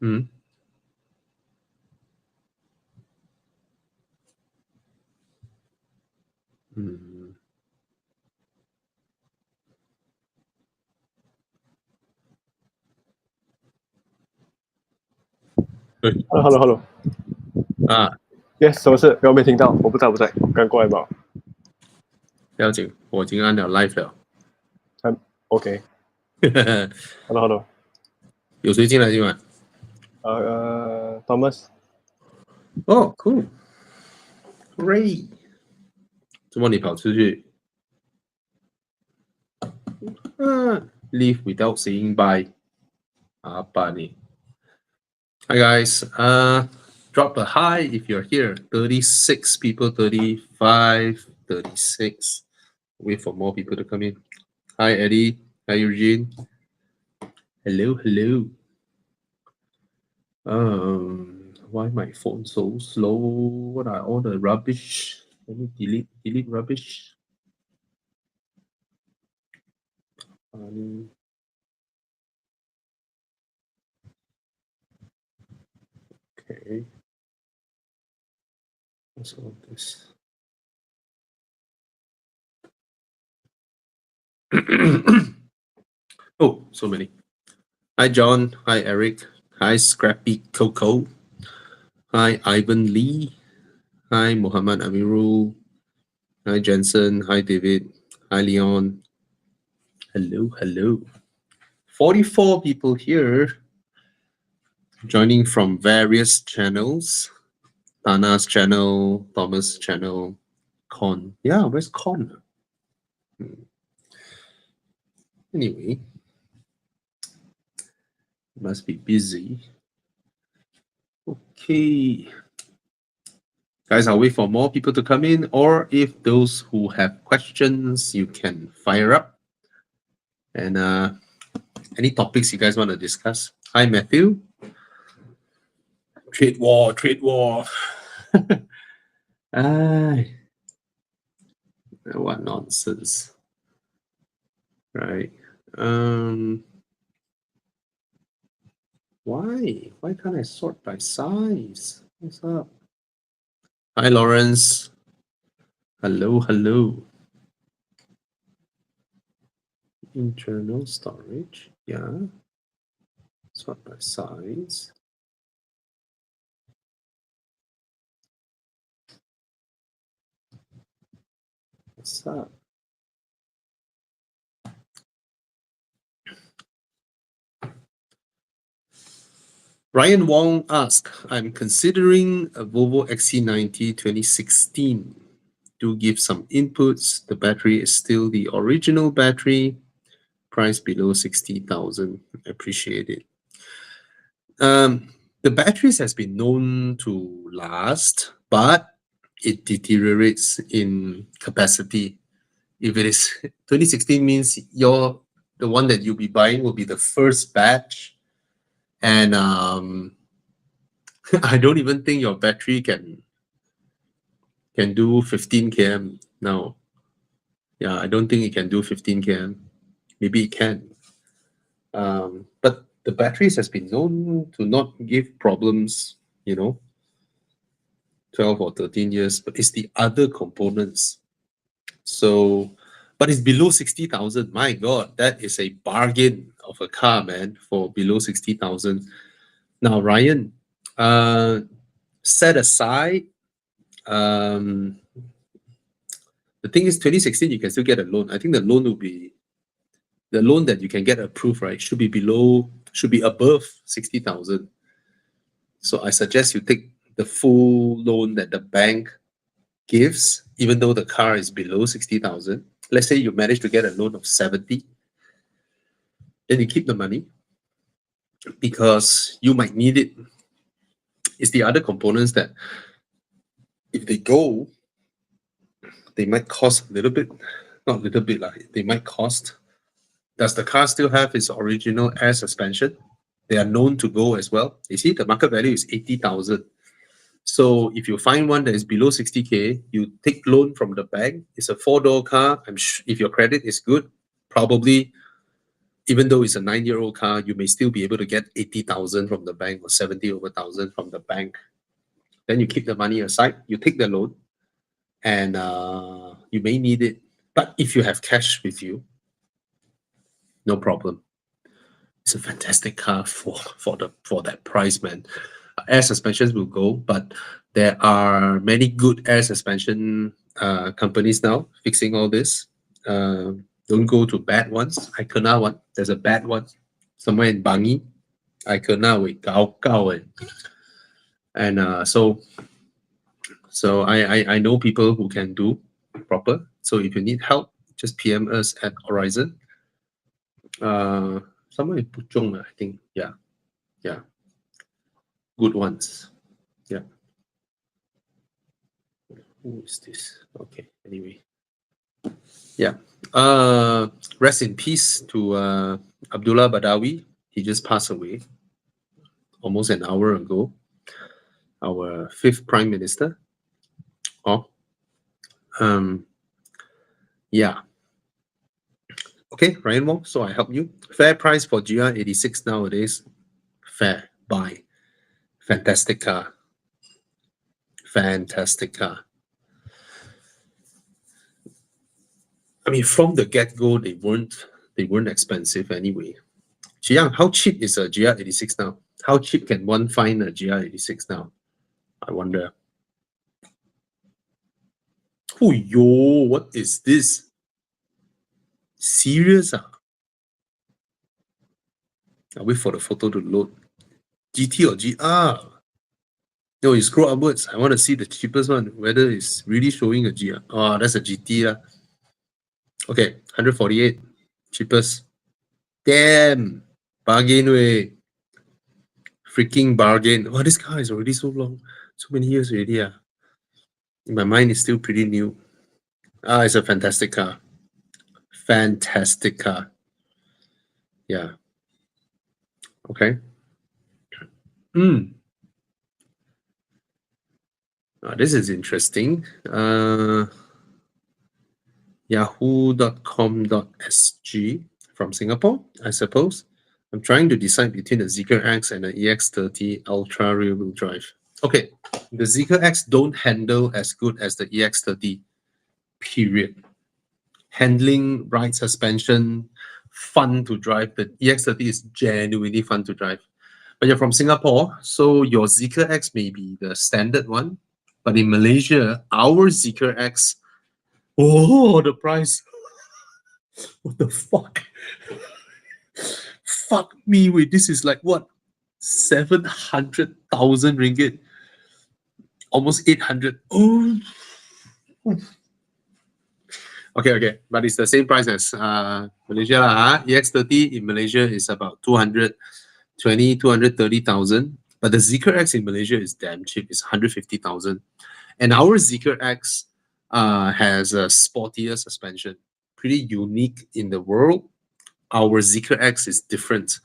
Mm. Mm. Hello。啊 Yes， 什么事？我没听到，我不在，刚过来吧。不要紧，我已经按了 live 了。OK。Hello。有谁进来今晚Thomas。哦 ，cool， great。怎么你跑出去？Leave without saying bye。apa ni? Hi guys. Drop a hi if you're here. 36 people, 35, 36. Wait for more people to come in. Hi Eddie. Hi Eugene. Hello. Why my phone so slow? What are all the rubbish? Let me delete rubbish. Okay. What's all this? Oh, so many. Hi John. Hi Eric. Hi Scrappy Coco. Hi Ivan Lee. Hi Muhammad Amirul. Hi Jensen. Hi David. Hi Leon. Hello. 44 people here joining from various channels. Tana's channel, Thomas' channel, Con. Yeah, where's Con? Anyway, must be busy. Okay. Guys, I'll wait for more people to come in, or if those who have questions, you can fire up. And any topics you guys want to discuss? Hi, Matthew. Trade war. What nonsense. Right. Why can't I sort by size? What's up? Hi, Lawrence. Hello. Internal storage. Yeah. Sort by size. What's up? Ryan Wong asked, I'm considering a Volvo XC90 2016. Do give some inputs. The battery is still the original battery. Price below 60,000. Appreciate it. The batteries has been known to last, but it deteriorates in capacity. If it is 2016 means the one that you'll be buying will be the first batch, and I don't even think your battery can do 15 km now. Yeah, I don't think it can do 15 km. Maybe it can. But the batteries has been known to not give problems, 12 or 13 years, but it's the other components. So, but it's below 60,000. My God, that is a bargain of a car, man, for below 60,000. Now, Ryan, set aside, the thing is 2016, you can still get a loan. I think the loan will be, the loan that you can get approved, right, should be above 60,000. So I suggest you take the full loan that the bank gives, even though the car is below 60,000. Let's say you manage to get a loan of 70, then you keep the money because you might need it. It's the other components that if they go, they might cost a little bit, not a little bit, they might cost. Does the car still have its original air suspension? They are known to go as well. You see, the market value is 80,000. So if you find one that is below 60K, you take loan from the bank. It's a 4-door car. If your credit is good, probably even though it's a 9-year-old car, you may still be able to get 80,000 from the bank or 70,000 from the bank. Then you keep the money aside, you take the loan, and you may need it. But if you have cash with you, no problem. It's a fantastic car for that price, man. Air suspensions will go, but there are many good air suspension companies now fixing all this. Don't go to bad ones. I kena one. There's a bad one somewhere in Bangi. I kena with gao gao and so I know people who can do proper. So if you need help, just PM us at Horizon. Somewhere in Puchong, I think. Yeah. Good ones. Yeah. Who is this? Okay. Anyway. Yeah. Rest in peace to Abdullah Badawi. He just passed away almost an hour ago. Our 5th Prime Minister. Yeah. Okay, Ryan Wong, so I help you. Fair price for GR86 nowadays. Fair. Buy. Fantastic car. Fantastic car. I mean, from the get-go, they weren't expensive anyway. Jiang, how cheap is a GR86 now? How cheap can one find a GR86 now? I wonder. Oh, yo, what is this? Serious? I'll wait for the photo to load. GT or GR? No, you scroll upwards. I want to see the cheapest one, whether it's really showing a GR. Oh, that's a GT. Okay, 148. Cheapest. Damn! Bargain way. Freaking bargain. Oh, this car is already so long. So many years already. In my mind, it's still pretty new. It's a fantastic car. Fantastic car. Yeah. Okay. This is interesting. Yahoo.com.sg from Singapore, I suppose. I'm trying to decide between the Zeekr X and the EX30 Ultra rear-wheel drive. Okay, the Zeekr X don't handle as good as the EX30, period. Handling, ride suspension, fun to drive. The EX30 is genuinely fun to drive. But you're from Singapore, so your Zeekr X may be the standard one. But in Malaysia, our Zeekr X, oh, the price. What the fuck? Fuck me, wait, this is like what? 700,000 ringgit. Almost 800. Oh. Okay, but it's the same price as Malaysia. EX30 in Malaysia is about 230,000. But the Zeekr X in Malaysia is damn cheap. It's 150,000. And our Zeekr X has a sportier suspension. Pretty unique in the world. Our Zeekr X is different.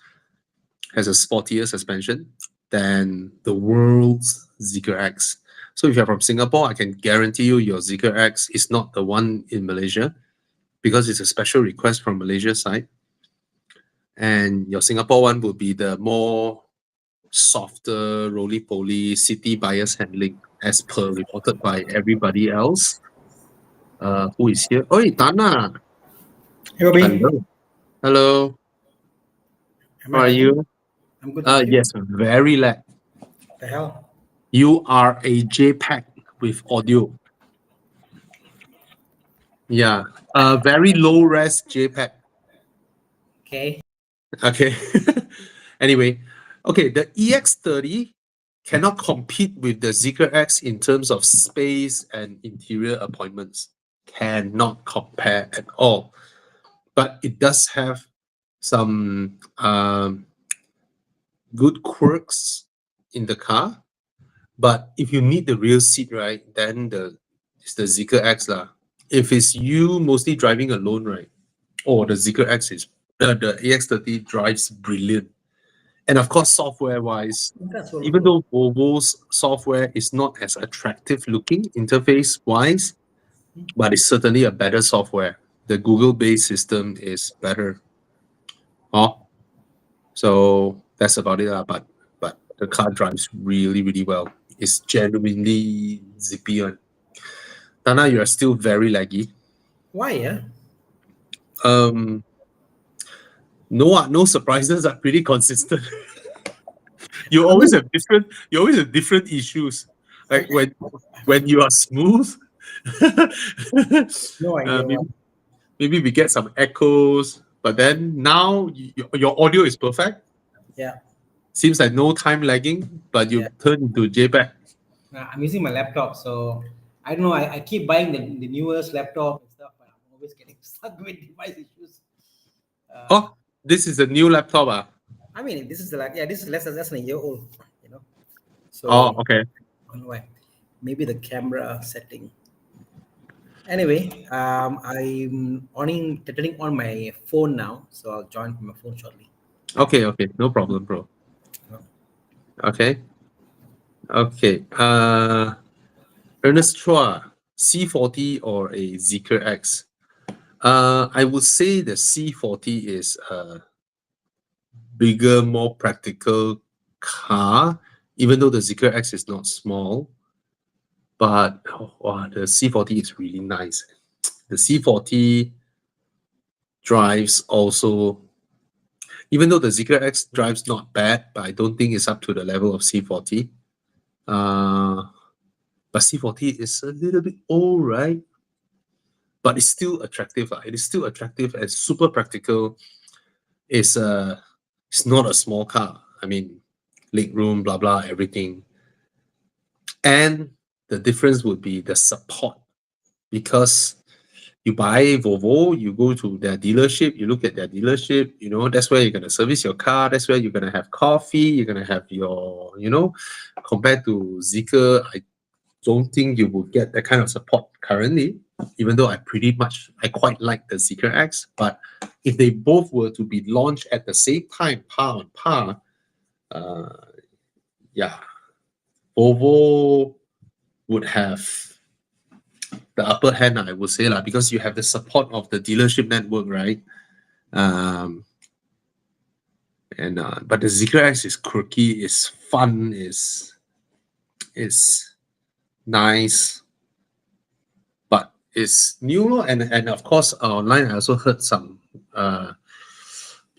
Has a sportier suspension than the world's Zeekr X. So if you're from Singapore, I can guarantee you your Zeekr X is not the one in Malaysia because it's a special request from Malaysia side. And your Singapore one will be the more softer, roly-poly, city bias handling as per reported by everybody else. Who is here? Oi, Tana! Hello. Hello. How are you? I'm good. Yes, very lag. The hell? You are a JPEG with audio. Yeah, very low res JPEG. Okay. Okay. Anyway, okay, the EX30 cannot compete with the Zeekr X in terms of space and interior appointments. Cannot compare at all. But it does have some good quirks in the car. But if you need the rear seat, right, then it's the Zeekr X lah. If it's you mostly driving alone, right, or the Zeekr X is the EX30 drives brilliant. And of course, software-wise, even though Volvo's software is not as attractive looking interface-wise, but it's certainly a better software. The Google-based system is better. Oh, so that's about it. But the car drives really, really well. It's genuinely zippy one. Tana, you are still very laggy. Why? Yeah. No surprises are pretty consistent. You always have different issues. Like when you are smooth, No idea why. maybe we get some echoes, but then now your audio is perfect. Yeah. Seems like no time lagging, but you Yeah. turn into JPEG. I'm using my laptop, so I don't know. I keep buying the newest laptop and stuff, but I'm always getting stuck with device issues. Oh, this is a new laptop. I mean, this is this is less than a year old, you know. So Oh, okay. I don't know why. Maybe the camera setting. Anyway, I'm turning on my phone now, so I'll join from my phone shortly. Okay, no problem, bro. Okay. Ernest Chua, C40 or a Zeekr X? I would say the C40 is a bigger, more practical car, even though the Zeekr X is not small. But the C40 is really nice. The C40 drives also, even though the Zeekr X drives not bad, but I don't think it's up to the level of C40. But C40 is a little bit old, right? But it's still attractive. It is still attractive and super practical. It's not a small car. I mean, leg room, blah blah, everything. And the difference would be the support, because you buy Volvo, you go to their dealership, you look at their dealership, that's where you're going to service your car, that's where you're going to have coffee, you're going to have your, compared to Zeekr, I don't think you will get that kind of support currently, even though I quite like the Zeekr X. But if they both were to be launched at the same time, par on par, Volvo would have the upper hand, I would say, because you have the support of the dealership network, right? But the Zeekr X is quirky, is fun, is nice, but it's new, and of course online I also heard some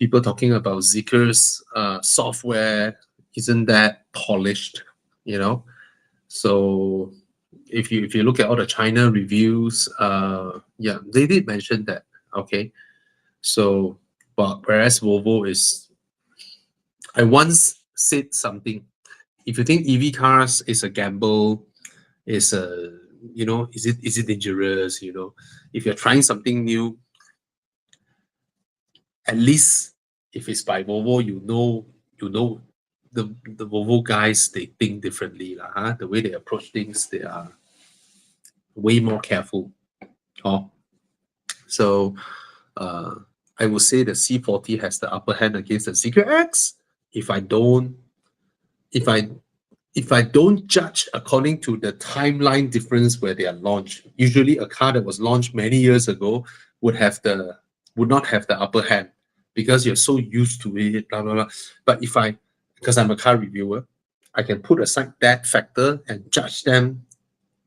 people talking about Zeekr's software isn't that polished, So if you look at all the China reviews, they did mention that. Okay, so but whereas Volvo is, I once said something. If you think EV cars is a gamble, is a is it dangerous? If you're trying something new, at least if it's by Volvo, the Volvo guys, they think differently, the way they approach things, they are way more careful. So I would say the C40 has the upper hand against the Zeekr X. If I don't judge according to the timeline difference where they are launched, usually a car that was launched many years ago would not have the upper hand, because you're so used to it, blah blah blah. But because I'm a car reviewer, I can put aside that factor and judge them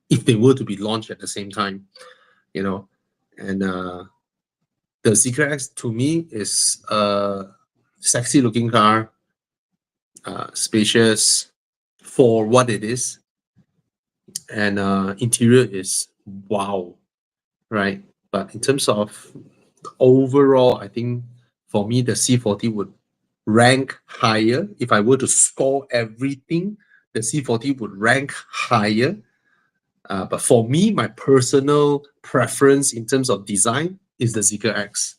if they were to be launched at the same time, and the Zeekr X to me is a sexy looking car, spacious for what it is, and interior is wow, right? But in terms of overall, I think for me the C40 would rank higher. If I were to score everything, the C40 would rank higher. But for me, my personal preference in terms of design is the Zeekr X.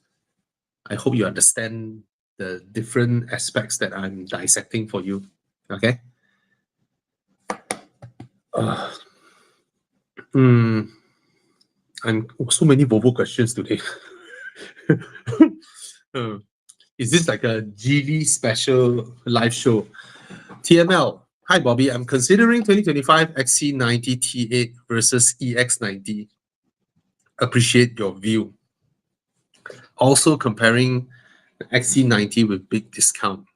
I hope you understand the different aspects that I'm dissecting for you. Okay. And so many Volvo questions today. Is this like a GV special live show? TML. Hi, Bobby. I'm considering 2025 XC90 T8 versus EX90. Appreciate your view. Also comparing XC90 with big discount.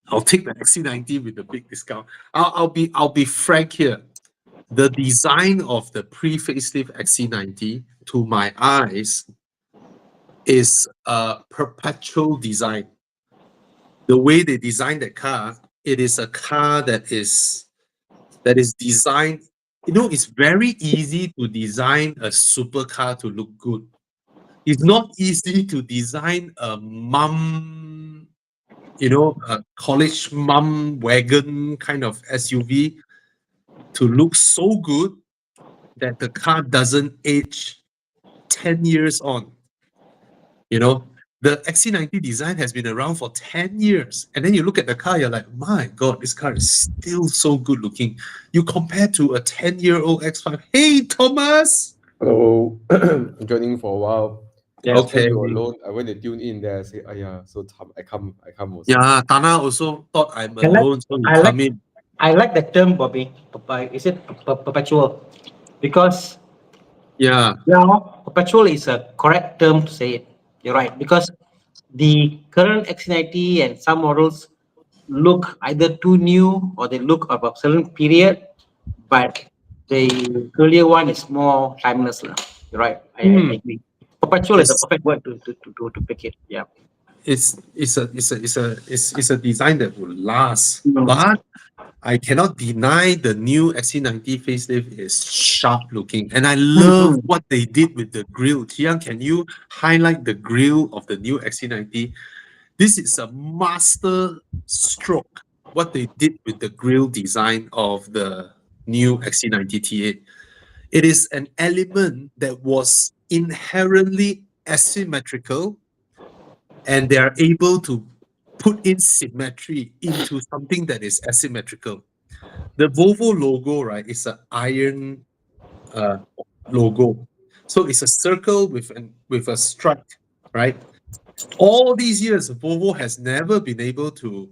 I'll take the XC90 with the big discount. I'll be frank here. The design of the pre-facelift XC90, to my eyes, is a perpetual design. The way they designed the car, it is a car that is designed. You know, it's very easy to design a supercar to look good. It's not easy to design a mum, a college mum wagon kind of SUV to look so good that the car doesn't age 10 years on. The XC90 design has been around for 10 years. And then you look at the car, you're like, my God, this car is still so good looking. You compare to a 10-year-old X5. Hey, Thomas! Hello. I'm joining for a while. Yeah, I was okay. alone. I went to tune in there. I say, so I come also. Yeah, Tana also thought I'm alone, so you come in. I like the term, Bobby. Is it perpetual? Because perpetual is a correct term to say it. You're right. Because the current XC90 and some models look either too new or they look of a certain period, but the earlier one is more timeless. You're right. I agree. Perpetual is a perfect word to pick it. Yeah. It's a design that will last. But I cannot deny the new XC90 facelift is sharp looking, and I love what they did with the grille. Tian, can you highlight the grille of the new XC90? This is a master stroke, what they did with the grille design of the new XC90 T8. It is an element that was inherently asymmetrical, and they are able to put in symmetry into something that is asymmetrical. The Volvo logo, right, is an iron logo. So it's a circle with a stripe, right? All these years, Volvo has never been able to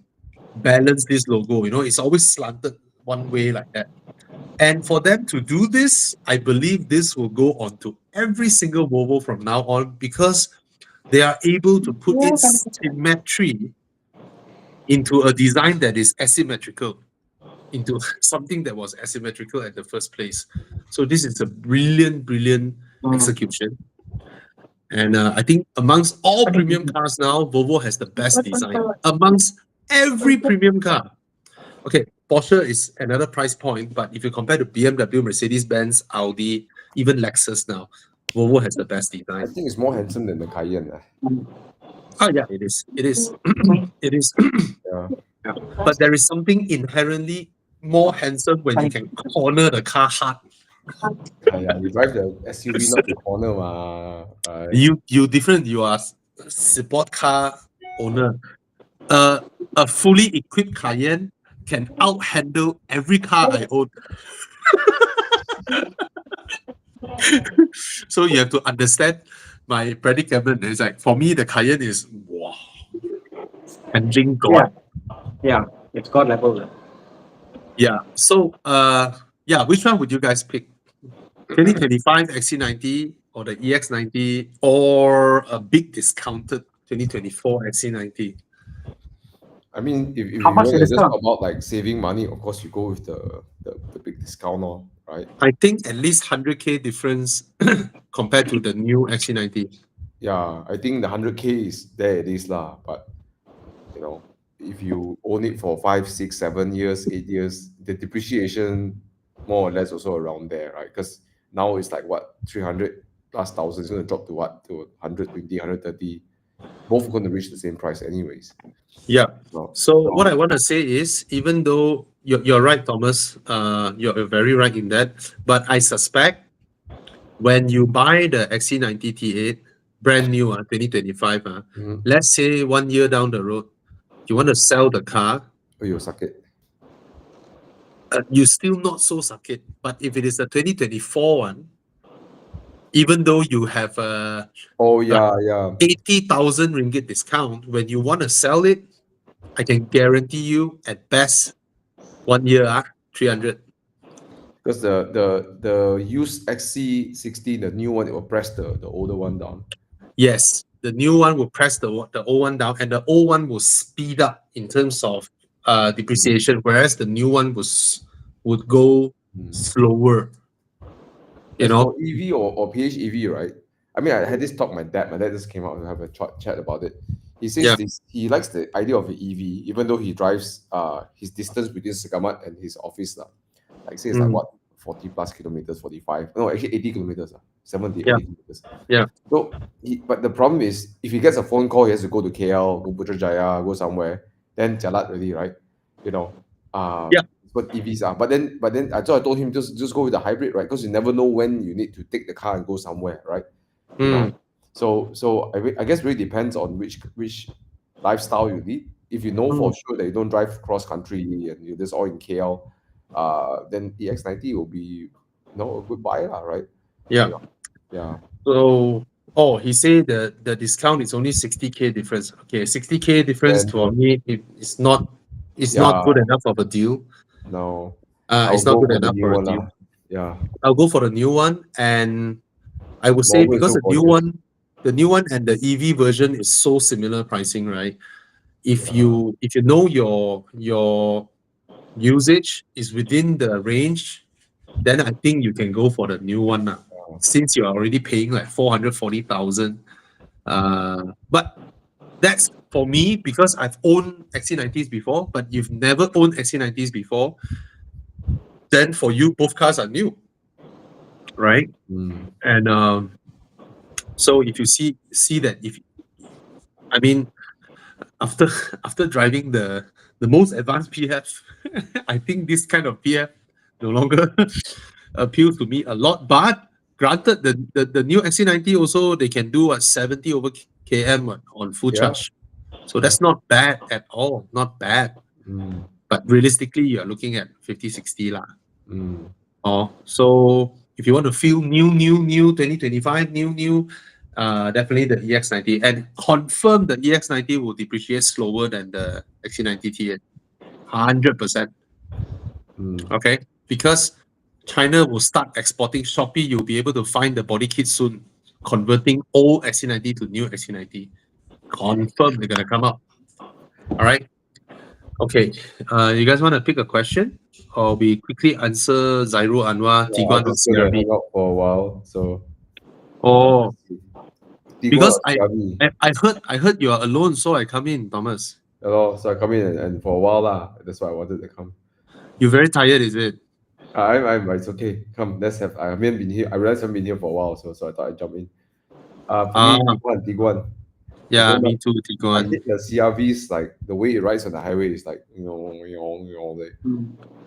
balance this logo. It's always slanted one way like that. And for them to do this, I believe this will go on to every single Volvo from now on, because they are able to put in symmetry into a design that is asymmetrical, into something that was asymmetrical at the first place. So this is a brilliant execution. And I think amongst all premium cars now, Volvo has the best design amongst every premium car. Okay, Porsche is another price point, but if you compare to BMW, Mercedes-Benz, Audi, even Lexus now, Volvo has the best design. I think it's more handsome than the Cayenne. Oh yeah, it is. It is. It is. Yeah. But there is something inherently more handsome when you can corner the car hard. You drive the SUV not to corner, right? You different. You are sport car owner. A fully equipped Cayenne can out-handle every car I own. So you have to understand my predicament. It's like, for me, the Cayenne is wow, handling God. Yeah, it's God level. Yeah. So which one would you guys pick? 2025 XC90 or the EX90, or a big discounted 2024 XC90? I mean, if you How much want to is just the talk about like saving money, of course you go with the big discount, right? I think at least 100K difference compared to the new XC90. Yeah, I think the 100K is there it is lah. But if you own it for 5, 6, 7 years, 8 years, the depreciation more or less also around there, right? Because now it's like what, 300 plus thousand is going to drop to what, to 120, 130. Both are going to reach the same price anyways. Yeah. So what I want to say is, even though you're right, Thomas, you're very right in that, but I suspect when you buy the XC90 T8, brand new, 2025, let's say 1 year down the road, you want to sell the car, you suck it. You still not so suck it. But if it is a 2024 one, even though you have a 80,000 ringgit discount, when you want to sell it, I can guarantee you at best 1 year, 300. Because the used XC60, the new one, it will press the older one down. Yes, the new one will press the old one down, and the old one will speed up in terms of depreciation, whereas the new one would go slower. You As know, for EV or PHEV, right? I mean, I had this talk with my dad. My dad just came out and have a chat about it. He says Yeah. he likes the idea of the EV, even though he drives his distance between Segamat and his office. Like say it's like what, 40 plus kilometers, 45. No, actually 80 kilometers, 70, Yeah. 80 kilometers. Yeah. So but the problem is if he gets a phone call, he has to go to KL, go Putrajaya, go somewhere, then jalat already, right? You know. Yeah. What EVs are. But then I told him just go with the hybrid, right? Because you never know when you need to take the car and go somewhere, right? You know? So I guess really depends on which lifestyle you lead. If you know for sure that you don't drive cross country and you're just all in KL, then EX90 will be a good buy, right? Yeah. You know? Yeah. So he said the discount is only 60K difference. Okay, 60K difference Then- for me it's not Yeah. good enough of a deal. No. It's not good enough for a deal. Yeah. I'll go for the new one, and I would say Volvo is because so the new gorgeous. one and the EV version is so similar pricing, right? If you know your usage is within the range, then I think you can go for the new one now. Since you are already paying like 440,000. But that's for me because I've owned XC90s before, but you've never owned XC90s before. Then for you, both cars are new, right? And so if you see that I mean, after driving the most advanced PF, I think this kind of PF no longer appeals to me a lot. But granted, the new XC90 also they can do 70 over km on full charge, so that's not bad at all. Not bad. But realistically, you are looking at 50, 60 lah. So if you want to feel new 2025, new, definitely the EX90, and confirm the EX90 will depreciate slower than the XC90 T8. 100%. Okay, because China will start exporting. Shopee, you'll be able to find the body kit soon, converting old XC90 to new XC90. Confirm they're gonna come up. All right. Okay. You guys want to pick a question, or we quickly answer Zairul Anwar, Tiguan or CRV? Hung out for a while, so. Oh, Tiguan because or CRV? I heard you are alone, so I come in, Thomas. Hello, so I come in and for a while lah. That's why I wanted to come. You're very tired, is it? It's okay. Come, let's have. I haven't been here. I realized I haven't been here for a while, so I thought I'd jump in. For me, Tiguan. Yeah, me too, I Tiguan. hate the CRVs, like the way it rides on the highway is like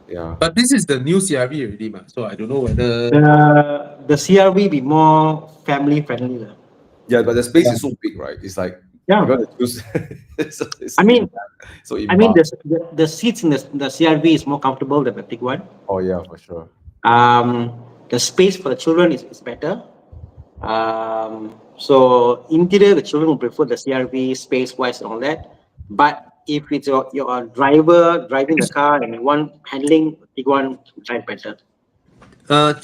yeah. But this is the new CRV already, man. So I don't know whether The CRV be more family friendly. Yeah, but the space is so big, right? It's like Yeah. you gotta choose. I mean, so the seats in the CRV is more comfortable than the Tiguan. Oh yeah, for sure. The space for the children is better. So interior, the children will prefer the CRV space wise and all that. But if it's your driver driving the car and one handling, Tiguan drive better.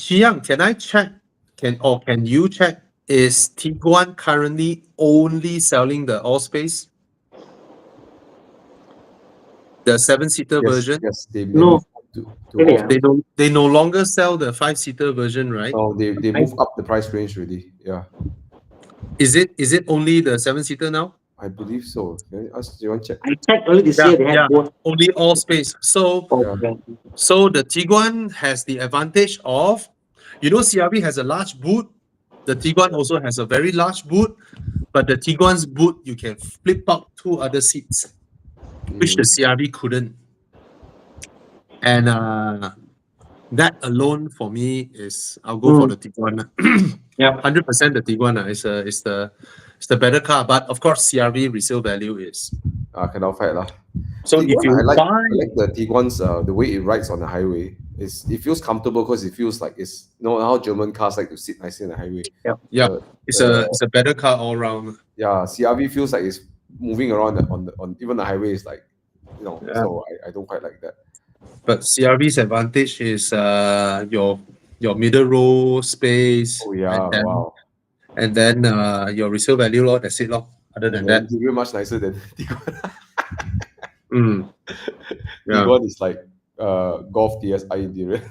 Chiang, can I check? Can you check? Is Tiguan currently only selling the all space? The 7-seater version? Yes, they No. Really, They no longer sell the 5-seater version, right? Oh, they move up the price range already. Yeah. Is it only the 7-seater now? I believe so. Do you want to check? I checked earlier this year, they had both. Only all space. So the Tiguan has the advantage of, CRV has a large boot. The Tiguan also has a very large boot, but the Tiguan's boot, you can flip out 2 other seats, which the CRV couldn't. And that alone for me is, I'll go for the Tiguan. Yeah, 100% the Tiguan is the better car, but of course CRV resale value is. Cannot fight lah. So Tiguan, if you I like the Tiguan's the way it rides on the highway. It feels comfortable because it feels like it's how German cars like to sit nicely on the highway. Yeah, it's a better car all round. Yeah, CRV feels like it's moving around on even the highway is like, so I don't quite like that. But CRV's advantage is your middle row space. Oh yeah, wow. And then your resale value lor, that's it lor. Other than that. Interior much nicer than Tiguan. Mm. Yeah. Tiguan is like Golf TSI interior.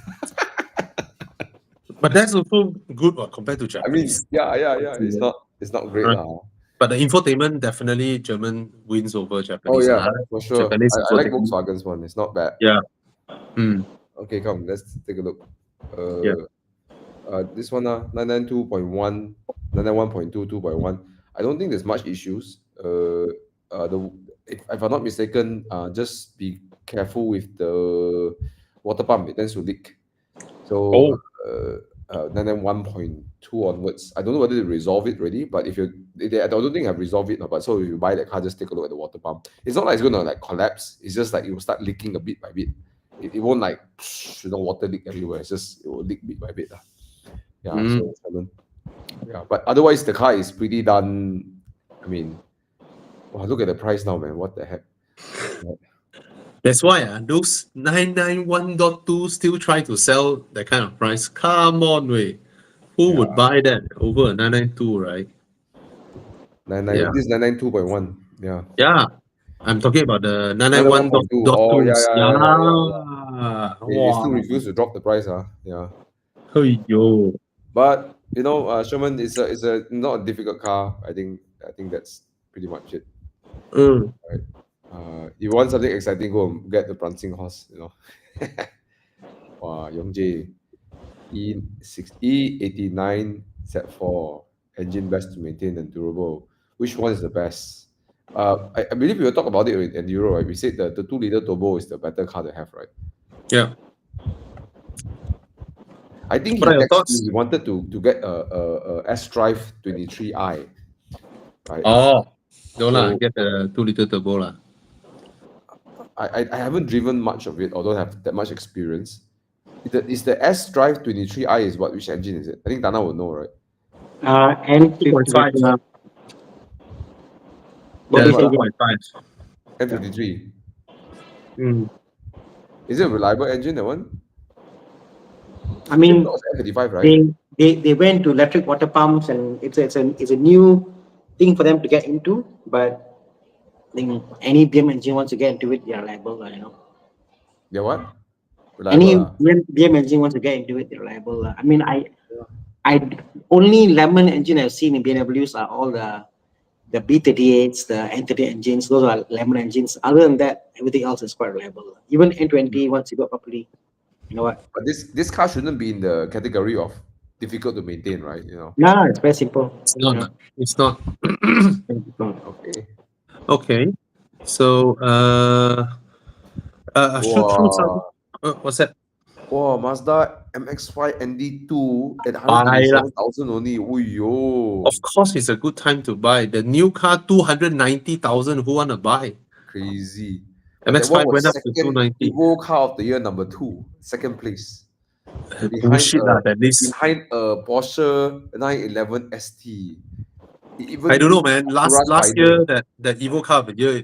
But that's also good compared to I mean, Japanese. yeah. It's not great Right. lah. But the infotainment definitely German wins over Oh Japanese. yeah, for sure. Japanese I like infotainment. Volkswagen's one. It's not bad. Yeah. Mm. Okay, come, let's take a look. Yeah. This one 992.1, 991.2, 2.1. I don't think there's much issues. If I'm not mistaken, just be careful with the water pump. It tends to leak. So 991.2 onwards. I don't know whether they resolve it already, but I don't think I've resolved it. But so if you buy that car, just take a look at the water pump. It's not like it's gonna like collapse. It's just like it will start leaking a bit by bit. It won't like water leak everywhere. It will leak bit by bit. Yeah, so 7. Yeah, but otherwise the car is pretty done. I mean, wow, look at the price now, man. What the heck? That's why those 991.2 still try to sell that kind of price. Come on, way. Who would buy that over a 992, right? 99. This is 992.1. Yeah. Yeah. I'm talking about the 991.2. Oh, yeah. They Wow. still refuse to drop the price. Yeah. Yo. But you know, Sherman, it's not a difficult car. I think that's pretty much it. Right. You want something exciting, go and get the prancing horse. You know. Wow, Yongjae. E89 Z4 engine best to maintain and durable. Which one is the best? I believe we will talk about it in Euro, right? We said the 2-liter turbo is the better car to have, right? Yeah. I think he wanted to get a S-Drive 23i, right? Oh, no, get the 2-liter turbo lah. I haven't driven much of it, or don't have that much experience. Is the S-Drive 23i is which engine is it? I think Dana will know, right? M2.5. M53. Is it a reliable engine, that one? I mean, M55, right? They went to electric water pumps, and it's a new thing for them to get into. But I think any BM engine wants to get into it, they're reliable, you know. Yeah, what? Reliable, any BM engine wants to get into it, they're reliable. I mean, I only lemon engine I've seen in BMWs are all the B38s, the N38 engines. Those are lemon engines. Other than that, everything else is quite reliable. Even N20, once you go properly, you know what? But this car shouldn't be in the category of difficult to maintain, right? You know. No, it's very simple. It's not. Yeah. It's not. Okay. Okay. So shoot through some. What's that? Wow, Mazda MX-5 ND2 at 127,000 only. Yo. Of course, it's a good time to buy. The new car, 290,000. Who wanna buy? Crazy. MX-5 went up to 290. Evo car of the year number 2, second place. Bullshit that is. Behind a Porsche 911 ST. I don't know, man. Last year, that Evo car of the year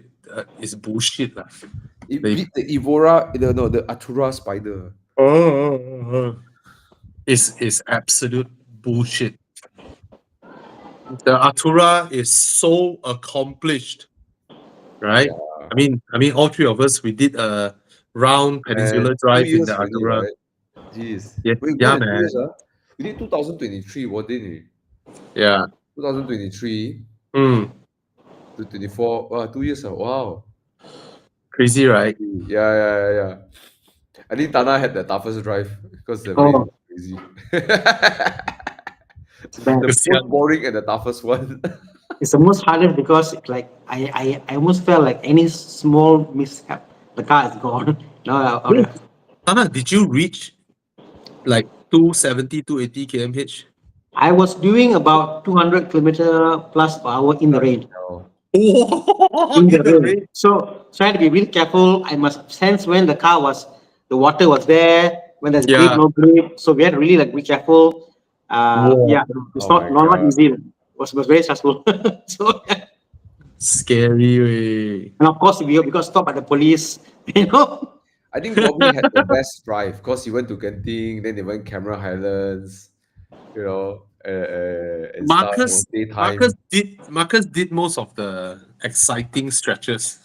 is bullshit. It beat the Evora, the Atura Spider. It's absolute bullshit. The Atura is so accomplished, right? Yeah. I mean, all three of us, we did a round peninsular drive in the Atura. Right? Jeez. Yeah, Wait, yeah, man. We did 2023, what didn't we? Yeah. 2023 to 24. Wow, 2 years. Wow. Crazy, right? Yeah. I think Tana had the toughest drive because the rain was crazy. The most boring and the toughest one. It's the most hardest because like I almost felt like any small mishap, the car is gone. Tana, did you reach like 270, 280 km/h? I was doing about 200 km/h in the rain. In the rain. So trying to be really careful. I must sense when the water was there, when there's grip, no grip. So we had to really be careful. It's not easy. It was very stressful. So scary way. And of course we got stopped by the police, you know. I think Bobby had the best drive because he went to Genting, then they went Cameron Highlands, you know, and stuff. It was daytime. Marcus did most of the exciting stretches.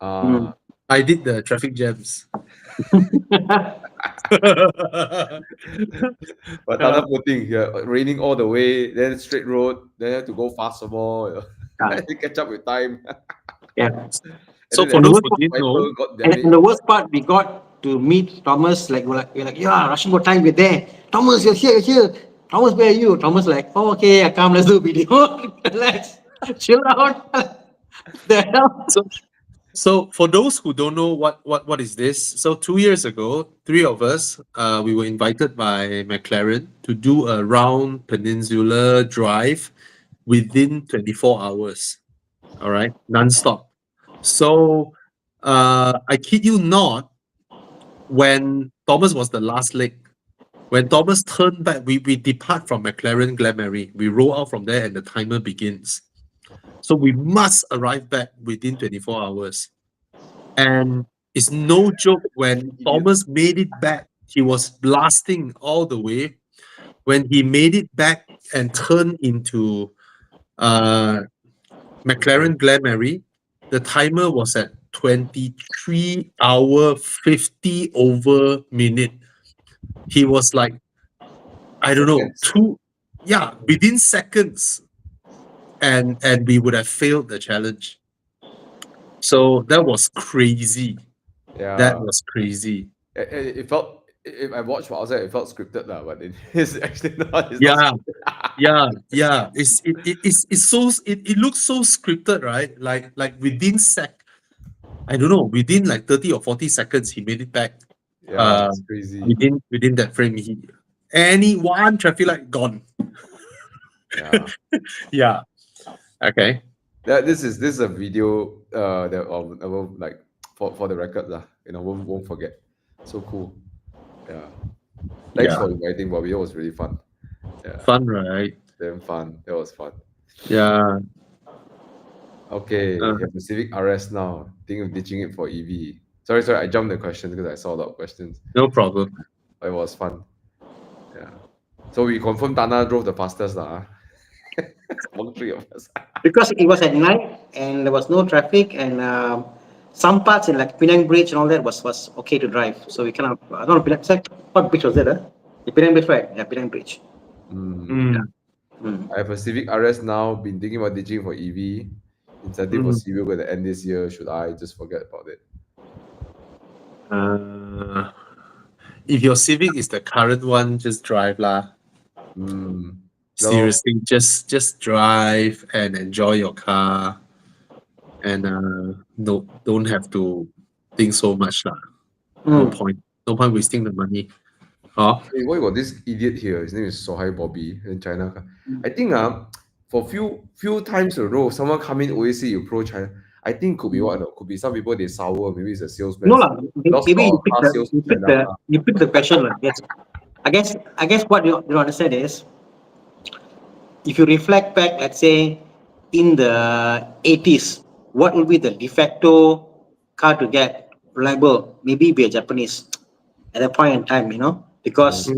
Uh, I did the traffic jams. but Tana poor thing, yeah, raining all the way, then straight road, then have to go fast some more, you know, to catch up with time. Yeah. So And for then those the who didn't know, Viper got And damaged. the worst part, we got to meet Thomas. Like we're like, yeah, rushing for time. We're there. Thomas, you're here. You're here. Thomas, where are you? Thomas like, oh, okay, I come. Let's do a video. Relax, chill out. The hell? so for those who don't know what is this, so 2 years ago, three of us, we were invited by McLaren to do a round peninsular drive within 24 hours. All right, non-stop. So I kid you not, when Thomas was the last leg, when Thomas turned back, we depart from McLaren Glenmary. We roll out from there and the timer begins. So we must arrive back within 24 hours. And it's no joke, when Thomas made it back, he was blasting all the way. When he made it back and turned into McLaren Glenmary, the timer was at 23 hour 50 over minute. He was like, I don't know, within seconds. And we would have failed the challenge. So that was crazy. Yeah, That was crazy. it felt. If I watched what outside, it felt scripted, lah. But it's actually not. It's Yeah. not Yeah. It's so it looks so scripted, right? Like within within like 30 or 40 seconds, he made it back. yeah, it's crazy. Within that frame, any one traffic light gone. Yeah. Yeah. Okay. Yeah, this is a video that I will like for the record, lah. You know, won't forget. So cool. Yeah. Thanks Yeah. for inviting, Bobby. It was really fun. Yeah. Fun, right? Damn fun. That was fun. Yeah. Okay, you have the Civic RS now. Think of ditching it for EV. Sorry, I jumped the question because I saw a lot of questions. No problem. It was fun. Yeah. So we confirmed Tana drove the fastest, lah. Among three of us. Because it was at night and there was no traffic, and some parts in like Penang Bridge and all that was okay to drive. So we kind of, I don't know, Penang, what bridge was that? The Penang Bridge, right? Yeah, Penang Bridge. I have a Civic RS now. Been thinking about ditching for EV. Incentive for CV going to end this year. Should I just forget about it? If your Civic is the current one, just drive lah. Seriously, just drive and enjoy your car, and don't have to think so much lah. No point wasting the money. Hey, why got this idiot here? His name is Sohai Bobby in China. I think for few times in a row, someone come in always say you pro China. I think could be what? Could be some people they sour. Maybe it's a salesman. No lah. Maybe you pick the question lah. Yes. I guess what you understand is, if you reflect back, let's say in the 80s, what will be the de facto car to get reliable? Maybe be a Japanese at that point in time, you know, because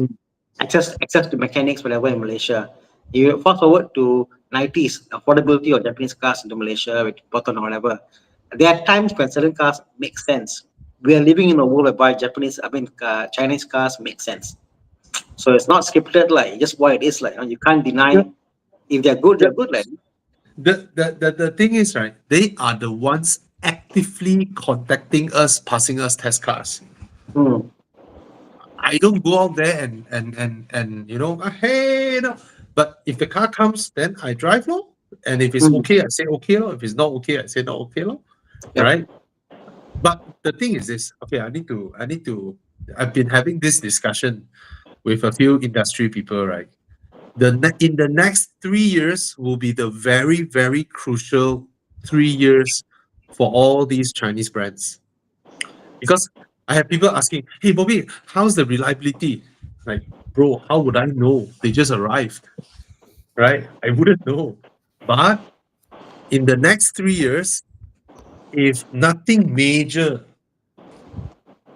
access to mechanics, whatever, in Malaysia. You fast forward to 90s, affordability of Japanese cars into Malaysia with Proton or whatever. There are times when certain cars make sense. We are living in a world whereby Chinese cars make sense. So it's not scripted, like just what it is. Like you can't deny if they're good, they're good. Like the thing is, right? They are the ones actively contacting us, passing us test cars. I don't go out there and you know, hey, no. But if the car comes, then I drive, no. And if it's okay, I say okay, no. If it's not okay, I say not okay, no. Right? But the thing is this. Okay, I need to. I've been having this discussion with a few industry people, right? In the next 3 years will be the very, very crucial 3 years for all these Chinese brands. Because I have people asking, hey, Bobby, how's the reliability? Like, bro, how would I know? They just arrived, right? I wouldn't know. But in the next 3 years, if nothing major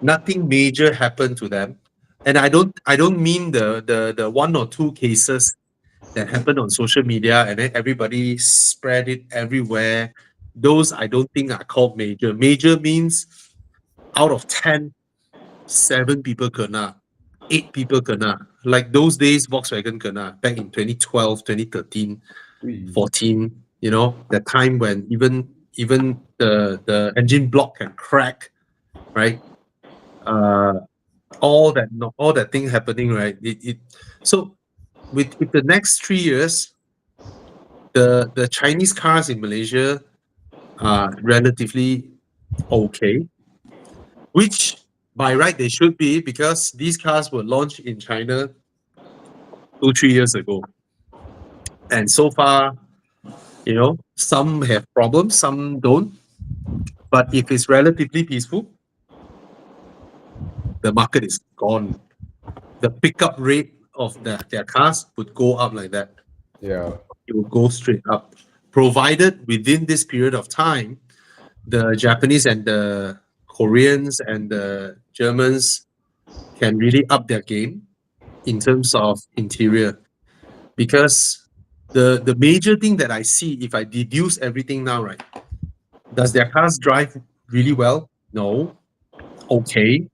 Nothing major happened to them. And I don't mean the one or two cases that happened on social media and then everybody spread it everywhere. Those I don't think are called major. Major means out of 10, 7 people kena, 8 people kena. Like those days, Volkswagen kena back in 2012, 2013, Ui. 14, you know, the time when even the engine block can crack, right? All that thing happening, right? So with the next 3 years, the Chinese cars in Malaysia are relatively okay, which by right they should be because these cars were launched in China 2-3 years ago. And so far, you know, some have problems, some don't. But if it's relatively peaceful, the market is gone. The pickup rate of their cars would go up like that. Yeah. It will go straight up, provided within this period of time, the Japanese and the Koreans and the Germans can really up their game in terms of interior. Because the major thing that I see, if I deduce everything now, right? Does their cars drive really well? No. Okay.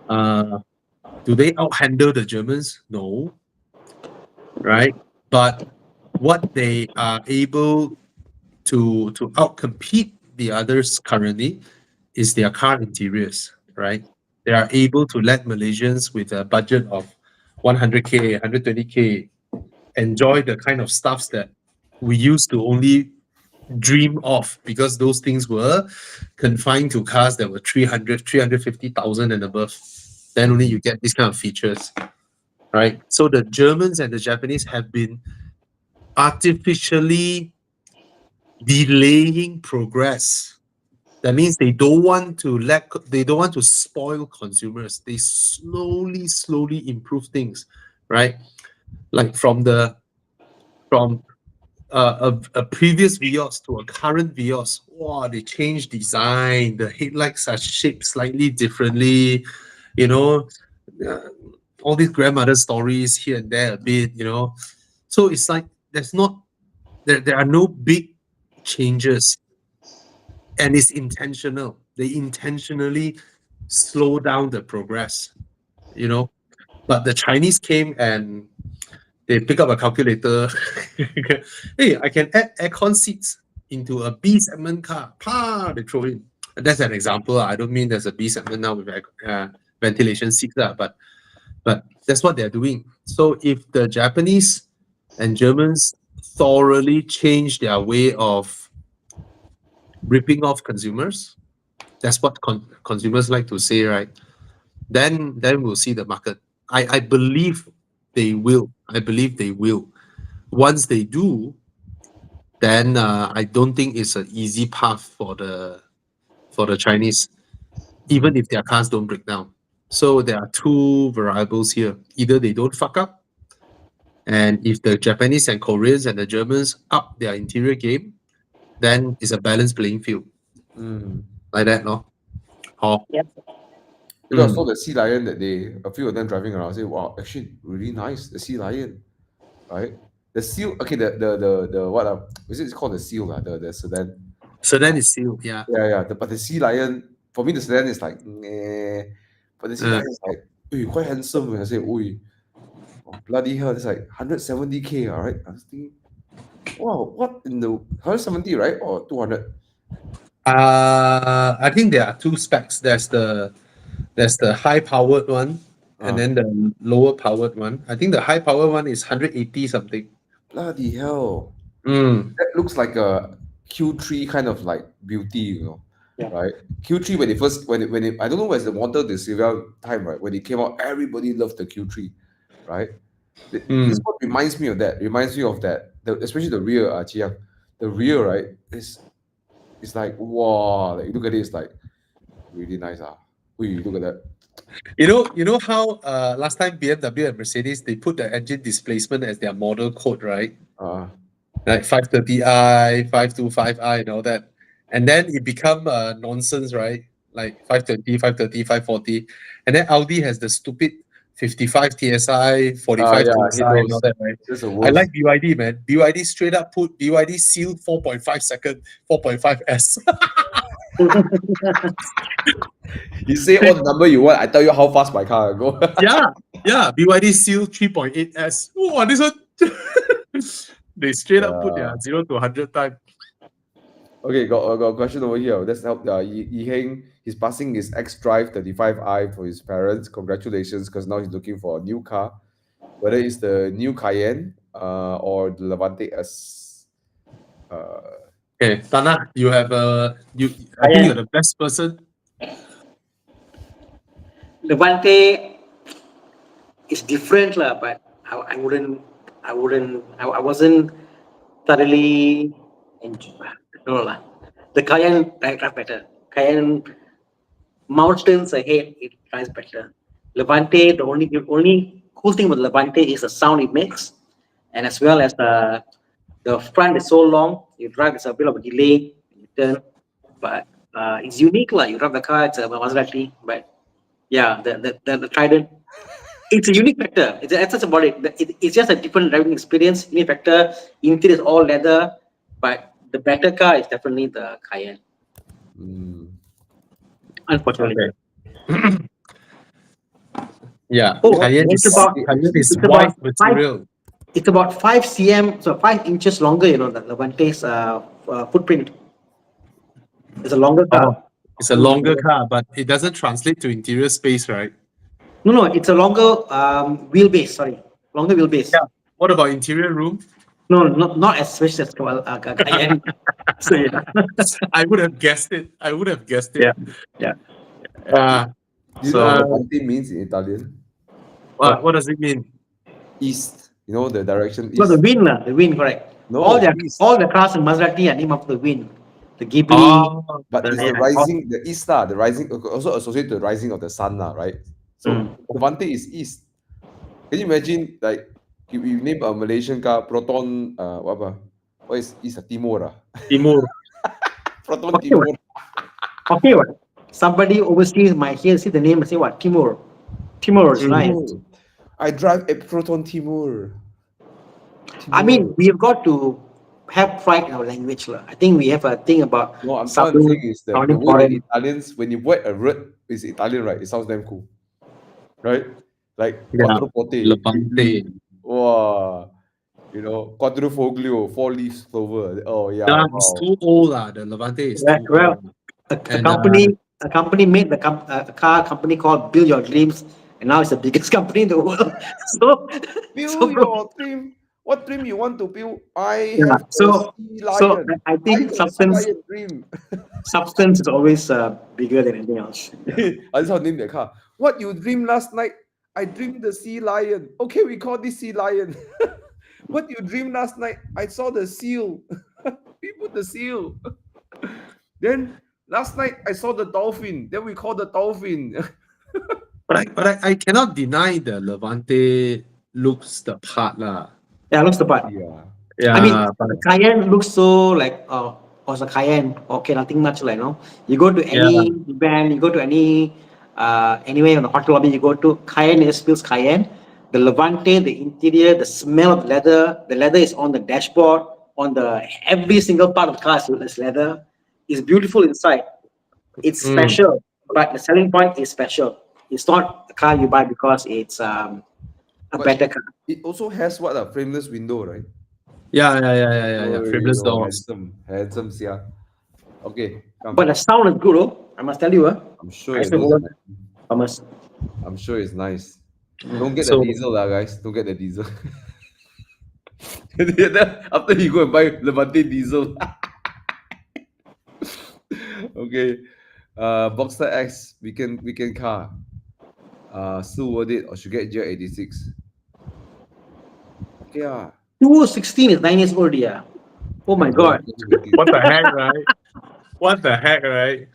Do they outhandle the Germans? No. Right? But what they are able to outcompete the others currently is their car interiors, right? They are able to let Malaysians with a budget of 100K, 120K enjoy the kind of stuffs that we used to only dream of because those things were confined to cars that were 300, 350,000 and above. Then only you get these kind of features, right? So the Germans and the Japanese have been artificially delaying progress. That means they don't want to spoil consumers. They slowly improve things, right? Like from a previous Vios to a current Vios, wow, they changed design. The headlights are shaped slightly differently, you know. Uh, all these grandmother stories here and there a bit, you know. So it's like there are no big changes, and it's intentional. They intentionally slow down the progress, you know. But the Chinese came and they pick up a calculator. Hey, I can add aircon seats into a B segment car. Pa, they throw in. That's an example. I don't mean there's a B segment now with ventilation seats, but that's what they're doing. So if the Japanese and Germans thoroughly change their way of ripping off consumers, that's what consumers like to say, right? Then we'll see the market. I believe they will. I believe they will. Once they do, then I don't think it's an easy path for the Chinese, even if their cars don't break down. So there are two variables here. Either they don't fuck up, and if the Japanese and Koreans and the Germans up their interior game, then it's a balanced playing field. Like that, no? Oh. Yep. Because I saw the Sea Lion that day, a few of them driving around, I say, wow, actually really nice, the Sea Lion, right? The seal, okay, the what is it called the seal, the sedan? Sedan is sealed, yeah. Yeah. But the Sea Lion, for me, the sedan is like, meh. But the Sea Lion is like, quite handsome. And I say, bloody hell, it's like 170K, all right? I was thinking, wow, what in the 170, right? Or 200? I think there are two specs. There's the high powered one, and then the lower powered one. I think the high powered one is 180 something. Bloody hell. That looks like a Q3 kind of like beauty, you know. Yeah. Right? Q3 when it I don't know where's the model the Silvia time, right? When it came out, everybody loved the Q3, right? This one reminds me of that. Especially the rear, Chiang. The rear, right? It's like wow, like look at it, it's like really nice. Look at that. You know how last time BMW and Mercedes they put the engine displacement as their model code, right? Like 530i, 525i, and all that. And then it become nonsense, right? like 520, 530, 540. And then Audi has the stupid 55 TSI, 45 yeah, I hate TSI, and all those. that, right? That's the I worst. like BYD, man. BYD straight up put BYD sealed 4.5 second, 4.5 S. You say all the number you want, I tell you how fast my car will go. yeah. BYD sealed 3.8 S. Oh, this one. They straight up put their 0 to 100 time. Okay, got a question over here. Let's help Yi Heng. He's passing his X-Drive 35i for his parents. Congratulations, because now he's looking for a new car. Whether it's the new Cayenne or the Levante S. Okay, Tana, you have I think you're the best person. Levante is different lah, but I wasn't thoroughly no lah. The Cayenne drives better. Cayenne mountains ahead, it drives better. Levante, the only cool thing with Levante is the sound it makes, and as well as the front is so long, you drive, it's a bit of a delay, you turn, but it's unique lah. You drive the car, it's a Maserati, but yeah, the Trident, it's a unique factor. That's about it. It's just a different driving experience. Unique factor, interior is all leather, but the better car is definitely the Cayenne. Unfortunately. Yeah, Oh, Cayenne it's is about- white material. It's about 5 cm, so 5 inches longer, the Levante's footprint. It's a longer car. It's a longer car, but it doesn't translate to interior space, right? No, it's a longer wheelbase, sorry. Longer wheelbase. Yeah. What about interior room? No, not as spacious as Cayenne. So, yeah. I would have guessed it. Yeah. You know what Levante means in Italian? What does it mean? East. You know the direction east. No, the wind, correct. No, all east. the cars in Maserati are named after the wind. The Ghibli. But it's the rising, the east the rising, also associated with the rising of the sun right? So Levante is east. Can you imagine, like, if you name a Malaysian car, Proton, what is Timur? Timur. Proton Timur. Okay, what? Somebody overseas might hear, see the name and say, what? Timur. Timur is nice. I drive a Proton Timur. I mean, we've got to have pride in our language. I think we have a thing about. No, I'm trying to think is the way that Italians, when you write a word is Italian, right? It sounds damn cool. Right? Like quattropote. Levante. Wow. Quadrifoglio, 4 leaves clover. Oh yeah. Yeah, it's too old, the Levante is too old. A company made a car company called Build Your Dreams, and now it's the biggest company in the world. Build your dream. What dream you want to build? I think substance is always bigger than anything else. I just want to name the car. What you dreamed last night? I dreamed the sea lion. Okay, we call this sea lion. What you dreamed last night? I saw the seal. We put the seal. Then last night I saw the dolphin. Then we call the dolphin. But I cannot deny the Levante looks the part lah. Yeah, looks the part. Yeah. I mean, the Cayenne looks so like it's a Cayenne. Okay, nothing much like You go to any event, you go to any anywhere on the hotel lobby, you go to Cayenne, it feels Cayenne. The Levante, the interior, the smell of leather. The leather is on the dashboard, on every single part of the car is leather. It's beautiful inside. It's special, but the selling point is special. It's not a car you buy because it's a better car. It also has a frameless window, right? Yeah. Frameless doors. Handsome, yeah. Okay. But the sound is good, I must tell you. I'm sure I'm sure it's nice. Don't get the diesel, guys. Don't get the diesel. After you go and buy Levante diesel. Okay. Boxster X, weekend car. Still worth it, or should get GR86. Yeah. 2016 is 9 years old, yeah. Oh my god. What the heck, right?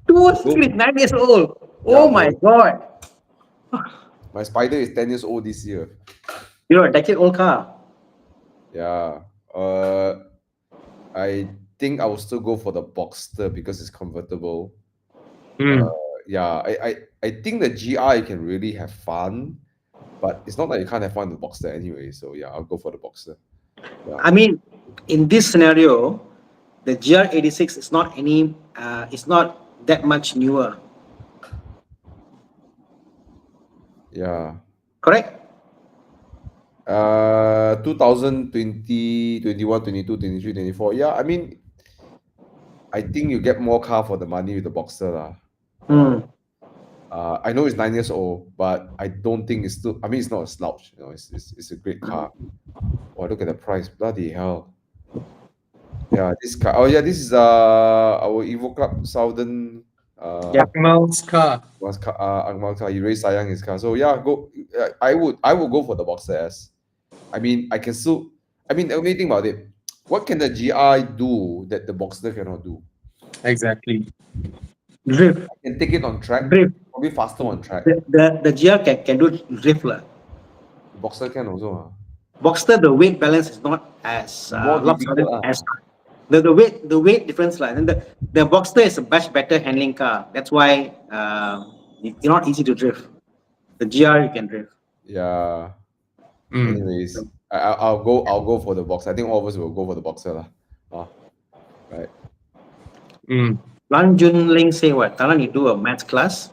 2016 is 9 years old. Oh my god. My Spider is 10 years old this year. A decade-old car. Yeah. I think I will still go for the Boxster because it's convertible. Mm. Yeah, I think the GR you can really have fun, but it's not like you can't have fun with the Boxster anyway. So yeah, I'll go for the Boxster. Yeah. I mean, in this scenario, the GR86 is not it's not that much newer, Yeah. correct? 2020, 21, 22, 23, 24. Yeah, I mean, I think you get more car for the money with the Boxster lah. Hmm. I know it's 9 years old, but I don't think it's still. I mean, it's not a slouch. You know, it's a great car. Oh, look at the price! Bloody hell! Yeah, this car. Oh yeah, this is our Evo Club Southern Yeah. Akmal's car. was Angmao car. He raised sayang his car. So yeah, go. I would go for the Boxster S. I mean, I can still. I mean, the only thing about it, what can the GI do that the Boxster cannot do? Exactly. Drift. I can take it on track. Drift. Probably faster on track. The GR can do drift lah. The Boxster can also. Boxster, the weight balance is not as More lopsided difficult, as the weight difference lah. And the Boxster is a much better handling car. That's why it's not easy to drift. The GR you can drift. Yeah. Mm. Anyways, I'll go for the Boxster. I think all of us will go for the Boxster lah. Right. Mm. Lan Jun Ling say what? Talan, you do a maths class.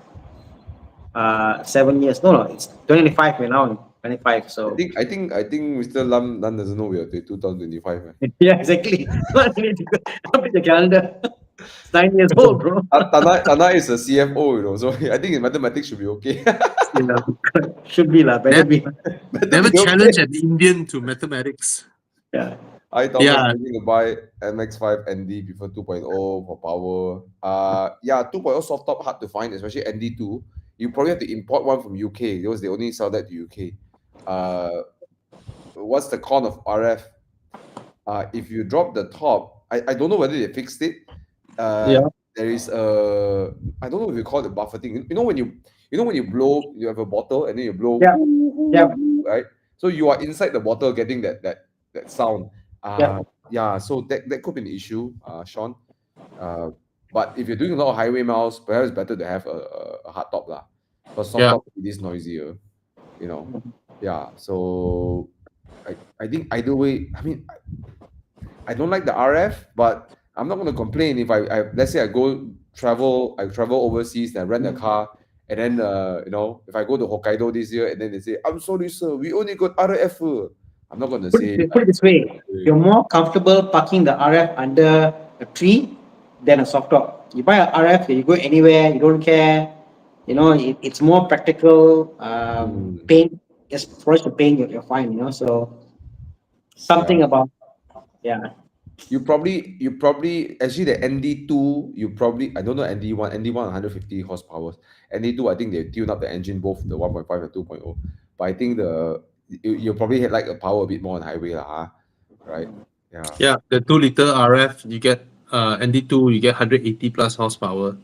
7 years. No, it's 25. We're now in 25. So I think Mr. Lam doesn't know we are 2025. yeah, exactly. Update the calendar. It's 9 years old, bro. Tana is a CFO, you know, so I think in mathematics should be okay. Should be lah. Better be. Never challenge an Indian to mathematics. Yeah. I thought Yeah. I was thinking to buy MX-5 ND before 2.0 for power. Yeah, 2.0 soft top hard to find, especially ND2. You probably have to import one from UK because they only sell that to UK. What's the con of RF? If you drop the top, I don't know whether they fixed it. Yeah. There is a, I don't know if you call it buffeting. You know when you blow, you have a bottle and then you blow. Yeah. Yeah. Right. So you are inside the bottle getting that sound. Yeah. So that could be an issue, Sean. But if you're doing a lot of highway miles, perhaps it's better to have a hard top lah. Because soft top is noisier, you know. Yeah. So I think either way, I mean, I don't like the RF, but I'm not going to complain if I let's say I travel overseas and I rent a car, and then you know, if I go to Hokkaido this year and then they say, I'm sorry sir, we only got RF. I'm not going to say. Put it this way: you're more comfortable parking the RF under a tree than a soft top. You buy a RF, you go anywhere, you don't care. You know, it's more practical. Paint, just for us to paint, you're fine. You know, so something about You probably actually the ND2 you probably, I don't know, ND1 150 horsepower, ND2 I think they tune up the engine both the 1.5 and 2.0, but I think you probably had like a power a bit more on highway lah, right? Yeah, the 2 liter RF you get ND2 you get 180 plus horsepower.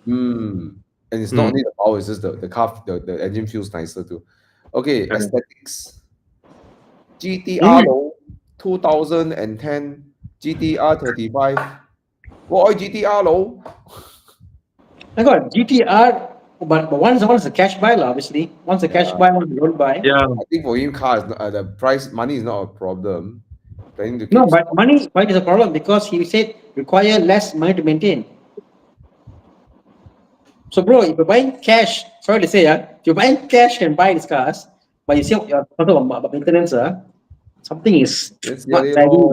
And it's not only the power, it's just the car, the engine feels nicer too. Okay, aesthetics. GTR 2010 GTR 35. What GTR low? I got GTR, but once a cash buy, obviously. Once a cash buy, once a road buy. Yeah. I think for him, car is not, the price, money is not a problem. Planning to No, but money is a problem because he said require less money to maintain. So, bro, if you're buying cash, sorry to say, if you're buying cash and buy these cars, but you see you're talking about maintenance, something is not value.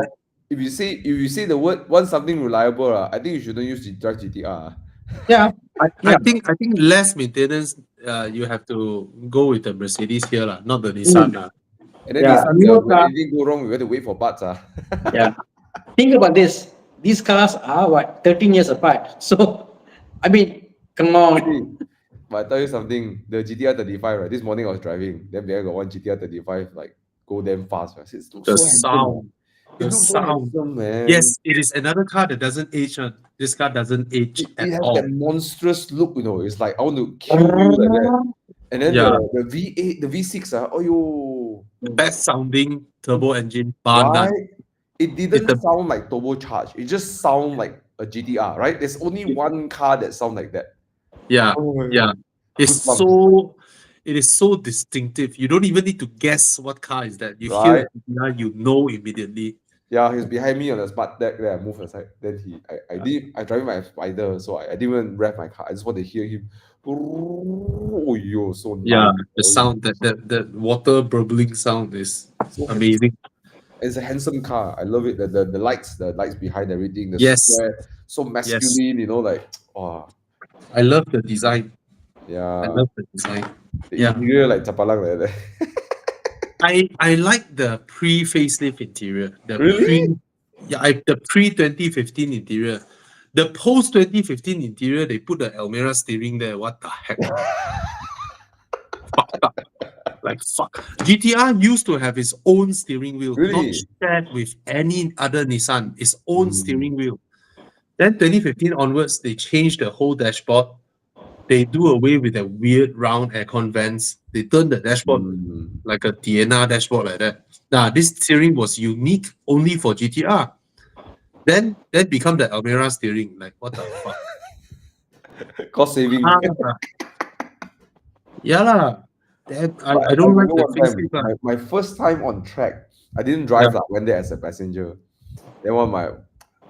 If you say the word want something reliable, I think you shouldn't use drive GTR. Yeah. I think less maintenance. You have to go with the Mercedes here, not the Nissan. And then when anything go wrong, we have to wait for parts. Yeah. Think about this. These cars are what 13 years apart. So, I mean, come on. But I tell you something, the GTR 35, right? This morning I was driving, then there got one GTR 35 like go damn fast. Right? The sound. The sound, man. Yes, it is another car that doesn't age. This car doesn't age it has all. That monstrous look, you know. It's like I want to kill you like that. And then the V8, the V6, oh yo, the best sounding turbo engine. Right? It didn't sound like turbocharged. It just sound like a GTR, right? There's only one car that sounds like that. Yeah, Oh my yeah. God. It's Goosebumps. so it is so distinctive. You don't even need to guess what car is that. You hear Right? the GTR, you know immediately. Yeah, he's behind me on the smart deck. Then I move aside. Then I driving my spider, so I didn't even rev my car. I just want to hear him. Oh, yo, so Yeah, nice. the Oh, sound that water burbling sound is so handsome. amazing. It's a handsome car. I love it. The lights behind everything. The Yes, square, so yes. masculine. Like, oh I love the design. I yeah. love the design. The Yeah. interior like chapalang like that. I like the pre-facelift interior. Really? The pre 2015 interior. The post 2015 interior, they put the Almera steering there. What the heck? Fucked up. Like fuck. GTR used to have its own steering wheel, not Really? shared with any other Nissan. Its own Mm. steering wheel. Then 2015 onwards, they changed the whole dashboard. They do away with the weird round aircon vents. They turn the dashboard Mm. like a Tiana dashboard like that. Now, this steering was unique only for GTR. Then that become the Almera steering. Like, what the fuck? Cost saving. Ah, yeah lah. That, But I don't like remember the one time, facelift lah. my first time on track, I didn't drive Yeah. lah. Went there as a passenger. Then one of my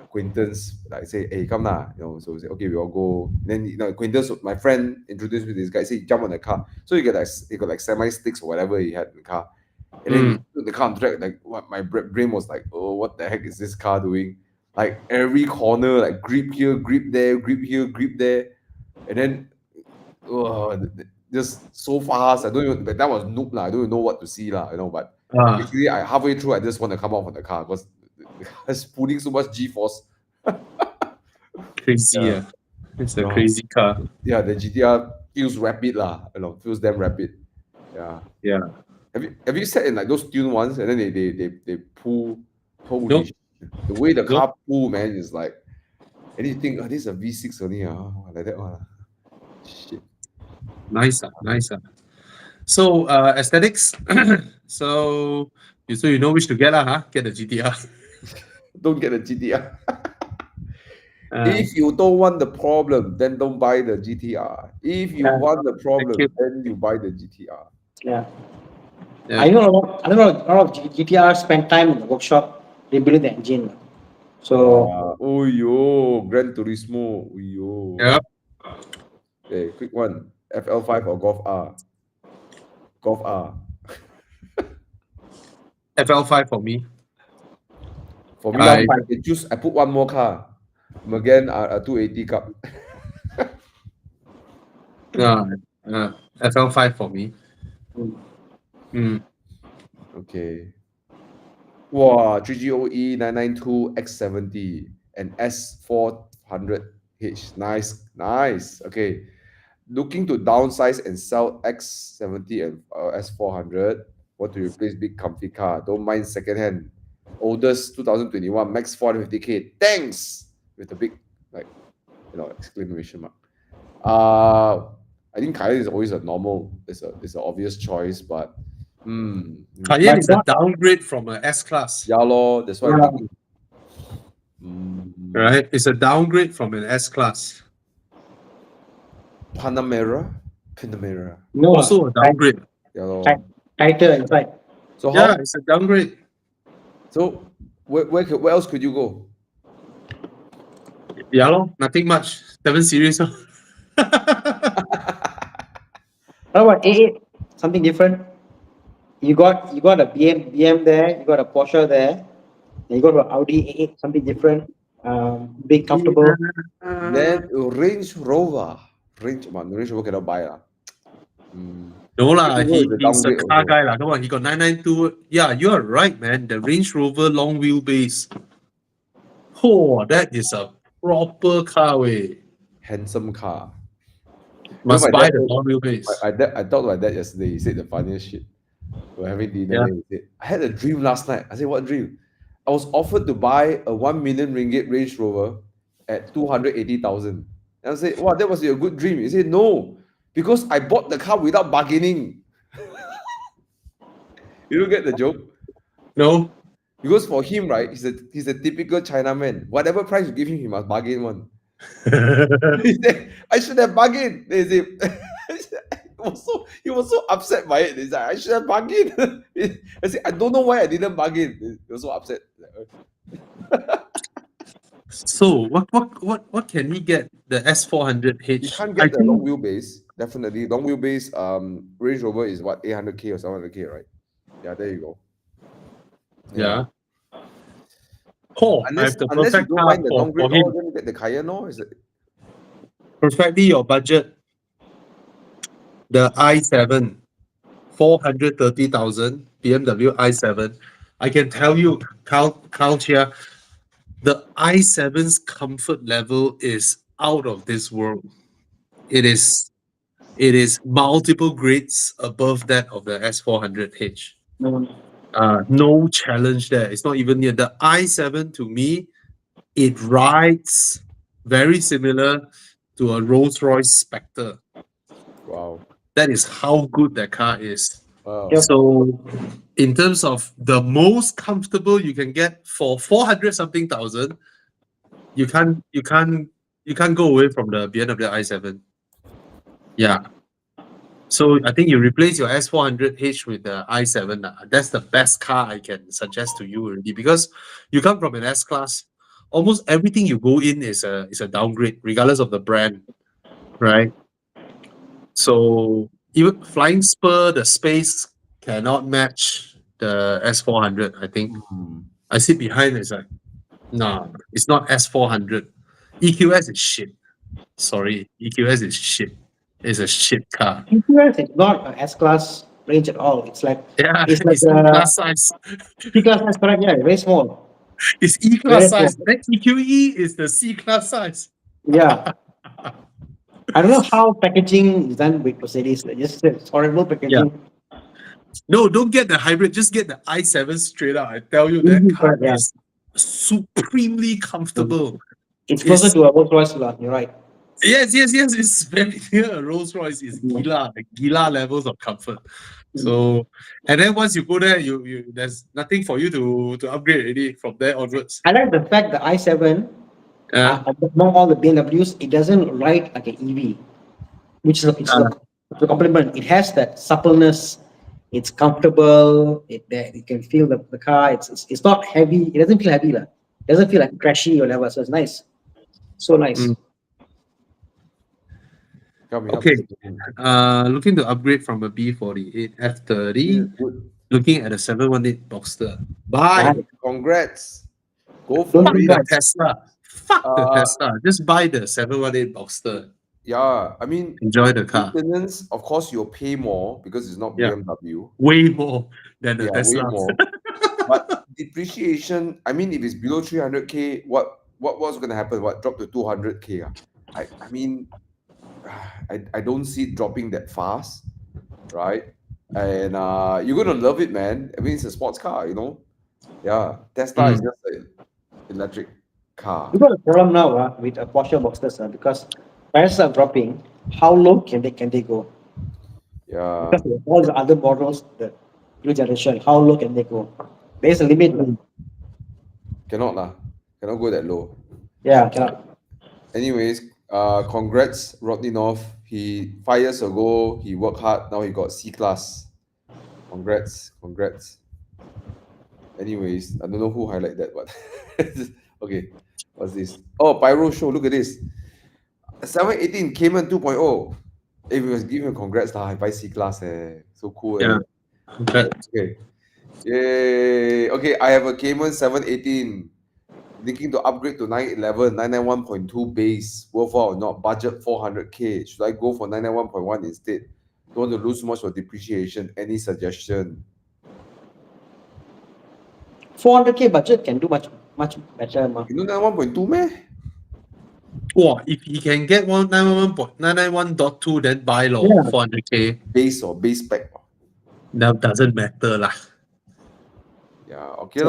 acquaintance like say, "Hey, come lah," So we say, "Okay, we all go." Then acquaintance, my friend introduced me to this guy. Say, "Jump on the car." So he got like semi sticks or whatever he had in the car. And then he took the car on track. Like, what my brain was like, "Oh, what the heck is this car doing?" Like every corner, like grip here, grip there, grip here, grip there, and then just so fast. I don't even. But that was noob lah. I don't even know what to see lah. But Ah, basically, I halfway through, I just want to come out of the car because the car is pulling so much G-force. crazy. Yeah. Yeah. It's a Oh. crazy car. Yeah, the GTR feels rapid lah. Feels damn rapid. Yeah. Yeah. Have you sat in like those tuned ones and then they pull? Holy Nope. shit. The way the Nope. car pull, man, is like, and you think, this is a V6 only, like that one. Shit. Nice. Nice. So aesthetics. so you know which to get lah, huh? Get the GTR. Don't get a GTR. Uh, If you don't want the problem, then don't buy the GTR. If you Yeah. want the problem, you. then you buy the GTR. Yeah. Yeah. I know a lot of GTR spend time in the workshop rebuilding the engine. So Oh yo, Gran Turismo. Oh yo. Yep. Okay, quick one. FL5 or Golf R? Golf R. FL5 for me. For me, I- I put one more car. Again, a 280 Cup. FL5 for me. Mm. Okay. Wow, 3GOE 992 X70 and S400H. Nice. Okay. Looking to downsize and sell X70 and S400. Want to replace big comfy car. Don't mind secondhand. Oldest 2021 max 450K. Thanks! With a big exclamation mark. I think Cayenne is always a normal. It's an obvious choice, but Cayenne is a downgrade from an S class. yeah, lor. That's why. Yeah. Right? It's a downgrade from an S class. Panamera. no, Also a downgrade. Yeah, lor. tighter inside. So Yeah, how? it's a downgrade. So where else could you go? Yeah, lor, nothing much. 7 Series. Lor. How about A8? Something different. You got a BM there, you got a Porsche there, and you got an Audi A8, something different. Big, comfortable. Then Range Rover. Range Rover cannot buy lah. No lah, Range Rover is a he's a downgrade car also. guy lah. Come on, he got 992. Yeah, you are right, man. The Range Rover long wheelbase. Oh, that is a proper car way. Handsome car. Must my buy dad the said- long wheelbase. I talked about that yesterday. He said the funniest shit. We're having dinner. Yeah. And he said, I had a dream last night. I said, what dream? I was offered to buy a 1 million ringgit Range Rover at 280,000. And I said, wow, that was a good dream. He said, no, because I bought the car without bargaining. You don't get the joke? No? Because for him, right, he's a typical Chinaman. Whatever price you give him, he must bargain one. He said, I should have bargained. They say, he was so upset by it. He's like, I should have bargained. I said, I don't know why I didn't bargain. He was so upset. So what can he get? The S400H? You can't I get the think long wheelbase. Definitely. Long wheelbase, Range Rover is what, 800K or 700K, right? Yeah, there you go. yeah. Oh, I Unless, have the unless you perfect don't car mind the for downgrade, him. then you get the Cayenne, or is it? Perfectly your budget. The i7, 430,000 BMW i7. I can tell you, Carl here, the i7's comfort level is out of this world. It is multiple grades above that of the S400H. No challenge there. It's not even near. The i7 to me, it rides very similar to a Rolls-Royce Spectre. Wow. That is how good that car is. Wow. So, in terms of the most comfortable you can get for 400 something thousand, you can't go away from the BMW i7. Yeah. So I think you replace your S400H with the i7. That's the best car I can suggest to you already, because you come from an S class. Almost everything you go in is a downgrade, regardless of the brand, right? So even Flying Spur, the space cannot match the S400. I think I sit behind. It's like, nah, it's not S400. EQS is shit. Sorry, EQS is shit. It's a shit car. EQS is not an S-class range at all. It's like Yeah, it's like it's E-class size. C-class, that's correct. Yeah, very small. It's Very E-class small. size. Then EQE is the C-class size. Yeah. I don't know how packaging is done with Mercedes. It's horrible packaging. No, don't get the hybrid. Just get the i7 straight out. I tell you, that car Yeah. is supremely comfortable. It's closer to a Rolls Royce, you're right. Yes. It's very near a Rolls Royce. It's gila levels of comfort. So, and then once you go there, you there's nothing for you to upgrade already from there onwards. I like the fact that i7, among all the BMWs, it doesn't ride like an EV, which is a compliment. It has that suppleness. It's comfortable. You can feel the car. It's not heavy. It doesn't feel heavy. It doesn't feel like trashy or whatever. So it's nice. So nice. Okay. Looking to upgrade from a B48 F30. Looking at a 718 Boxster. Buy. Congrats. Go for Fuck it. the Tesla. Fuck the Tesla. Just buy the 718 Boxster. Yeah, I mean, enjoy the car. Maintenance, of course, you'll pay more because it's not BMW. Way more than the Tesla. Way more. But depreciation, I mean, if it's below 300K, what's going to happen? What, drop to 200K? I mean, I don't see it dropping that fast, right? And you're going to love it, man. I mean, it's a sports car, you know? Yeah, Tesla is just an electric car. You got a problem now with a Porsche Boxster, because prices are dropping. How low can they go? Yeah. Because of all the other models, the new generation, how low can they go? There's a limit. Cannot go that low. Yeah, cannot. Anyways, congrats, Rodney North. 5 years ago, he worked hard. Now he got C-class. Congrats. Anyways, I don't know who highlight that, but okay. What's this? Oh, Pyro Show. Look at this. 718 Cayman 2.0. If we must give him congrats, I buy C-class. So cool. Yeah. Okay. Yay. Okay, I have a Cayman 718. Thinking to upgrade to 911, 991.2 base. Worthwhile or not? Budget 400K. Should I go for 991.1 instead? Don't want to lose much for depreciation. Any suggestion? 400K budget can do much better. You know 991.2 meh? Wow, if he can get 991.2, then buy low 400K. Base or base spec? That doesn't matter lah. Yeah, okay.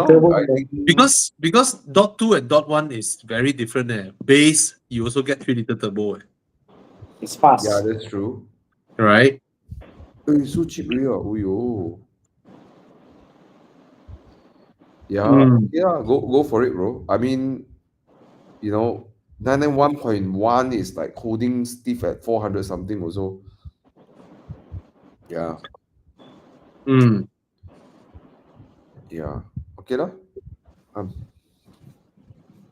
Because dot 2 and dot 1 is very different. Base, you also get 3-liter turbo. It's fast. Yeah, that's true. Right? It's so cheap, really. Yeah, go for it, bro. I mean, you know, 991.1 is like holding stiff at 400 something also. Yeah. Yeah. Okay lah.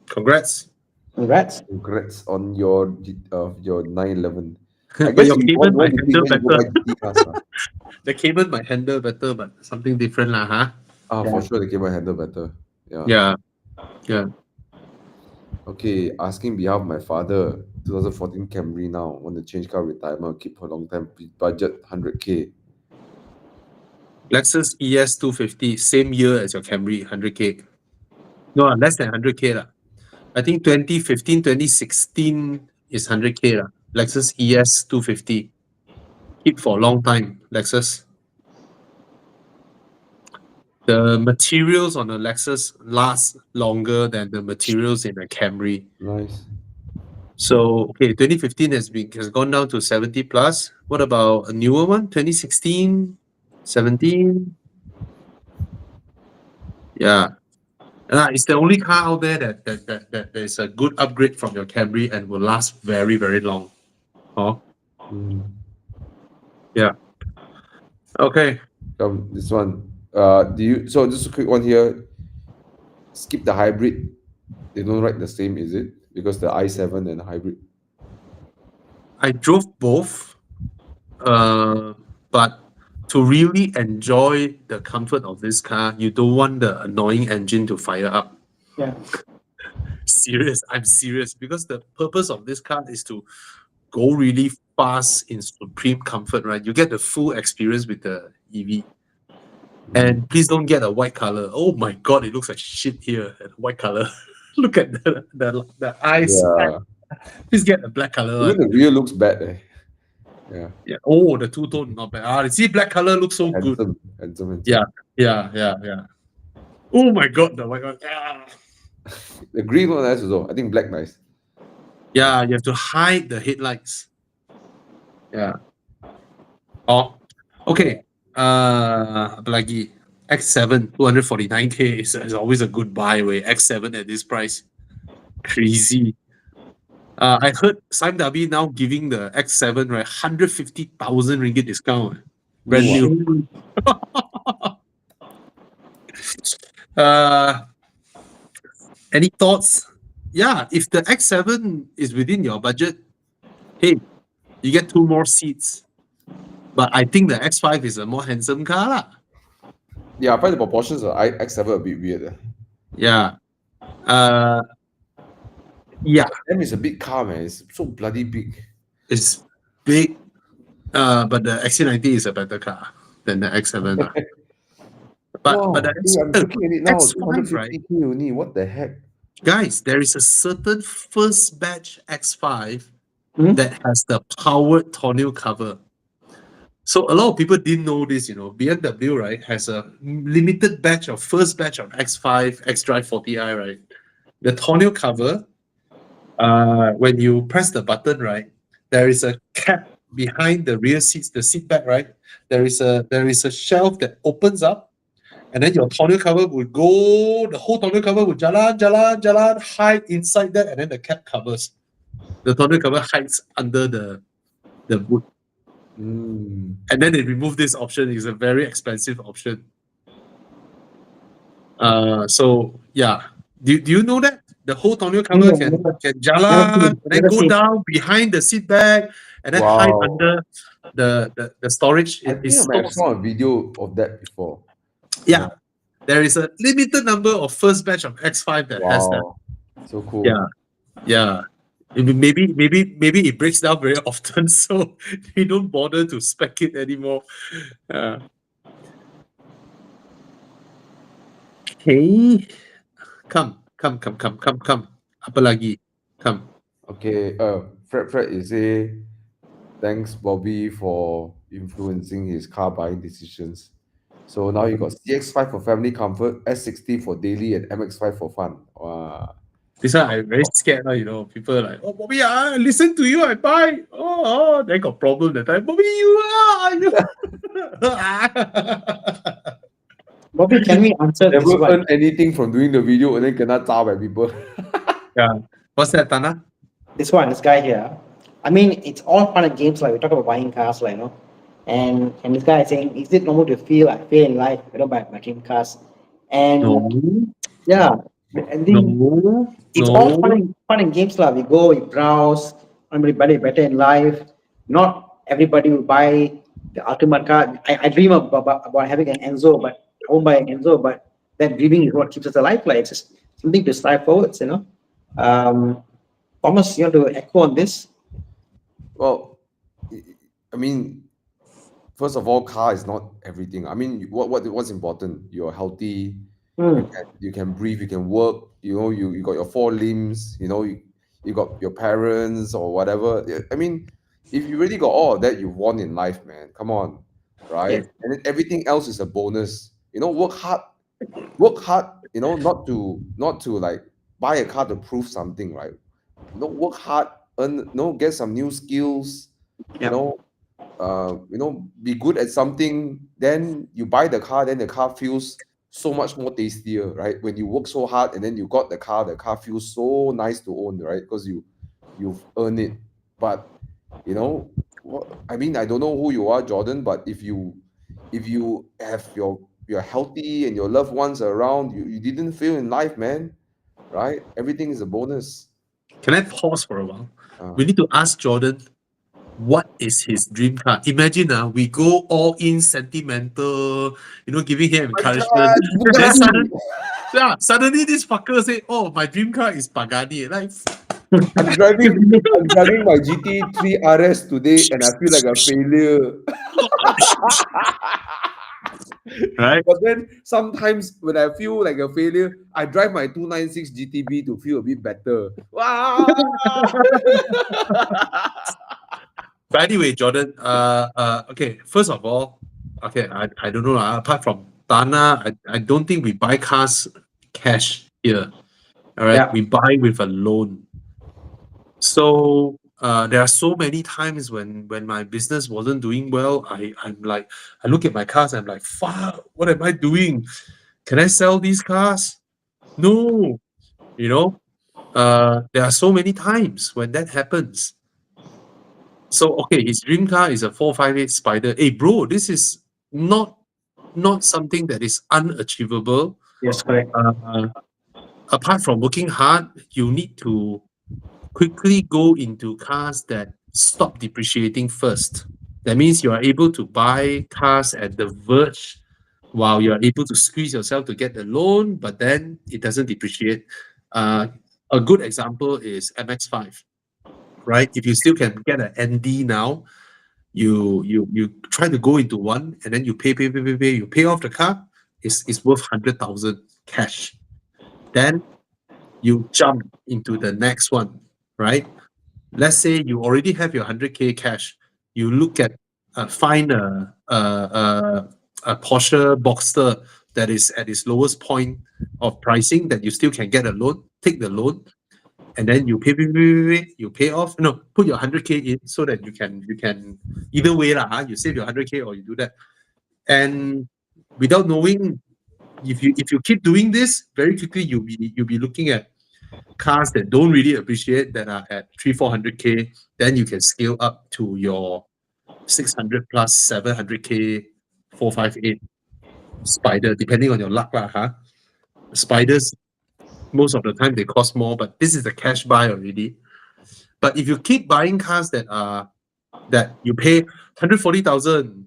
Congrats. Congrats. Congrats on your 911. But your you Cayman want might to big, handle then you go better. buy GT cars, lah. The Cayman might handle better, but something different lah, huh? For sure the Cayman handle better. Yeah. Yeah. Yeah. Okay, asking behalf of my father, 2014 Camry now, want to change car retirement, keep for a long time, budget 100K. Lexus ES 250, same year as your Camry, 100K. No, less than 100K lah. I think 2015, 2016 is 100K lah. Lexus ES 250. Keep for a long time, Lexus. The materials on the Lexus last longer than the materials in a Camry. Nice. So, okay, 2015 has gone down to 70 plus. What about a newer one? 2016, 17? Yeah. It's the only car out there that is a good upgrade from your Camry and will last very, very long. Oh. Yeah. Okay. This one. So just a quick one here. Skip the hybrid. They don't write the same, is it? Because the i7 and hybrid. I drove both, but to really enjoy the comfort of this car, you don't want the annoying engine to fire up. Yeah. I'm serious, because the purpose of this car is to go really fast in supreme comfort, right? You get the full experience with the EV. And please don't get a white color. Oh my god, it looks like shit here. White color. Look at the eyes. Yeah. Please get a black color. Even the rear looks bad. Yeah. Yeah. Oh, the two-tone, not bad. See, black color looks so good. Handsome. Yeah. Oh my god, the white one. The green one nice also. I think black nice. Yeah, you have to hide the headlights. Yeah. Oh, okay. Apalagi X7 249K is always a good buy. X7 at this price, crazy. I heard SIMW now giving the X7 right 150,000 ringgit discount, brand new. Any thoughts? Yeah, if the X7 is within your budget, hey, you get 2 more seats. But I think the X5 is a more handsome car lah. Yeah, I find the proportions of X7 a bit weird. Yeah. Yeah. M is a big car, man. It's so bloody big. It's big, but the XC90 is a better car than the X7 lah. But the I'm looking at it now. X5, right? 250K only. What the heck? Guys, there is a certain first batch X5 that has the powered tonneau cover. So a lot of people didn't know this, BMW, right, has a limited batch of first batch of X5, X-Drive 40i, right? The tonneau cover, when you press the button, right, there is a cap behind the rear seats, the seat back, right? There is a shelf that opens up, and then your tonneau cover would go, the whole tonneau cover would jalan, hide inside that, and then the cap covers. The tonneau cover hides under the boot. And then they remove this option. It's a very expensive option. So yeah, do you know that the whole tonneau cover can jalan and then go down behind the seat bag and then hide under the storage? I think I saw a video of that before. Yeah, there is a limited number of first batch of X5 that has that. So cool. Yeah. Maybe it breaks down very often, so they don't bother to spec it anymore. Okay, come. Apa lagi? Come. Okay. Fred is a thanks Bobby for influencing his car buying decisions. So now you got CX-5 for family comfort, S60 for daily, and MX-5 for fun. Wow. This one I'm very scared now, people are like, oh Bobby, I listen to you, I buy. Oh, they got problem that time. Bobby, you Bobby, can we answer this Never one? earn anything from doing the video and then kena zao by people. Yeah. What's that, Tana? this guy here. I mean, it's all fun and games. Like we talk about buying cars, like and this guy is saying, is it normal to feel like fail in life? I don't buy my dream cars, and No, yeah, I think no, it's all no. fun and games, lah. We go, we browse. Everybody better in life. Not everybody will buy the ultimate car. I dream about having an Enzo, but I won't buy an Enzo. But that dreaming is what keeps us alive. Like it's just something to strive forwards, Thomas, you want to echo on this? Well, I mean, first of all, car is not everything. I mean, what's important? You're healthy. You can breathe. You can work. You got your 4 limbs. You got your parents or whatever. I mean, if you really got all of that, you've won in life, man. Come on, right? Yes. And then everything else is a bonus. Work hard. Work hard. Not to like buy a car to prove something, right? Work hard. Get some new skills. Yeah. Be good at something. Then you buy the car. Then the car feels so much more tastier, right? When you work so hard and then you got the car feels so nice to own, right? Because you've earned it. But I mean, I don't know who you are, Jordan, but if you have you're healthy and your loved ones are around, you didn't fail in life, man. Right? Everything is a bonus. Can I pause for a while? We need to ask Jordan, what is his dream car? Imagine we go all in sentimental, giving him encouragement. Then suddenly this fucker say, "Oh, my dream car is Pagani." Like, I'm driving my GT3 RS today and I feel like a failure. right? But then sometimes when I feel like a failure, I drive my 296 GTB to feel a bit better. Wow. But anyway, Jordan, okay, first of all, okay, I don't know, apart from Tana, I don't think we buy cars cash here. All right, Yeah. we buy with a loan. So there are so many times when my business wasn't doing well, I'm like, I look at my cars, I'm like, fuck, what am I doing? Can I sell these cars? No, there are so many times when that happens. So okay, his dream car is a 458 Spider. Hey bro, this is not something that is unachievable. Yes, correct. Apart from working hard, you need to quickly go into cars that stop depreciating first. That means you are able to buy cars at the verge while you are able to squeeze yourself to get the loan, but then it doesn't depreciate. A good example is MX-5, right? If you still can get an ND now, you try to go into one and then you pay, you pay off the car, it's worth 100,000 cash. Then you jump into the next one, right? Let's say you already have your 100K cash. You look at find a Porsche Boxster that is at its lowest point of pricing that you still can get a loan. Take the loan, and then you pay, you pay off. No, put your 100K in so that you can either way lah. You save your 100K or you do that, and without knowing, if you keep doing this, very quickly you'll be looking at cars that don't really appreciate, that are at 300-400K. Then you can scale up to your 600 plus 700K 458 Spider, depending on your luck lah. Spiders, most of the time they cost more, but this is a cash buy already. But if you keep buying cars that you pay 140,000,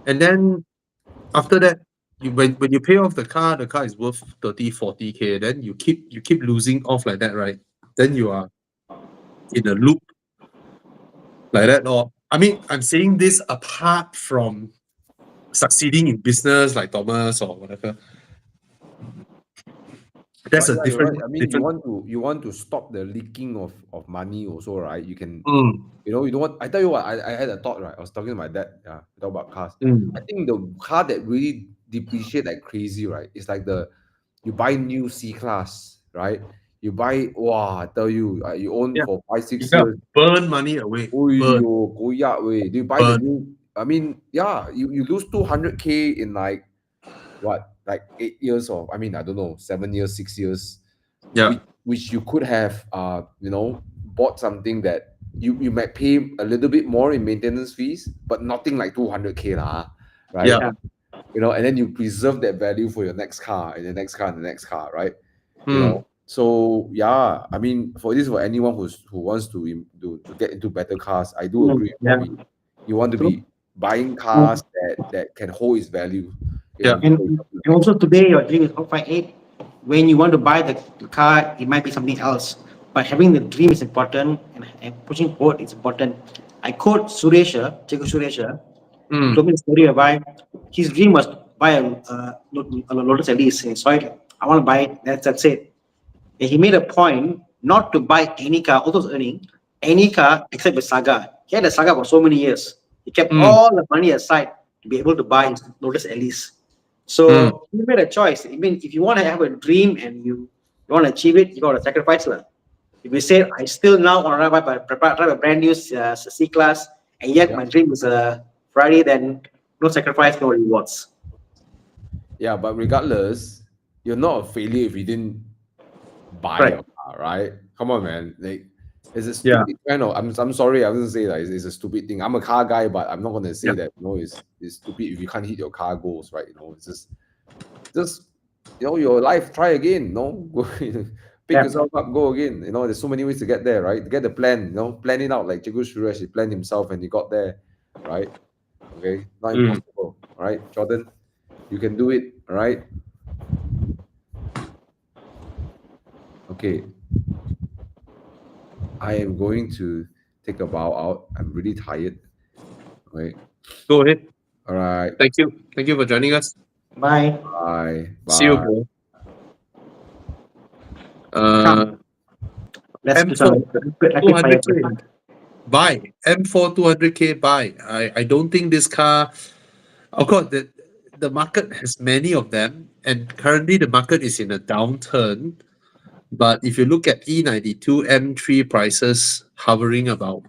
and then after that, when you pay off the car is worth 30-40K, then you keep losing off like that, right? Then you are in a loop like that. Or I mean, I'm saying this apart from succeeding in business like Thomas or whatever. That's But a yeah, you're different. right. I mean, different. you want to stop the leaking of money also, right? You can Mm, you know what? I tell you what, I had a thought, right? I was talking to my dad, we talk about cars. mm. I think the car that really depreciate like crazy, right? It's like you buy new C-Class, right? You buy, wow, I tell you, you own Yeah. for 5-6 You gotta years. burn money away. Burn. Oyo, koyak way. Do you buy the Burn. new? I mean, yeah, you lose 200K in like what, like 8 years or I mean, I don't know, 7 years, 6 years. Yeah. Which you could have bought something that you might pay a little bit more in maintenance fees, but nothing like 200K lah, right? Yeah. You know, and then you preserve that value for your next car and the next car and the next car, right? You Mm. know, so yeah, I mean, for anyone who wants to get into better cars, I do agree. Yeah. You want to be buying cars that can hold its value. You Yeah. know, And also today your dream is 058. When you want to buy the car, it might be something else. But having the dream is important, and pushing forward is important. I quote Suresha, Checo Suresha, Mm. told me a story about his dream was to buy a Lotus Elise. And so I want to buy it. That's it. And he made a point not to buy any car, although he's earning any car except the Saga. He had a Saga for so many years. He kept all the money aside to be able to buy his Lotus Elise. So he made a choice. I mean, if you want to have a dream and you want to achieve it, you got to sacrifice. If you say, I still now want to drive a brand new C-Class, and yet my dream is a Ferrari, then no sacrifice, no rewards. Yeah, but regardless, you're not a failure if you didn't buy a car, right? Come on, man. Like, it's a stupid kind of. I'm sorry, I wouldn't say that it's a stupid thing. I'm a car guy, but I'm not gonna say that. You know, it's stupid if you can't hit your car goals, right? You know, it's just you know, your life. Try again. No, go pick yourself up, go again. You know, there's so many ways to get there, right? Get the plan. You know, plan it out. Like Checo Suresh, he planned himself and he got there, right? Okay, not impossible. All right, Jordan, you can do it. All right. Okay. I am going to take a bow out. I'm really tired. Okay. Go ahead. All right. Thank you. Thank you for joining us. Bye. Bye. See you, bro. Let's do M4 some rapid fire. 200K. Buy. M4 200K buy. I don't think this car, of course, the market has many of them, and currently the market is in a downturn. But if you look at E92 M3 prices hovering about,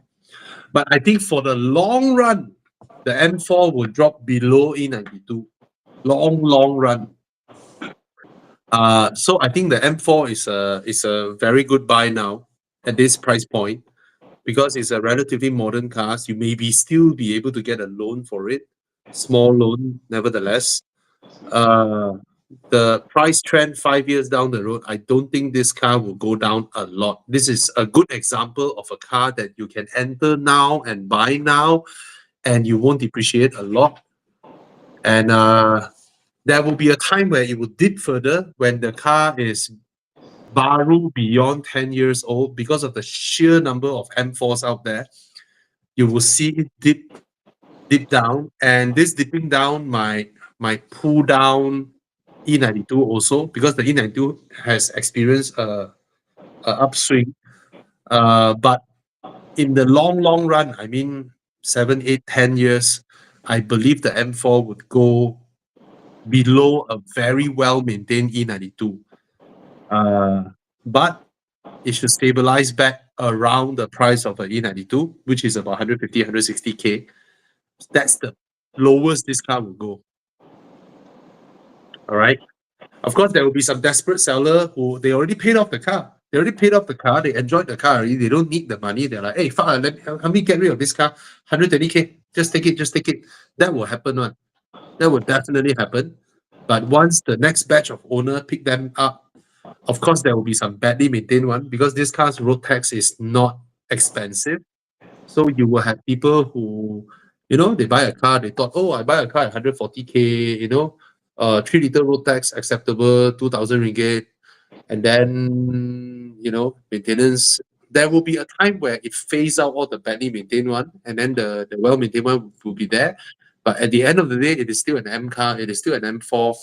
but I think for the long run, the M4 will drop below E92. Long run. So I think the M4 is a very good buy now at this price point, because it's a relatively modern car. You maybe still be able to get a loan for it, small loan, nevertheless. The price trend 5 years down the road, I don't think this car will go down a lot. This is a good example of a car that you can enter now and buy now, and you won't depreciate a lot. And there will be a time where it will dip further when the car is baru beyond 10 years old. Because of the sheer number of M4s out there, you will see it dip down, and this dipping down might pull down E92 also, because the E92 has experienced a upswing. But in the long run, I mean 7, 8, 10 years, I believe the M4 would go below a very well-maintained E92. But it should stabilize back around the price of an E92, which is about 150, 160K. That's the lowest this car will go. All right. Of course, there will be some desperate seller who they already paid off the car. They already paid off the car. They enjoyed the car already. They don't need the money. They're like, hey, fuck, let me get rid of this car. 120K. Just take it. That will happen. That will definitely happen. But once the next batch of owner pick them up, of course, there will be some badly maintained one, because this car's road tax is not expensive. So you will have people who, they buy a car, they thought, oh, I buy a car at 140K, 3-liter road tax acceptable, 2,000 ringgit. And then, maintenance, there will be a time where it phase out all the badly maintained one, and then the well-maintained one will be there. But at the end of the day, it is still an M car, it is still an M4.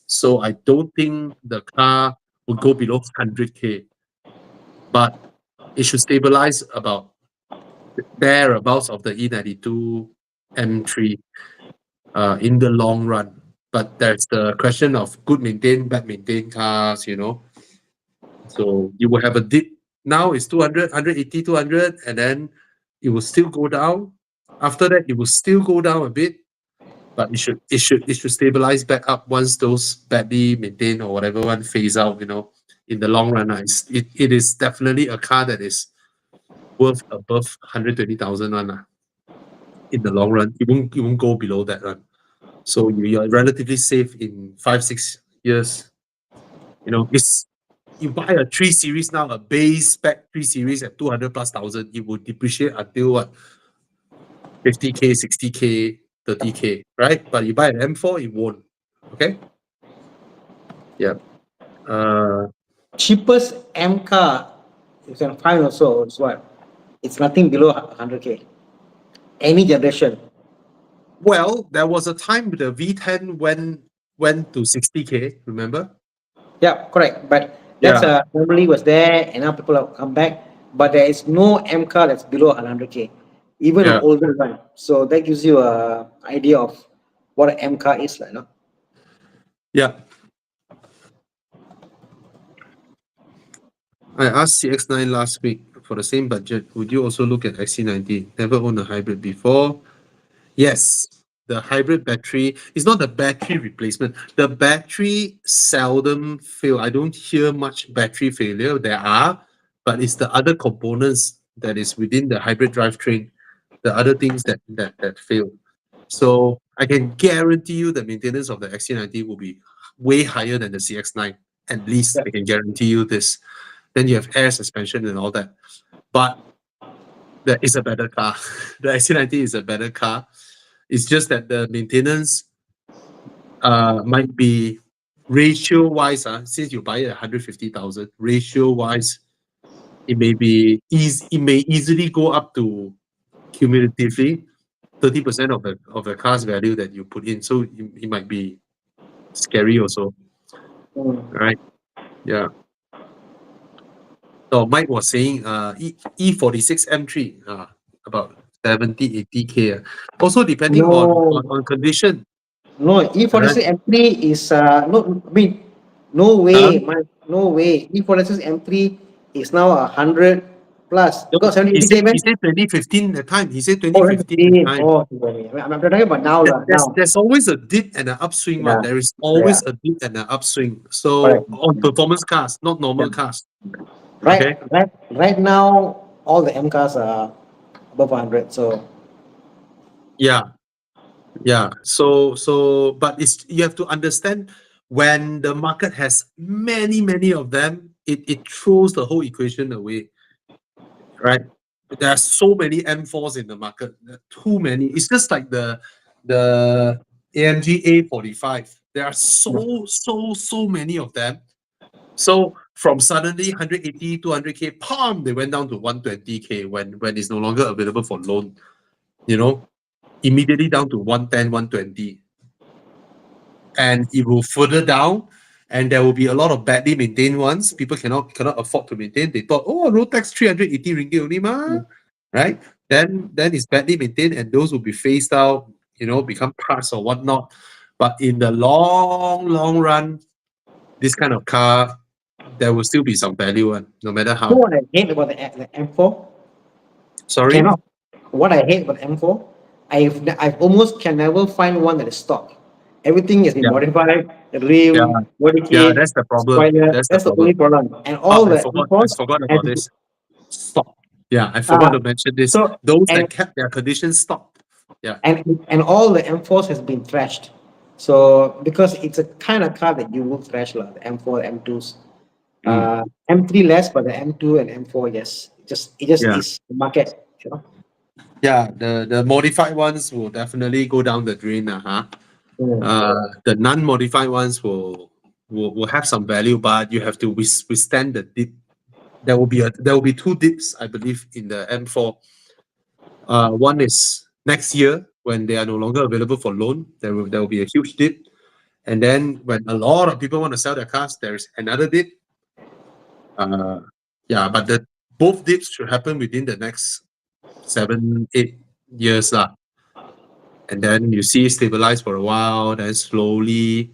So I don't think the car will go below 100K. But it should stabilize about thereabouts of the E92 M3 in the long run. But there's the question of good maintained, bad maintained cars, So you will have a dip. Now it's 200, 180, 200, and then it will still go down. After that, it will still go down a bit, but it should stabilize back up once those badly maintained or whatever one phase out. In the long run, it is definitely a car that is worth above 120,000 one. In the long run, it won't go below that one. So you are relatively safe in 5-6 years. You know, you buy a 3 Series now, a base spec 3 Series at 200 plus thousand, it will depreciate until what? 50K, 60K, 30K, right? But you buy an M4, it won't. Okay? Yeah. Cheapest M car you can find also is what? It's nothing below 100K. Any generation. Well, there was a time the V10 went to 60K, remember? Yeah, correct. But that's Yeah. normally was there, and now people have come back. But there is no M car that's below 100K, even an Yeah. older one. So that gives you a idea of what an M car is like, no? Yeah. I asked CX9 last week for the same budget. Would you also look at XC90? Never owned a hybrid before. Yes, the hybrid battery is not the battery replacement. The battery seldom fail. I don't hear much battery failure. There are, but it's the other components that is within the hybrid drivetrain, the other things that fail. So I can guarantee you the maintenance of the XC90 will be way higher than the CX9. At least I can guarantee you this. Then you have air suspension and all that. But that is a better car. The XC90 is a better car. It's just that the maintenance might be ratio-wise, since you buy it at 150,000, ratio-wise, it may easily go up to cumulatively 30% of the car's value that you put in. So it might be scary also. Right? Yeah. So Mike was saying E46 M3 about 70, 80K. Also depending on condition. No, E46 M3 is no way, man, no way. E46 M3 is now 100 plus. You got 70, He 80K, man? said 2015 that time. He said Oh, 2015 that time. oh, I'm talking about now. There's always a dip and an upswing. Yeah. There is always a dip and an upswing. So Correct. on performance cars, not normal cars. Right now, all the M cars are above 100. So Yeah. So but you have to understand, when the market has many of them, it throws the whole equation away. Right? There are so many M4s in the market. Too many. It's just like the AMG A45. There are so many of them. So from suddenly 180, 200K, palm, they went down to 120K when it's no longer available for loan. Immediately down to 110, 120. And it will further down, and there will be a lot of badly maintained ones. People cannot afford to maintain. They thought, road tax 380 ringgit only, right? Then it's badly maintained, and those will be phased out, become parts or whatnot. But in the long run, this kind of car, there will still be some value, no matter how. you know what I hate about the M4? Sorry? What I hate about M4, I've almost can never find one that is stock. Everything has been modified, the rim, body kit, Yeah, that's the problem. spoiler. That's the only problem. And all I the forgot about this. Stop. Yeah, I forgot to mention this. so- Those and- that kept their conditions stopped. Yeah. and all the M4s has been thrashed. So because it's a kind of car that you will thrash, the M4, M2s. M3 less, but the M2 and M4, yes. It just is the market, Yeah, the modified ones will definitely go down the drain. The non-modified ones will have some value, but you have to withstand the dip. There will be two dips, I believe, in the M4. One is next year when they are no longer available for loan. There will be a huge dip, and then when a lot of people want to sell their cars, there's another dip. But both dips should happen within the next 7-8 years. And then you see it stabilize for a while, then slowly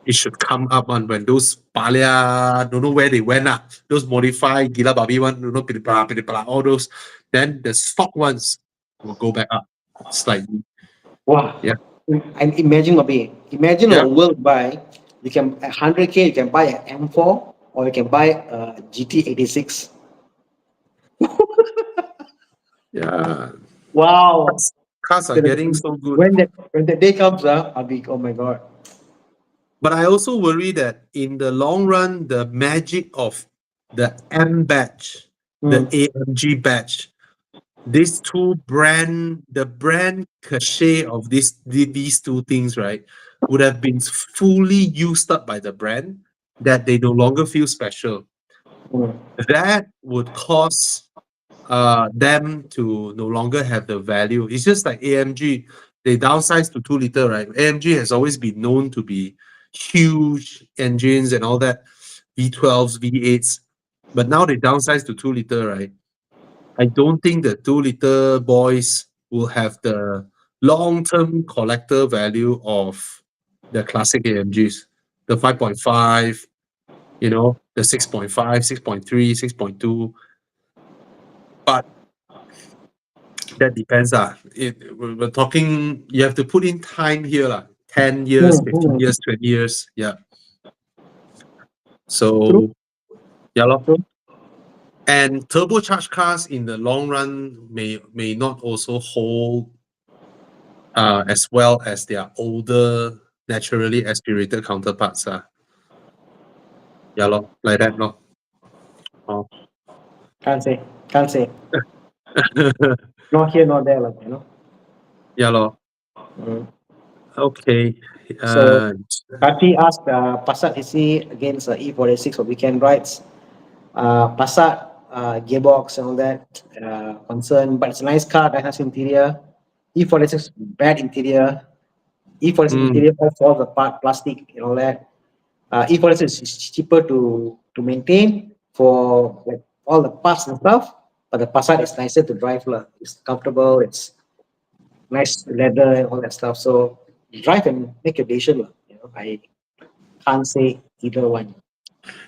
it should come up on when those palia, don't know where they went, those modified gila babi one, all those, then the stock ones will go back up slightly. Wow. Yeah. And imagine a world by you can at 100K you can buy an M4 or you can buy a GT86. Yeah, Wow. cars are getting so good. When the day comes, I'll be, oh my God. But I also worry that in the long run, the magic of the M batch, the AMG batch, these two the brand cachet of these two things, right, would have been fully used up by the brand that they no longer feel special. That would cause them to no longer have the value. It's just like AMG, they downsized to 2 liter, right? AMG has always been known to be huge engines and all that, V12s, V8s, but now they downsized to 2 liter, right? I don't think the 2 liter boys will have the long-term collector value of the classic AMGs, the 5.5, the 6.5, 6.3, 6.2. But that depends. We're talking, you have to put in time here, 10 years, 15 years, 20 years. Yeah. So, yeah. Lor. And turbocharged cars in the long run may not also hold as well as their older, naturally aspirated counterparts. Yeah, lor, like that. Lor. Oh. Can't say. Not here, not there, Yeah, lor. Okay. So, Kati asked Passat SE against E46 for weekend rides. Passat gearbox and all that concern, but it's a nice car, nice interior. E46 bad interior. E46 interior all falls apart, plastic and all that. E46 is cheaper to maintain for like all the parts and stuff, but the Passat is nicer to drive. It's comfortable, it's nice leather and all that stuff. So drive and make a decision. I can't say either one.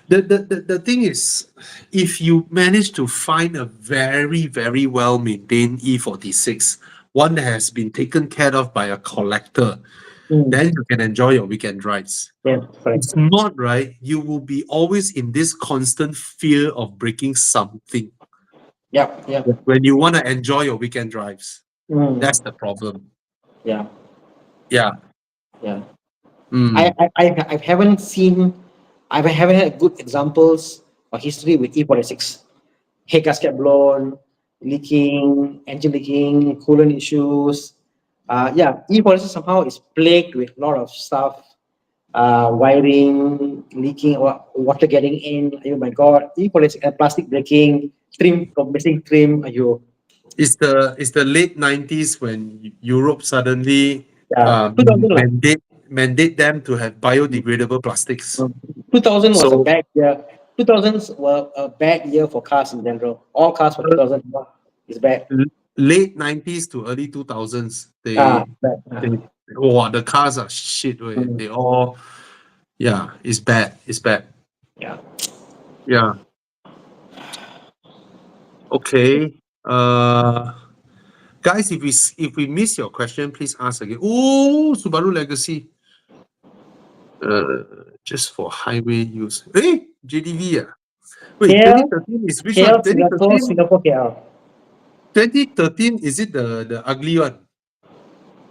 The thing is, if you manage to find a very, very well maintained E46, one that has been taken care of by a collector, then you can enjoy your weekend rides. Yeah, correct. It's not, right? You will be always in this constant fear of breaking something. Yeah. When you want to enjoy your weekend drives, that's the problem. Yeah. Yeah. I haven't had good examples or history with E46. Head gasket blown, leaking, engine leaking, coolant issues. E46 somehow is plagued with a lot of stuff. Wiring, leaking, or water getting in. Oh my God. E46 plastic breaking, missing trim. It's the late 90s when Europe suddenly 2000 mandate them to have biodegradable plastics. 2000 was a bad year. 2000s were a bad year for cars in general. All cars for 2000 is bad. Late 90s to early 2000s, the cars are shit. They all, it's bad. It's bad. Yeah. Okay. Guys, if we miss your question, please ask again. Oh, Subaru Legacy. Just for highway use. Hey, JDV. Wait, 2013 is which one? 2013? Singapore KL. 2013, is it the ugly one?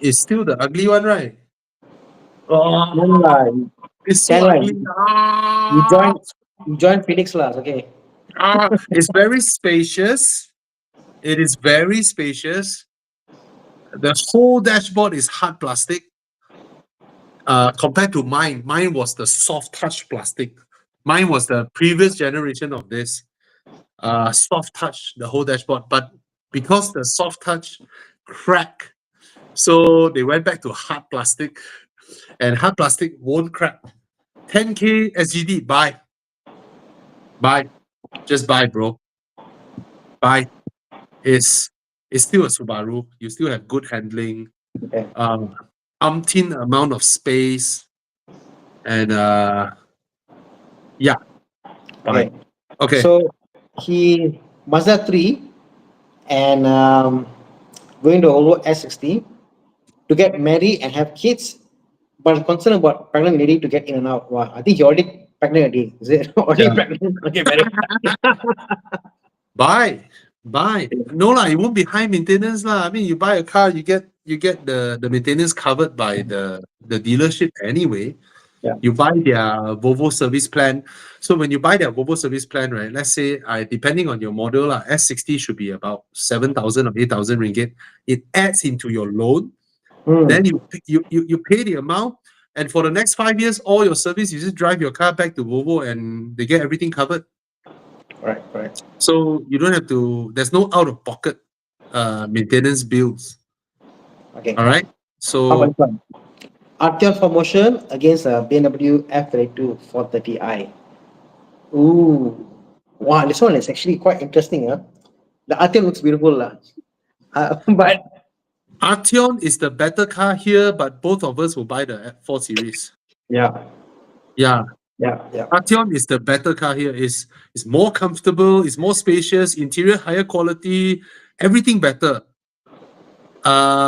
It's still the ugly one, right? Oh, it's so ugly. You join Phoenix class, okay? It's very spacious. It is very spacious. The whole dashboard is hard plastic. Compared to mine was the soft touch plastic. Mine was the previous generation of this. Soft touch, the whole dashboard. But because the soft touch crack, so they went back to hard plastic. And hard plastic won't crack. 10K SGD, buy. Just buy, bro. Buy. It's still a Subaru. You still have good handling. Umpteen amount of space. And buy. Okay. So he Mazda 3 and going to Volvo S60 to get married and have kids, but concerned about pregnant lady to get in and out. Wow, I think he already pregnant already. Is it already pregnant? Okay, married. Buy. Buy. No lah, it won't be high maintenance lah. I mean, you buy a car, you get the maintenance covered by the dealership anyway. Yeah. You buy their Volvo service plan. So when you buy their Volvo service plan, right? Let's say depending on your model, S60 should be about 7,000 or 8,000 ringgit. It adds into your loan. Then you pay the amount, and for the next 5 years, all your service, you just drive your car back to Volvo and they get everything covered. Right. So you don't have to, there's no out-of-pocket maintenance bills. Okay. All right. How about So this one? Arteon promotion against BMW F32 430i. Ooh. Wow, this one is actually quite interesting. The Arteon looks beautiful. But Arteon is the better car here, but both of us will buy the 4 Series. yeah. Arteon is the better car here. It's more comfortable, it's more spacious, interior higher quality, everything better.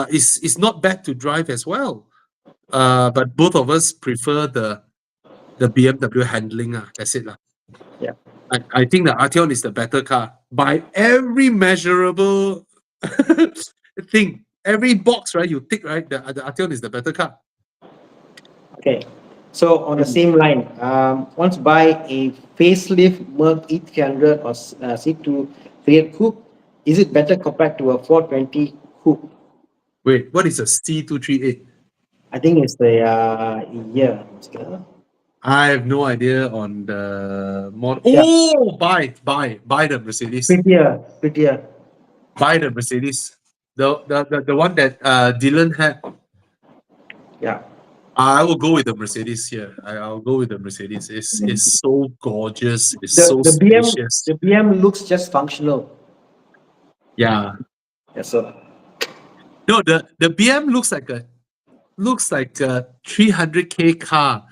It's not bad to drive as well. But both of us prefer the BMW handling. That's it. Yeah. I think the Arteon is the better car by every measurable thing. Every box, right, you tick, right? The Arteon is the better car. Okay. So on the same line, want to buy a facelift Merc E300 or C2 3.8 coupe, is it better compared to a 420 coupe? Wait, what is a C238? I think it's the year. I have no idea on the model. Yeah. Oh, buy the Mercedes. Prettier. Buy the Mercedes. The one that Dylan had. Yeah. I will go with the Mercedes here. I'll go with the Mercedes. It's so gorgeous. It's The so BM spacious. the BM looks just functional. Yeah. Yes, sir. No, the BM looks like a 300K car.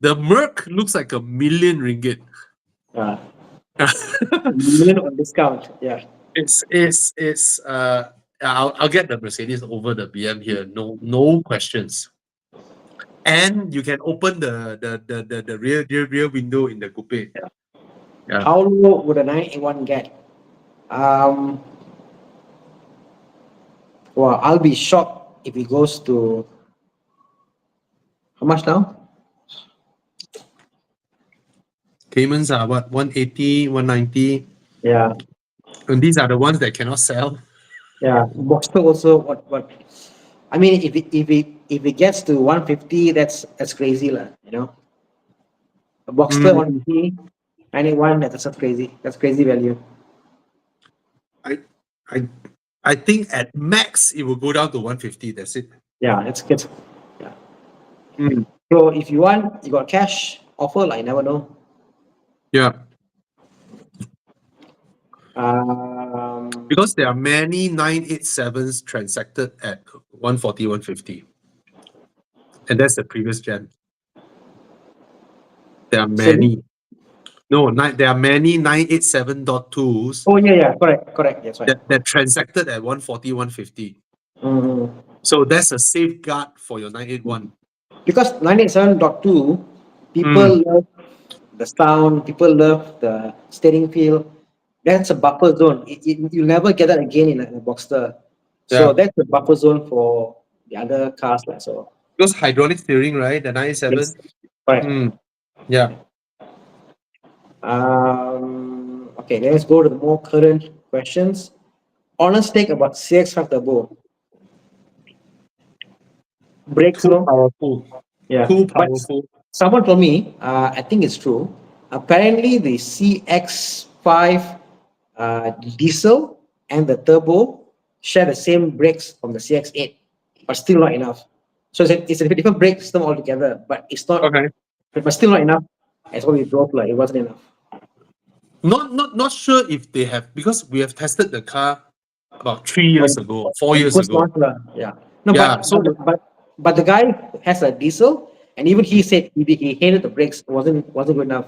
The Merc looks like $1 million ringgit. Million on discount. Yeah. I'll get the Mercedes over the BM here. No questions. And you can open the rear window in the coupe. Yeah. How low would a 981 get? Well, I'll be shocked if it goes to how much now? Caymans are what, 180, 190? Yeah. And these are the ones that cannot sell. Yeah. Boxster also what I mean, if it gets to 150, that's crazy, lah. You know. A Boxster 150, 91, that's crazy. That's crazy value. I think at max it will go down to 150. That's it. Yeah, it's good. Yeah. So if you want, you got cash offer, like, you never know. Yeah. Um, Because there are many 987s transacted at 140, 150. And that's the previous gen. There are many. There are many 987.2s. Oh, yeah, correct. That's right. That transacted at 140, 150. Mm-hmm. So that's a safeguard for your 981. Because 987.2, people love the sound, people love the steering feel. That's a buffer zone. You'll never get that again in a Boxster. So that's a buffer zone for the other cars. So because hydraulic steering, right? The 987. yes, correct. Yeah. Okay, let's go to the more current questions. Honest take about CX-5 Turbo. Brakes, Too powerful. Yeah. Too But powerful. someone told me, I think it's true. Apparently, the CX-5 diesel and the turbo share the same brakes from the CX-8, but still not enough. So it's a different brake system altogether, but it's not. Okay. But still not enough. As what we drove, it wasn't enough. Not sure if they have, because we have tested the car about 3 years ago, 4 years ago. Yeah. No, Yeah, but the guy has a diesel, and even he said he hated the brakes. It wasn't good enough.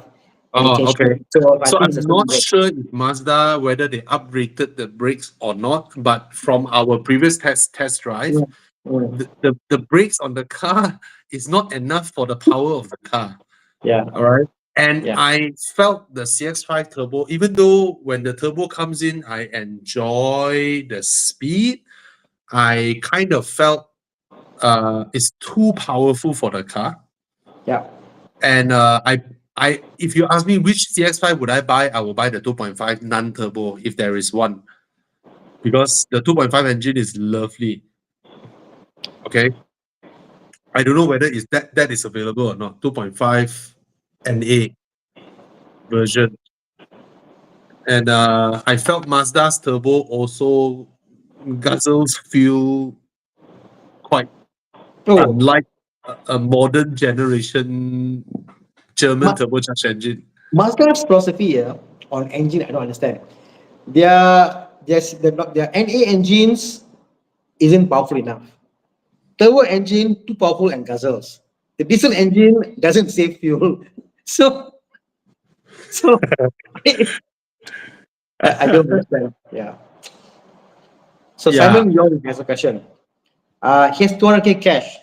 Oh, okay. So I'm not sure if Mazda, whether they upgraded the brakes or not, but from our previous test drive, the brakes on the car is not enough for the power of the car. Yeah. All right. And Yeah. I felt the CX-5 turbo, even though when the turbo comes in, I enjoy the speed, I kind of felt it's too powerful for the car. Yeah. And if you ask me which CX-5 would I buy, I will buy the 2.5 non-turbo if there is one, because the 2.5 engine is lovely. Okay, I don't know whether that is available or not. 2.5 NA version, and I felt Mazda's turbo also guzzles feel quite Oh, unlike a modern generation German Ma- turbocharged engine. Mazda's philosophy on engine, I don't understand. Their NA engines isn't powerful enough. Turbo engine too powerful and guzzles. The diesel engine doesn't save fuel. So, so I don't understand. Yeah. So Yeah. Simon Young has a question. He has 200K cash.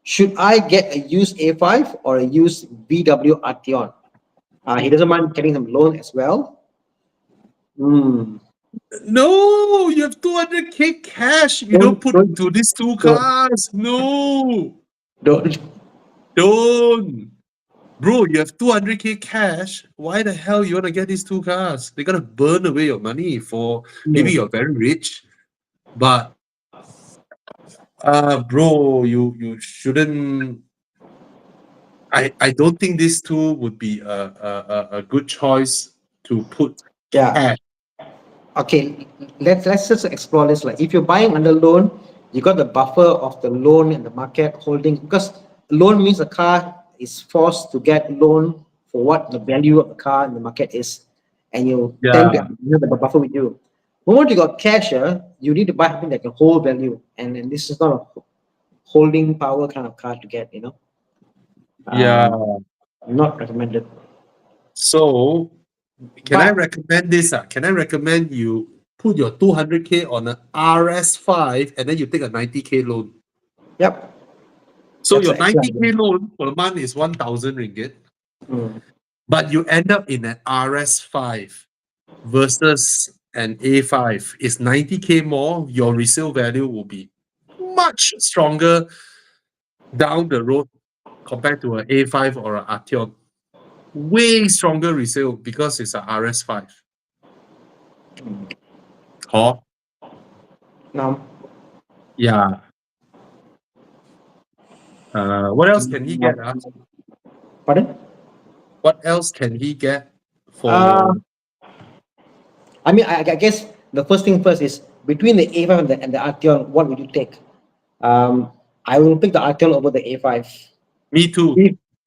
Should I get a used A5 or a used VW Arteon? He doesn't mind getting some loan as well. No, you have 200K cash. You don't put into these two cars. No, Don't. don't. Bro, you have 200K cash. Why the hell you want to get these two cars? They're going to burn away your money for maybe you're very rich. But, bro, you shouldn't. I don't think these two would be a good choice to put Yeah. cash. Okay, let's just explore this. Like, if you're buying under loan, you got the buffer of the loan and the market holding, because loan means the car is forced to get loan for what the value of the car in the market is, and you tend to have the buffer with you. Moment you got cash, you need to buy something that can hold value, and this is not a holding power kind of car to get. Yeah. Not recommended. So, can I But recommend this? Can I recommend you put your 200K on an RS5 and then you take a 90K loan? yep. So That's your an excellent 90K loan for the month is 1,000 ringgit, Mm. but you end up in an RS5 versus an A5. It's 90K more. Your resale value will be much stronger down the road compared to an A5 or an Arteon. Way stronger resale because it's an RS5. Oh, No. yeah. What else can he get? Pardon? What else can he get Uh, for? I mean, I guess the first thing first is between the A5 and the Arteon, what would you take? I will pick the Arteon over the A5. Me too.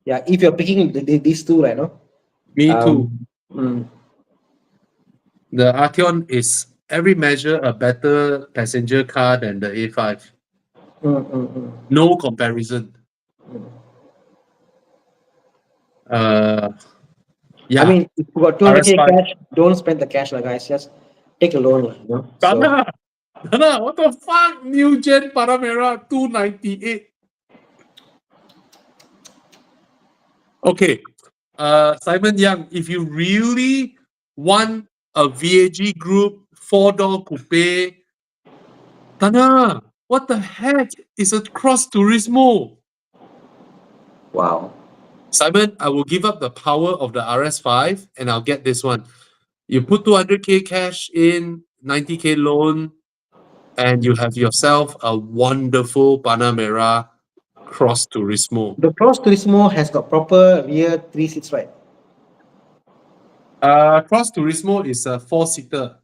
If you're picking these two, right? No? Me too. Mm, The Arteon is every measure a better passenger car than the A5. No comparison. Yeah. I mean, if you got 200K RS5. cash, don't spend the cash, like guys. Just take a loan, So, Dana, what the fuck? New Gen Panamera 298. Okay. Simon Young, if you really want a VAG group 4-door coupe, Dana, what the heck is a Cross Turismo? wow. Simon, I will give up the power of the RS5 and I'll get this one. You put 200K cash in, 90K loan, and you have yourself a wonderful Panamera Cross Turismo. The Cross Turismo has got proper rear 3 seats, right? Cross Turismo is a 4-seater.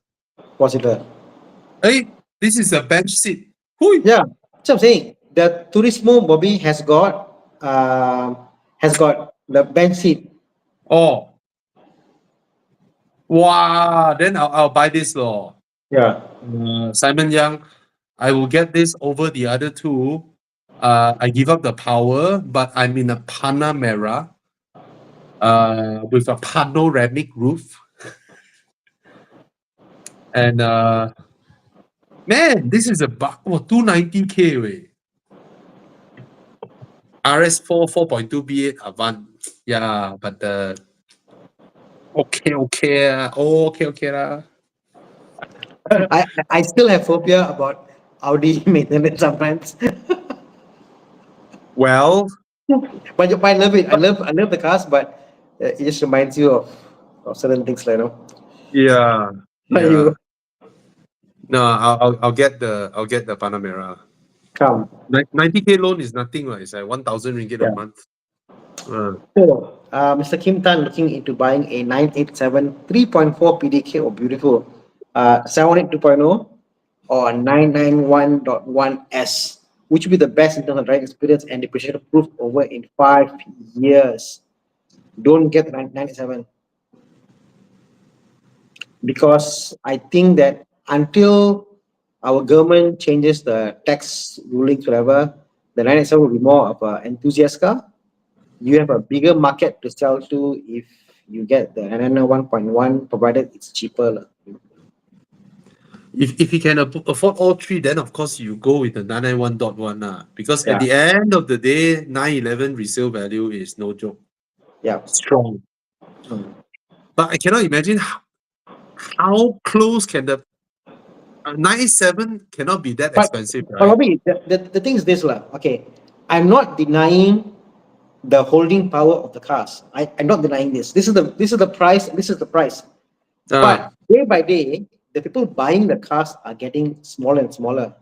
Positive. Hey, this is a bench seat. Hui. Yeah, so I'm saying the Turismo Bobby has got the bench seat. Oh. Wow, then I'll buy this law. Yeah. Simon Young, I will get this over the other two. I give up the power, but I'm in a Panamera with a panoramic roof. And man, this is a 290K way. RS4 4.2 B8 Avant. Yeah, but Okay, okay lah. I still have phobia about Audi maintenance sometimes. Well, But I love it. I love the cars, but it just reminds you of certain things, like, you know. yeah, But yeah. you No, I'll get the Panamera. come. 90K loan is nothing, right? It's like 1,000 ringgit a Yeah. month. So, Mr. Kim Tan looking into buying a 987 3.4 PDK. Oh, beautiful. 718 2.0 or 991.1 S, which would be the best in terms of driving experience and depreciation proof over in 5 years. Don't get the 997, because I think that until our government changes the tax rulings, whatever, the 997 will be more of an enthusiast car. You have a bigger market to sell to if you get the 1.1, provided it's cheaper lah. If you can afford all three, then of course you go with the 991.1 because at Yeah. the end of the day, 911 resale value is no joke. Yeah. Strong. Mm. But I cannot imagine how close can the 987 cannot be that expensive, But right? Robbie, the thing is this lah. Okay, I'm not denying the holding power of the cars. I'm not denying this. This is the price. This is the price. But day by day, the people buying the cars are getting smaller and smaller.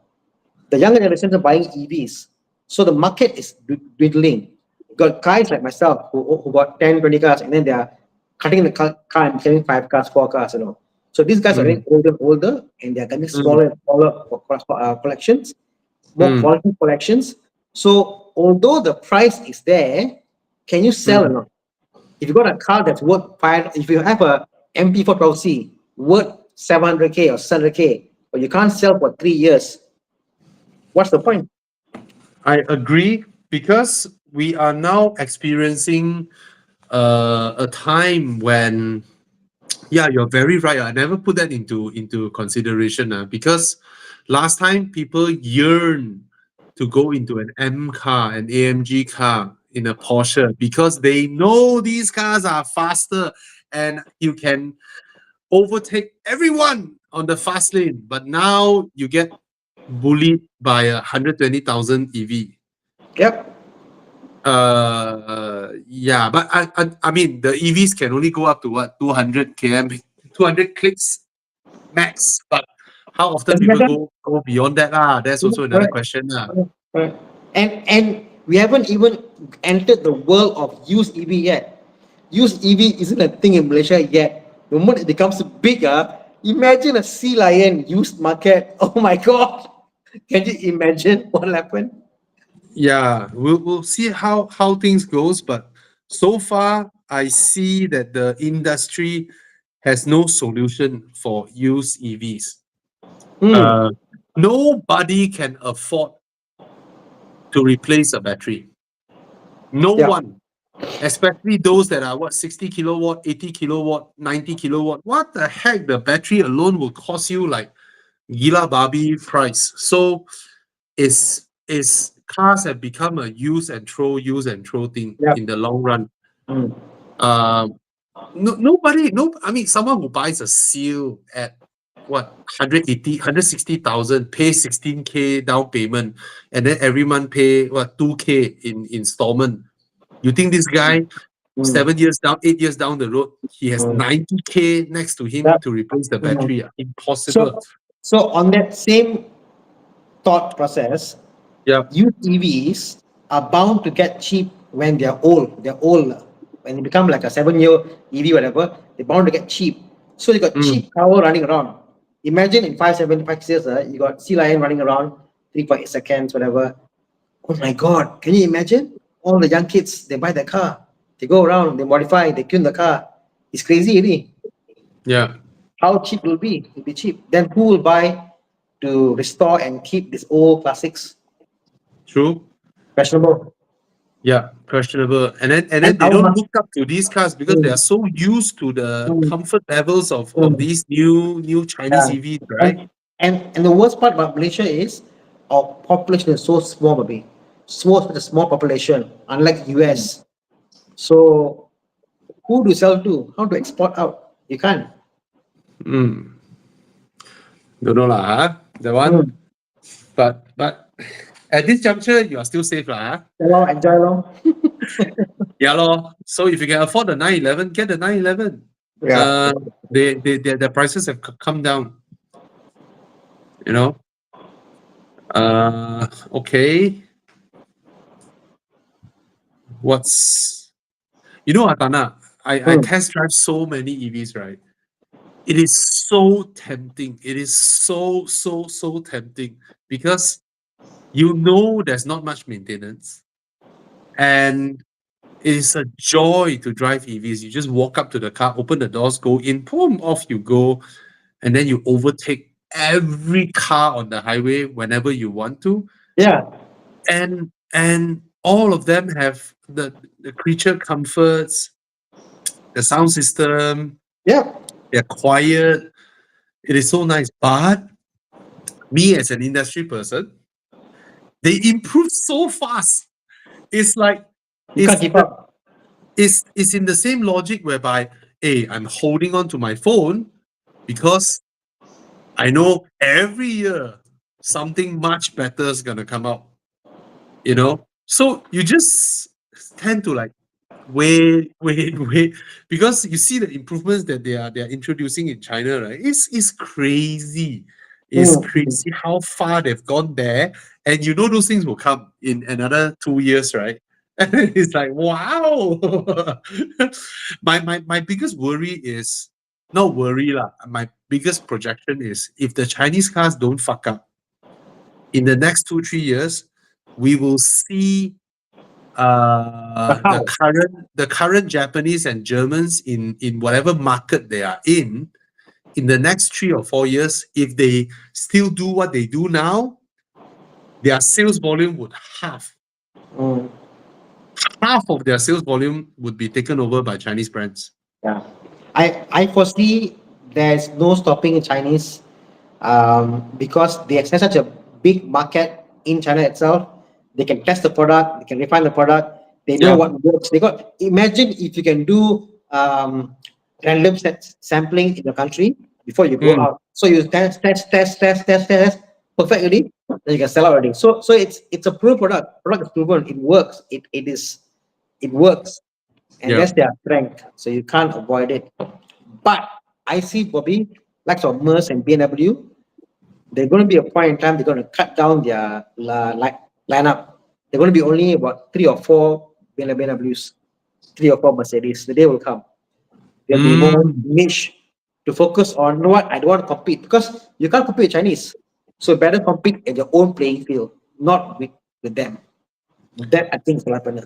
The younger generations are buying EVs, so the market is dwindling. Got guys like myself who got 10, 20 cars, and then they are cutting the car and selling 5 cars, 4 cars, you know. So these guys are getting older and older, and they are getting smaller and smaller collections, more quality collections. So although the price is there, can you sell or not? If you got a car that's worth if you have a MP4 12C worth 700K or 700K, but you can't sell for 3 years, what's the point? I agree, because we are now experiencing a time when, yeah, you're very right. I never put that into consideration because last time people yearn to go into an M car, an AMG car in a Porsche, because they know these cars are faster and you can overtake everyone on the fast lane. But now you get bullied by a 120,000 EV. Yep. Yeah, but I mean the EVs can only go up to what, 200 km, 200 clicks max. But how often people go beyond that? That's also another question. Correct. And we haven't even entered the world of used EV yet. Used EV isn't a thing in Malaysia yet. The moment it becomes bigger, imagine a sea lion used market. Oh my god. Can you imagine what will happen? Yeah, we'll see how things goes, but so far I see that the industry has no solution for used EVs. Nobody can afford to replace a battery. No one, especially those that are 60 kilowatt, 80 kilowatt, 90 kilowatt. What the heck? The battery alone will cost you like gila babi price. So is cars have become a use and throw thing in the long run. Nobody, I mean, someone who buys a seal at what, 180, 160,000, pay 16K down payment, and then every month pay what, 2K in installment. You think this guy 7 years down, 8 years down the road, he has 90K next to him to replace the battery? Impossible. So on that same thought process, used EVs are bound to get cheap when they're old. They're old. When they become like a 7-year EV, whatever, they're bound to get cheap. So you got cheap power running around. Imagine in 5 years, you got Sea Lion running around 3.8 seconds, whatever. Oh my god, can you imagine? All the young kids, they buy their car, they go around, they modify, they tune the car. It's crazy, really. Yeah. How cheap will it be? It'll be cheap. Then who will buy to restore and keep these old classics? True. Questionable. Yeah, questionable. And then they don't look up to these cars because they are so used to the comfort levels of these new Chinese EVs, right? And the worst part about Malaysia is our population is so small, baby. Such a small population, unlike US. So who to sell to? How to export out? You can't. Don't know lah, huh? That one. But at this juncture, you are still safe lah, huh? Enjoy long. Yeah, lor. So if you can afford the 911, get the 911. Yeah. The prices have come down. You know. Okay. Atana, I test drive so many EVs, right? It is so tempting. It is so tempting because there's not much maintenance, and it is a joy to drive EVs. You just walk up to the car, open the doors, go in, boom, off you go, and then you overtake every car on the highway whenever you want to. Yeah. And all of them have the creature comforts, the sound system. Yeah. They're quiet. It is so nice. But me as an industry person, they improve so fast. It's like You can't keep up. It's in the same logic whereby, hey, I'm holding on to my phone because I know every year something much better is gonna come out. So you just tend to like wait, because you see the improvements that they are introducing in China, right? It's crazy. It's crazy how far they've gone there, and those things will come in another 2 years, right? And it's like, wow. My biggest worry is not worry lah. My biggest projection is if the Chinese cars don't fuck up in the next 2-3 years, we will see the current Japanese and Germans in whatever market they are in the next 3 or 4 years, if they still do what they do now, their sales volume would halve. Half of their sales volume would be taken over by Chinese brands. Yeah. I foresee there's no stopping in Chinese because they have such a big market in China itself. They can test the product, they can refine the product, they know what works. Imagine if you can do random sampling in the country before you go out. So you test perfectly, then you can sell out already. So it's a proven product. Product is proven, it works. It works. And that's their strength. So you can't avoid it. But I see, Bobby, like of Mercedes and BMW, there's going to be a point in time they're going to cut down their lineup. They're going to be only about 3 or 4 BMWs, 3 or 4 Mercedes. The day will come. There'll be more niche to focus on. You know what? I don't want to compete because you can't compete with Chinese. So better compete at your own playing field, not with them. That I think will happen.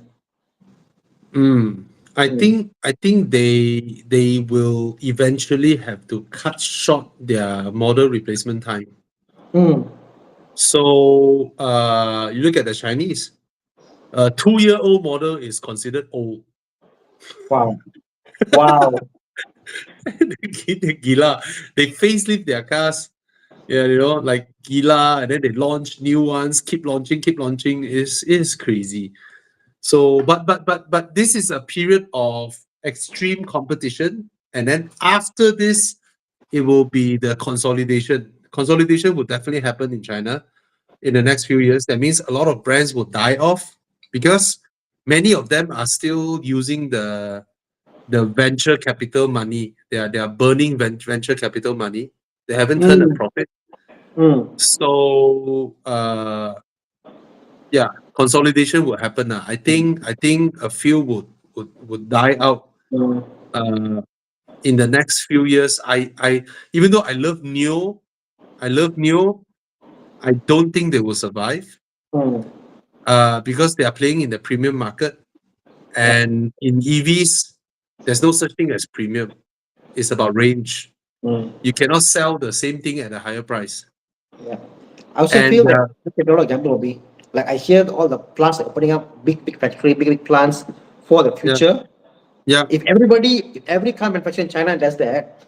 I think they will eventually have to cut short their model replacement time. So you look at the Chinese, a 2-year-old model is considered old. Wow. Gila. They facelift their cars, like gila, and then they launch new ones, keep launching. Is crazy. So, but this is a period of extreme competition, and then after this, it will be the consolidation. Consolidation will definitely happen in China in the next few years. That means a lot of brands will die off because many of them are still using the venture capital money. They are burning venture capital money. They haven't turned a profit. So consolidation will happen. I think a few would die out in the next few years. I even though I love Neo, I don't think they will survive because they are playing in the premium market, and in EVs, there's no such thing as premium. It's about range. You cannot sell the same thing at a higher price. Yeah, I also feel that the example will be like I hear all the plants opening up, big factory, big plants for the future. Yeah. If every car manufacturer in China does that,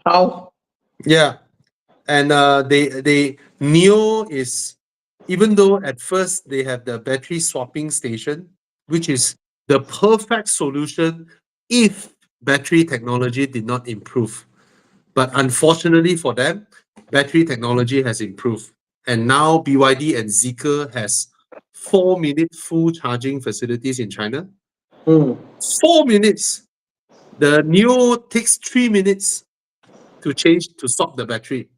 how? Yeah, and they Neo is, even though at first they have the battery swapping station, which is the perfect solution if battery technology did not improve. But unfortunately for them, battery technology has improved. And now BYD and Zeekr has 4-minute full charging facilities in China. 4 minutes. The Neo takes 3 minutes to swap the battery.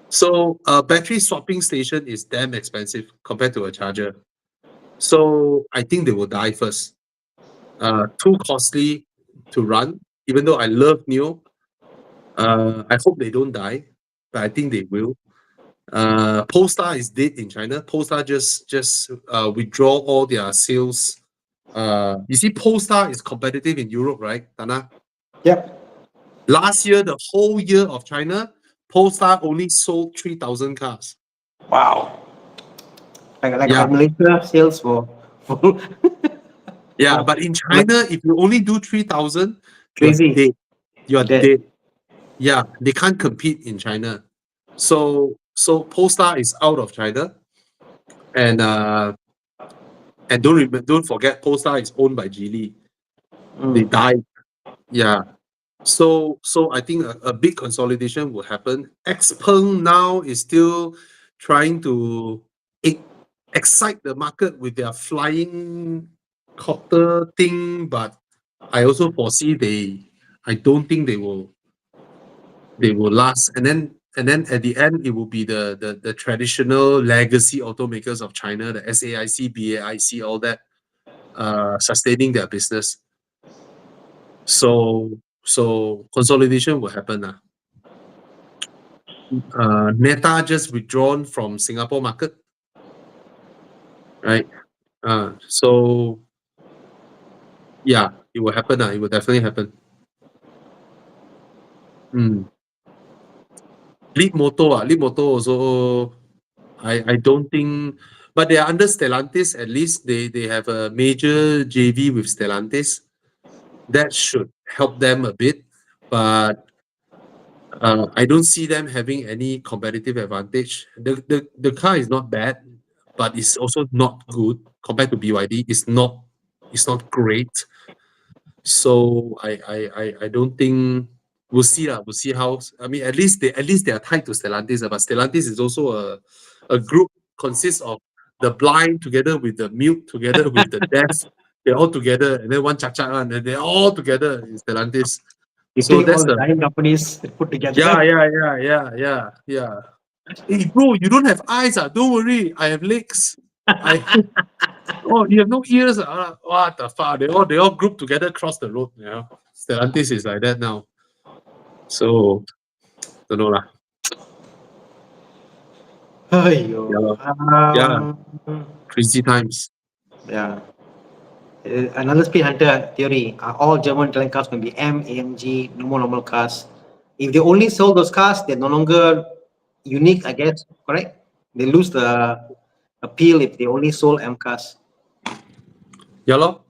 So a battery swapping station is damn expensive compared to a charger. So I think they will die first. Too costly to run, even though I love Neo. I hope they don't die, but I think they will. Polestar is dead in China. Polestar just withdraw all their sales. You see, Polestar is competitive in Europe, right, Tana? Yep. Last year, the whole year of China, Polestar only sold 3,000 cars. Wow. Like Yeah. Malaysia sales for Yeah, but in China, if you only do 3,000, you're Crazy. dead. You're Dead. dead. Yeah, they can't compete in China. So Polestar is out of China, and don't forget Polestar is owned by Geely. They died. Yeah. So I think a big consolidation will happen. XPeng now is still trying to excite the market with their flying copter thing, but I also foresee I don't think they will last. And then at the end it will be the traditional legacy automakers of China, the SAIC, BAIC, all that, sustaining their business. So consolidation will happen. Neta just withdrawn from Singapore market, right? So yeah, it will happen. It will definitely happen. Leapmotor also, I don't think, but they are under Stellantis. At least they have a major JV with Stellantis. That should help them a bit, but I don't see them having any competitive advantage. The car is not bad, but it's also not good compared to BYD. It's not great. So I don't think we'll see lah. We'll see how. I mean, at least they are tied to Stellantis, but Stellantis is also a group consists of the blind together with the mute together with the deaf. They're all together, and then one chacha, and then they're all together in Stellantis. You So take that's all the the giant companies put together. yeah. Hey bro, you don't have eyes, don't worry. I have legs. Oh, you have no ears. What the fuck? They all group together across the road. You know, Stellantis is like that now. So don't know lah. Aiyo. Yeah, yeah. Crazy times. Yeah. Another speed hunter theory. All German talent cars can be M, AMG, no more normal cars. If they only sell those cars, they're no longer unique, I guess. Correct? They lose the appeal if they only sold M cars. Yeah, lor.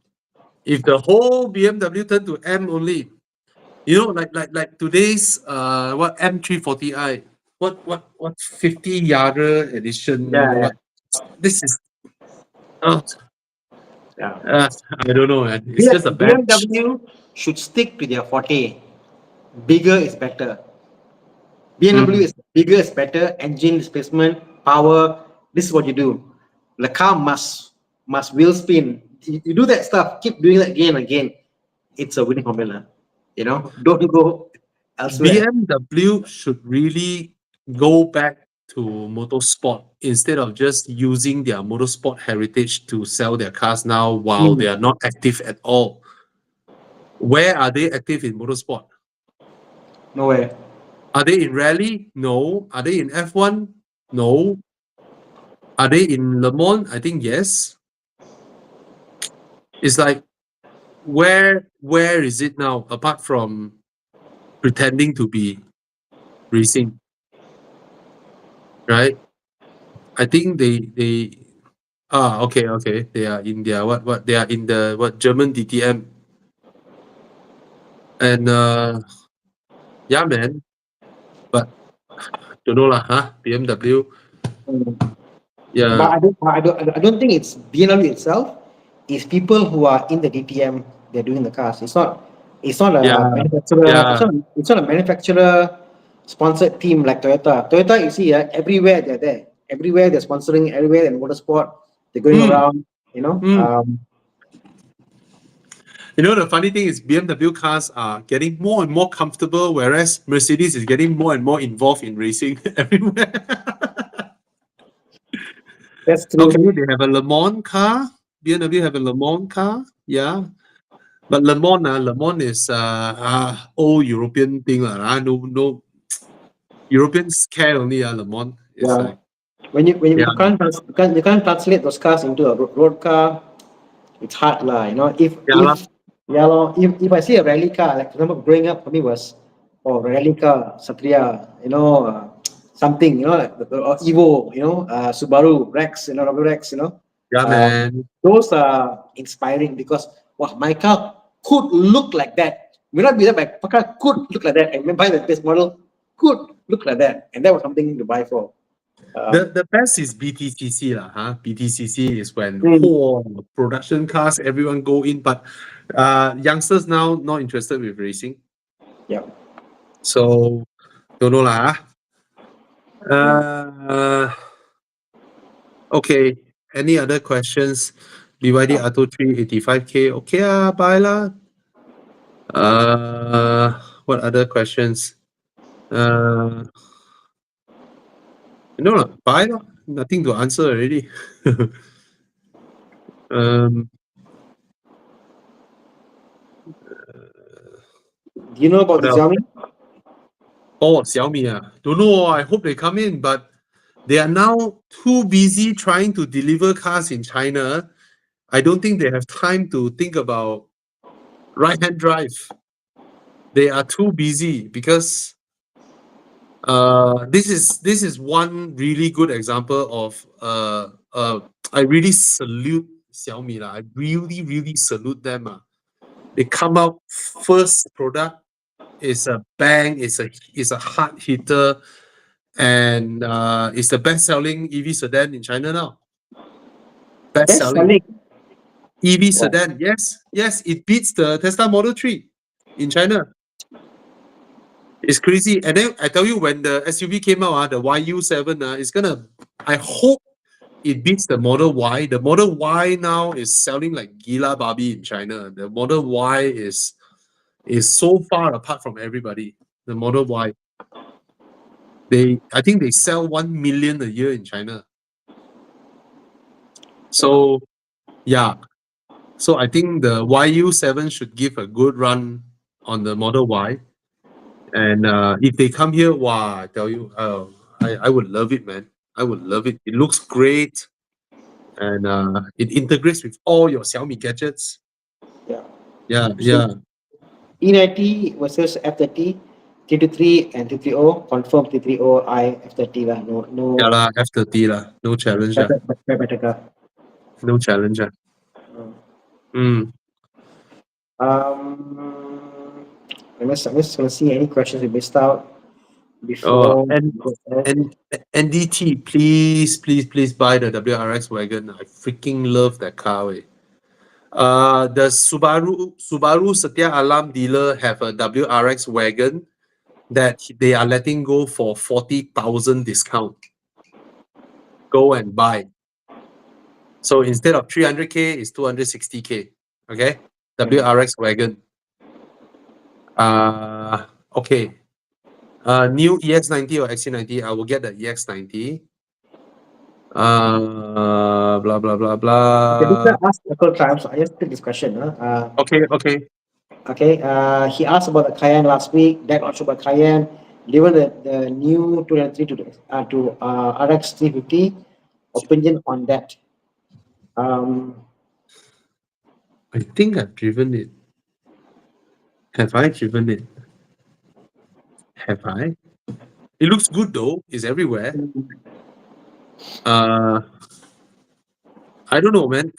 If the whole BMW turn to M only, you know, like today's what M340i, what 50 Yarder edition, Yeah. what this is. Yeah. I don't know, man. It's just a badge. BMW should stick to their forte. Bigger is better. BMW is bigger is better. Engine displacement, power. This is what you do. The car must wheel spin. You do that stuff. Keep doing that again and again. It's a winning formula. You know, don't go elsewhere. BMW should really go back to motorsport instead of just using their motorsport heritage to sell their cars now while they are not active at all. Where are they active in motorsport? Nowhere. Are they in rally? No. Are they in F1? No. Are they in Le Mans? I think yes. It's like, where is it now apart from pretending to be racing? Right? I think they okay. They are in their what they are in the German DTM. And yeah, man. But don't know lah, BMW. Yeah. But I don't think it's BMW itself. is people who are in the DTM, they're doing the cars. It's not a Yeah, manufacturer. yeah. It's not a manufacturer sponsored team like Toyota. Toyota, you see, everywhere they're there. Everywhere they're sponsoring. Everywhere in motorsport, they're going around. You know. You know, the funny thing is BMW cars are getting more and more comfortable, whereas Mercedes is getting more and more involved in racing everywhere. That's true. Okay, they have a Le Mans car. BMW have a Le Mans car. Yeah. But Le Mans is old European thing. No Europeans care only Le Mans. It's Yeah. like When you yeah. you can't translate those cars into a road car, it's hard lah. You know, if I see a rally car, like for example, growing up for me was rally car, Satria, you know, something, you know, like Evo, you know, Subaru Rex, you know, Rubber Rex, you know. Yeah, man. Those are inspiring because wow, my car could look like that. May not be that, but my car could look like that. And when buy the base model, could look like that, and that was something to buy for. The best is BTCC lah, huh? BTCC is when production cars everyone go in, but youngsters now not interested with racing. Yeah. So don't know lah. Okay. Any other questions? BYD Atto 385K. Okay, buy lah. What other questions? No lah, buy lah. Nothing to answer already. Do you know about the Xiaomi? Oh, Xiaomi. Don't know. I hope they come in, but they are now too busy trying to deliver cars in China. I don't think they have time to think about right-hand drive. They are too busy because this is one really good example of I really salute Xiaomi lah. I really salute them. They come out first product is a bang, is a hard hitter, and it's the best-selling EV sedan in China now. Best-selling EV sedan. Yes, it beats the Tesla Model 3 in China. It's crazy. And then I tell you, when the SUV came out, the YU7, it's gonna. I hope it beats the Model Y. The Model Y now is selling like Gila Babi in China. The Model Y is so far apart from everybody. The Model Y. I think they sell 1 million a year in China. So yeah. So I think the YU7 should give a good run on the Model Y. And if they come here, wow, I tell you, I would love it, man. I would love it. It looks great. And it integrates with all your Xiaomi gadgets. Yeah. E90 versus F30, 323 and 330, confirm 330i F30 lah. No. Yeah lah, F30 lah. No challenge lah. Better car. No challenge lah. I'm just gonna see any questions we missed out before. And NDT, please buy the WRX wagon. I freaking love that car. The Subaru Setia Alam dealer have a WRX wagon that they are letting go for 40,000 discount. Go and buy. So instead of 300K, it's 260K. Okay, WRX wagon. Okay. New EX90 or XC90, I will get the EX90. Blah blah blah blah. Okay, ask a couple times. I just take this question. Okay. He asked about the Cayenne last week. That also about Cayenne. Given the new 203 to RX 350, opinion on that? I think I've driven it. Have I driven it? Have I? It looks good though. It's everywhere. I don't know, man.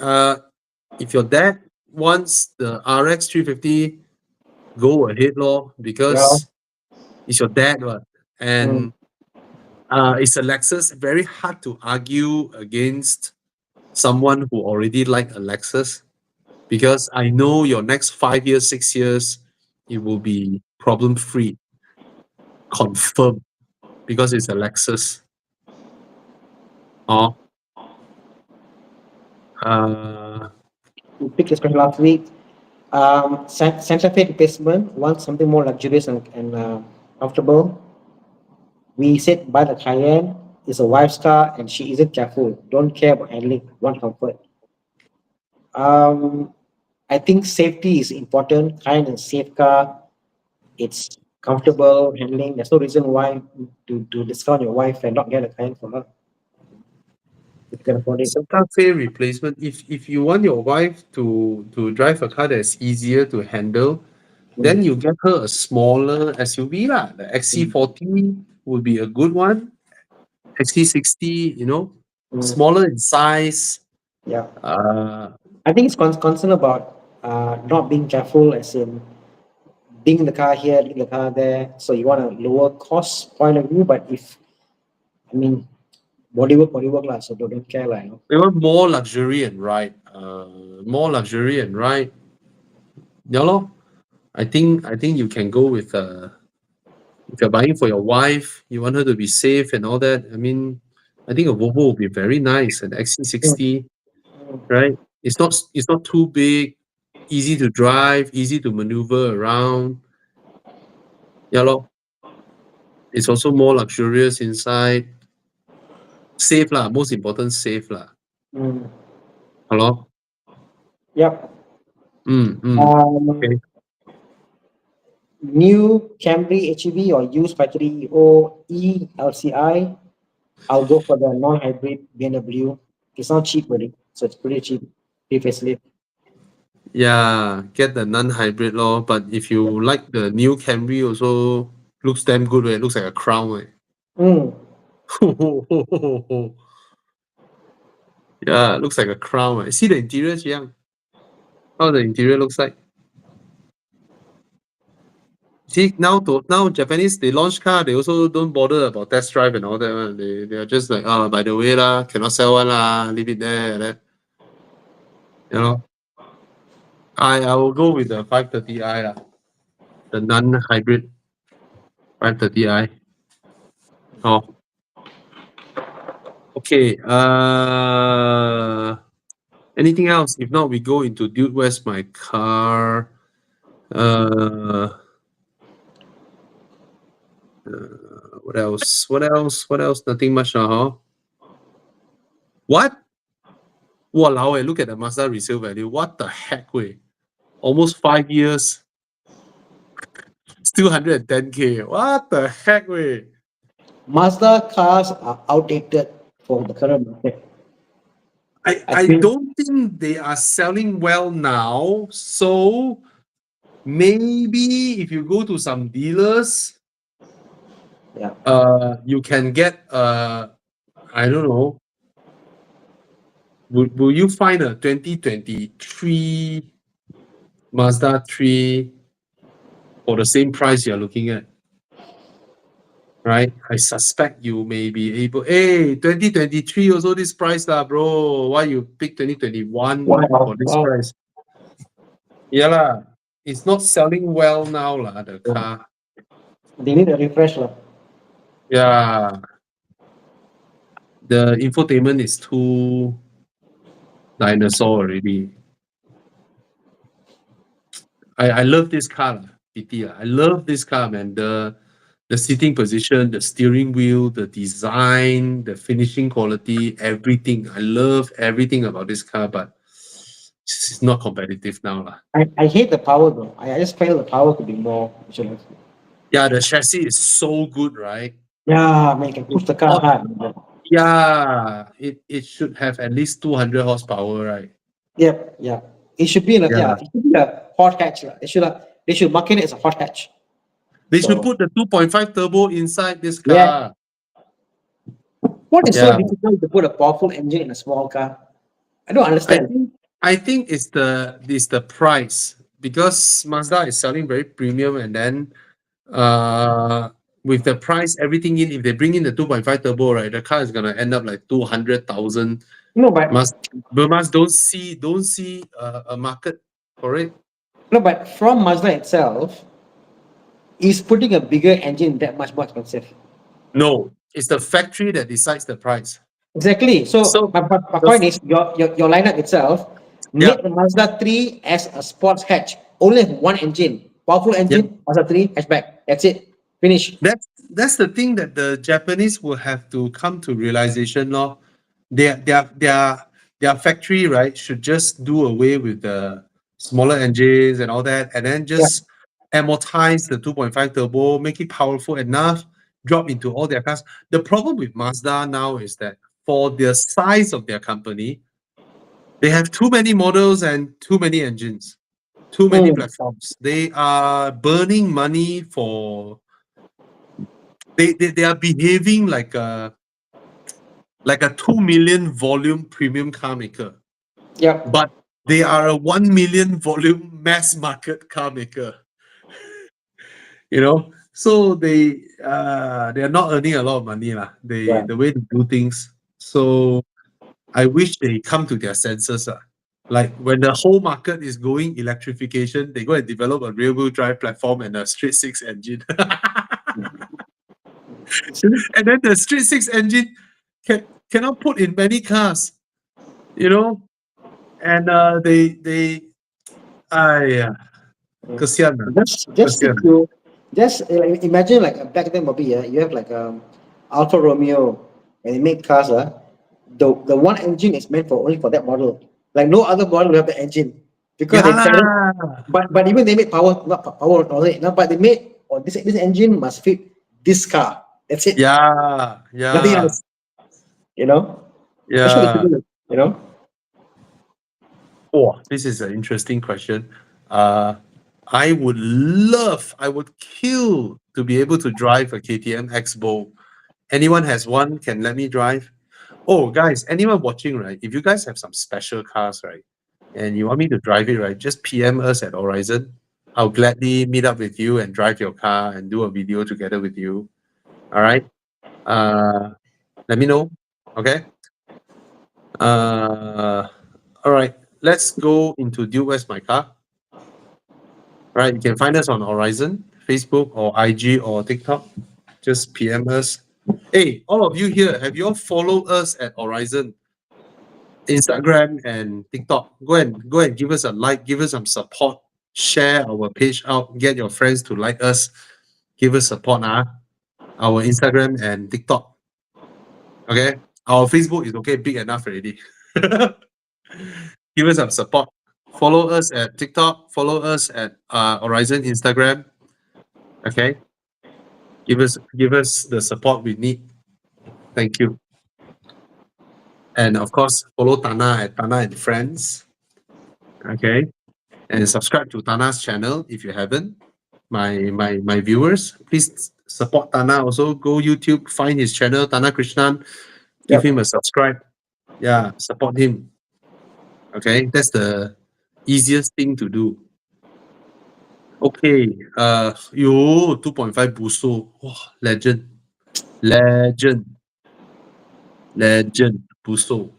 If your dad wants the RX 350, go ahead, lor, because it's your dad, what? And it's a Lexus. Very hard to argue against someone who already like a Lexus. because I know your next 5 years, 6 years, it will be problem free, confirmed, because it's a Lexus. Oh, We picked this question last week. Santa Fe replacement wants something more luxurious and comfortable. We said buy the Cayenne. It's a wife's car and she isn't careful. Don't care about handling. Want comfort. I think safety is important. Cayenne is a safe car. It's comfortable handling. There's no reason why to discount your wife and not get a Cayenne for her. If you can afford it. Santa Fe replacement. If you want your wife to drive a car that's easier to handle, then you get her a smaller SUV lah. The XC40 would be a good one. XC60, smaller in size. Yeah. Uh, I think it's concerned about not being careful, as in being the car here, leaving the car there. So you want a lower cost point of view, but bodywork lah. So don't care lah. we want more luxury and ride. Yeah, lor. I think you can go with if you're buying for your wife, you want her to be safe and all that. I think a Volvo would be very nice. An XC60, right? It's not too big, easy to drive, easy to maneuver around. Yeah, lor. It's also more luxurious inside. Safe lah, most important, safe lah. Hello? Yep. Okay. New Camry HEV or used factory OE LCI. I'll go for the non-hybrid BMW. It's not cheap, really. So it's pretty cheap. Facelift. Yeah, get the non-hybrid lor. But if you like the new Camry, also looks damn good. It looks like a crown. Yeah, looks like a crown. See the interior, Jiang? How the interior looks like? See, now Japanese, they launch car, they also don't bother about test drive and all that one. They are just like, by the way lah, cannot sell one lah, leave it there. I will go with the 530i lah, the non-hybrid 530i. Oh. Okay. Anything else? If not, we go into Dude, Where's My Car? What else? Nothing much now. What? Walao, look at the Mazda resale value. What the heck, way? Almost 5 years. Still 110K. What the heck, way? Mazda cars are outdated for the current market. I don't think they are selling well now. So maybe if you go to some dealers, you can get I don't know. Will you find a 2023 Mazda 3 for the same price you're looking at? Right? I suspect you may be able. Hey, 2023 also this price lah, bro. Why you pick 2021 for this price? Yeah lah. It's not selling well now lah, the car. They need a refresh lah. Yeah. The infotainment is too dinosaur already. I love this car, PT. I love this car, man. The seating position, the steering wheel, the design, the finishing quality, everything. I love everything about this car, but it's not competitive now lah. I hate the power though. I just feel the power could be more. Yeah, the chassis is so good, right? Yeah, man, you can push the car hard. Yeah, it should have at least 200 horsepower, right? Yep, yeah. It should be it should be a hot hatch. They should market it as a hot hatch. They should put the 2.5 turbo inside this car. Yeah. What is so difficult to put a powerful engine in a small car? I don't understand. I think it's the price, because Mazda is selling very premium, and then with the price, everything in, if they bring in the 2.5 turbo, right, the car is gonna end up like 200,000. No, but Burmas don't see a market for it. no, but from Mazda itself, is putting a bigger engine that much more expensive. No, it's the factory that decides the price. Exactly. So, So, my point is your lineup itself Yeah. made the Mazda 3 as a sports hatch. Only have one engine, powerful engine, Mazda 3 hatchback. That's it. Finish. That's the thing that the Japanese will have to come to realization of. Their factory, right, should just do away with the smaller engines and all that, and then just amortize the 2.5 turbo, make it powerful enough, drop into all their cars. The problem with Mazda now is that for the size of their company, they have too many models and too many engines, too many platforms. They are burning money for. They are behaving like a 2 million volume premium car maker, Yep. but they are a 1 million volume mass market car maker. So they are not earning a lot of money lah. The way to do things. So I wish they come to their senses. Like when the whole market is going electrification, they go and develop a rear-wheel drive platform and a straight-six engine. And then the straight-six engine cannot put in many cars, and kesian lah. Just imagine like back then, Bobby. You have like Alfa Romeo, and they make cars. The one engine is meant only for that model. Like no other model will have the engine because they decided. But even they made power, not power, but they made this engine must fit this car. That's it. Yeah. Nothing else. That's what they should do, Oh, this is an interesting question. I would kill to be able to drive a KTM X-Bow. Anyone has one, can let me drive? Oh, guys, anyone watching, right? If you guys have some special cars, right, and you want me to drive it, right, just PM us at Horizon. I'll gladly meet up with you and drive your car and do a video together with you. All right? Let me know. Okay? All right. Let's go into Dude, Where's My Car? Right, you can find us on Horizon, Facebook or IG or TikTok. Just PM us. Hey, all of you here, have you all followed us at Horizon, Instagram and TikTok? Go and give us a like, give us some support, share our page out, get your friends to like us, give us support our Instagram and TikTok. Okay, our Facebook is okay, big enough already. Give us some support. Follow us at TikTok. Follow us at Horizon Instagram. Okay. Give us the support we need. Thank you. And of course, follow Tana at Tana and Friends. Okay. And subscribe to Tana's channel if you haven't. My viewers, please support Tana. Also, go YouTube, find his channel, Tana Krishnan. Give him a subscribe. Yeah, support him. Okay, that's the easiest thing to do. Okay, 2.5 Busso. Oh, legend Busso.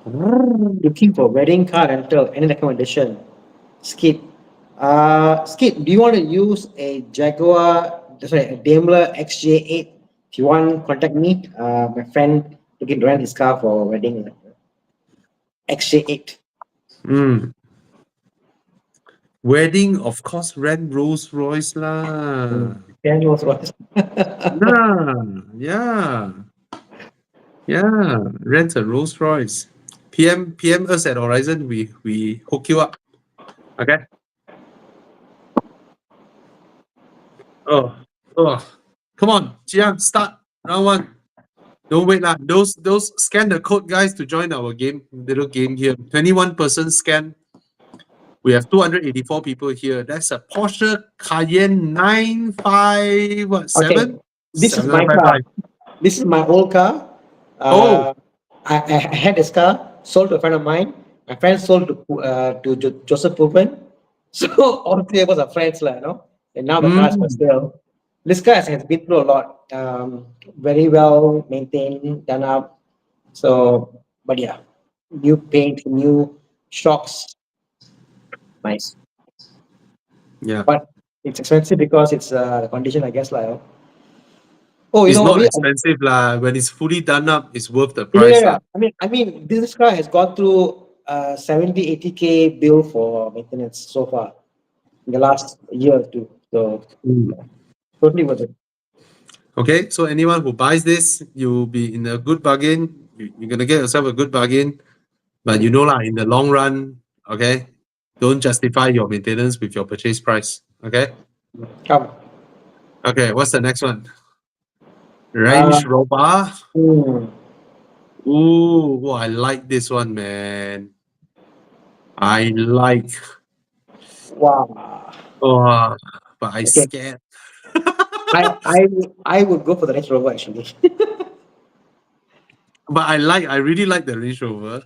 Looking for wedding car rental, any recommendation? Skip. Skip, do you want to use a Daimler XJ8? If you want, contact me. My friend looking to rent his car for a wedding. XJ8. Wedding, of course, rent Rolls Royce lah. Rolls Royce. Yeah, rent a Rolls Royce. PM us at Horizon. We hook you up. Okay. Oh, come on, Jiang, start round one. Don't wait lah. Those scan the code, guys, to join our little game here. 21 person scan. We have 284 people here. That's a Porsche Cayenne 957. Okay. This is my car. This is my old car. I had this car, sold to a friend of mine. My friend sold to Joseph Pulpen. So all three of us are friends, and now the car is for sale. This car has been through a lot. Very well maintained, done up. So, but yeah, new paint, new shocks, nice. Yeah. But it's expensive because it's condition, I guess, like. Oh, you It's know, not maybe, expensive lah. When it's fully done up, it's worth the yeah, yeah, price yeah. lah. I mean, this car has gone through 70, 80K bill for maintenance so far in the last year or two. So, totally worth it. Okay, so anyone who buys this, you'll be in a good bargain. You're gonna get yourself a good bargain. But you know lah, in the long run, okay, don't justify your maintenance with your purchase price. Okay. Come. Okay, what's the next one? Uh, Range Rover. hmm, Ooh, oh, I like this one, man. I like. wow. Oh, but I Okay. scared. I would go for the Range Rover actually. But I really like the Range Rover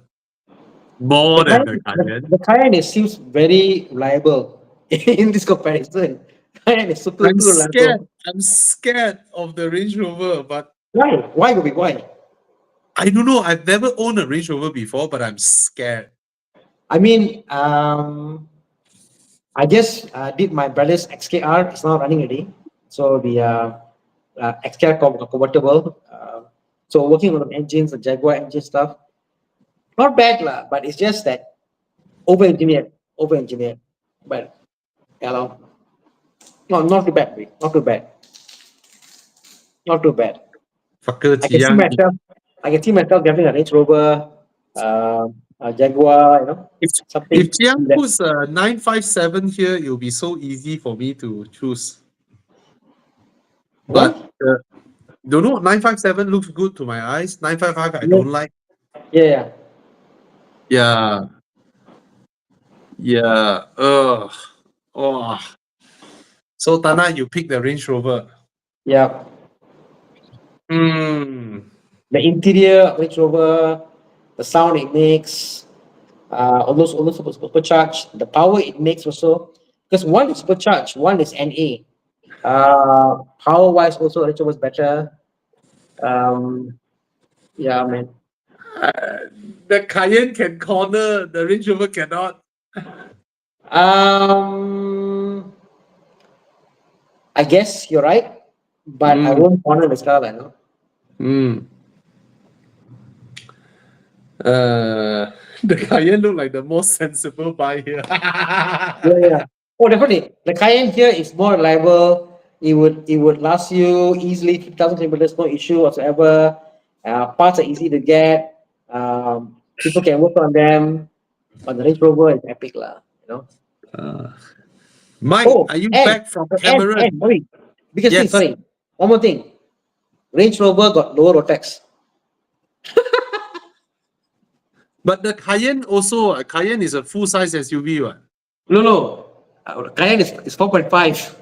more than the Cayenne. The Cayenne seems very reliable in this comparison. Cayenne is super I'm super scared. reliable. I'm scared of the Range Rover, but Why? Why, Bobby? Why? I don't know. I've never owned a Range Rover before, but I'm scared. I mean, I just did my brother's XKR. It's now running already. So the XKR convertible. So working on the engines, the Jaguar engine stuff. Not bad lah, but it's just that over engineered. But you know, not too bad, Bobby. Not too bad. Not too bad. Fucker I can see Chiang. myself. I can see myself getting a Range Rover, a Jaguar. You know, If something if Chiang that. puts a 957 here, it'll be so easy for me to choose. What? But don't know, 957 looks good to my eyes. 955 I Yeah, don't like. yeah, Yeah. Yeah. Oh. So Tana, you pick the Range Rover. yeah. Hmm. The interior of Range Rover, the sound it makes, all those supercharged, the power it makes also. Because one is supercharged, one is NA. Power wise, also Range Rover is better. Um, yeah, man. The Cayenne can corner, the Range Rover cannot. Um, I guess you're right, but I Mm. won't honor this car, I know. Mm. The Cayenne look like the most sensible buy here. Yeah, yeah. Oh, definitely. The Cayenne here is more reliable. It would last you easily 50,000 kilometers, no issue whatsoever. Parts are easy to get. People can work on them. But the Range Rover is epic, lah. You know. Mike, Oh, are you and back from and Cameron? sorry, biggest thing. Yes. Sorry, one more thing. Range Rover got lower Rotex. But the Cayenne also, Cayenne is a full-size SUV, what? No. Cayenne is 4.5.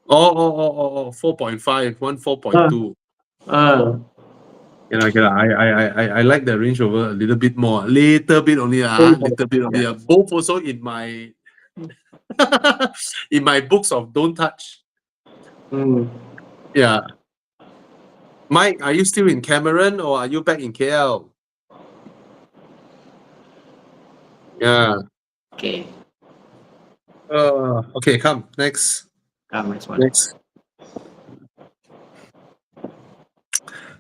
Oh, 4.5, one 4.2. Uh, Okay, I like the Range Rover a little bit more. Little bit only, little bit only. yeah. Both also in my in my books of don't touch. Mm. Yeah. Mike, are you still in Cameron or are you back in KL? Yeah. Okay. Okay, come. Next. Next one. Next.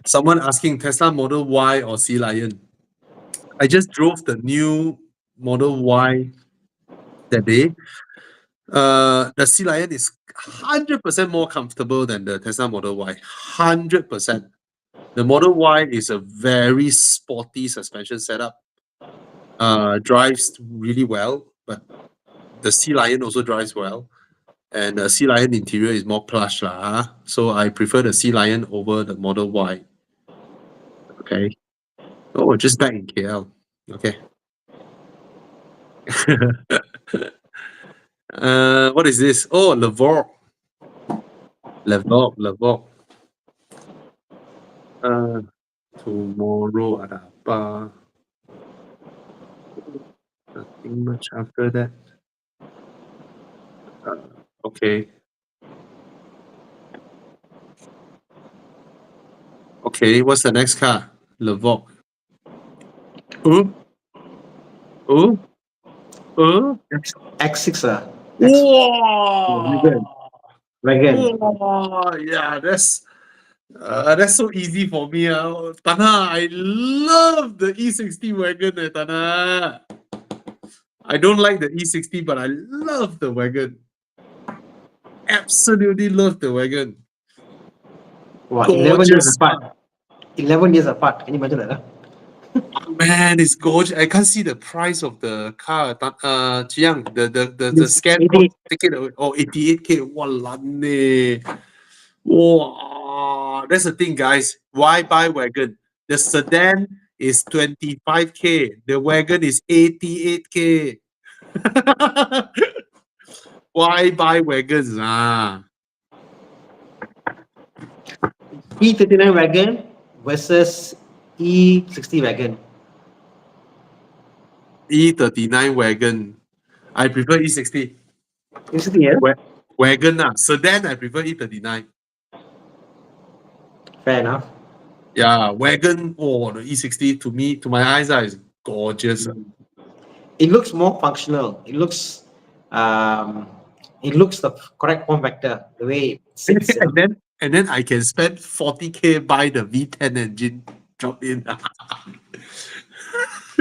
Someone asking Tesla Model Y or Sea Lion. I just drove the new Model Y that day. The Sea Lion is 100% more comfortable than the Tesla Model Y. 100%. The Model Y is a very sporty suspension setup. Drives really well, but the Sea Lion also drives well. And the Sea Lion interior is more plush lah. So I prefer the Sea Lion over the Model Y. Okay. Oh, just back in KL. Okay. What is this? Oh, Lavore. Tomorrow ada apa? Nothing much after that. Okay. Okay, what's the next car? Levante. Oh, oh, oh. X6 Wow! Wagon. Wow! Yeah, that's so easy for me. Tana, I love the E60 wagon, Tana. I don't like the E60, but I love the wagon. Absolutely love the wagon. Wow, 11 years Gorgeous. apart. 11 years apart. Can you imagine that? Man, it's gorgeous. I can't see the price of the car. Chiang, the It's scan 88. code ticket. Oh, 88K. Walane. Wow. That's the thing, guys. Why buy wagon? The sedan is 25K. The wagon is 88K. Why buy wagons? E39 wagon versus E60 wagon. E39 wagon. I prefer E60. E60, yeah? Wagon. Sedan, I prefer E39. Fair enough. Yeah, wagon. Oh, the E60 to me, to my eyes, is gorgeous. It looks more functional. It looks the correct form factor, the way it sits. and then I can spend 40K buy the V10 engine, drop in.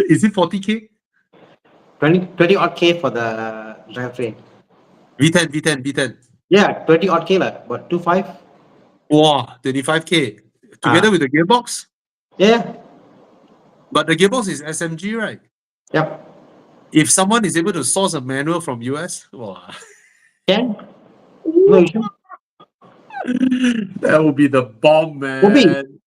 Is it 40K? 20 odd K for the drivetrain. V10. Yeah, 20 odd K, like, what, 25? Wow, 25K. Together with the gearbox? Yeah. But the gearbox is SMG, right? Yep. If someone is able to source a manual from US, wow. Can? No issue. That would be the bomb, man.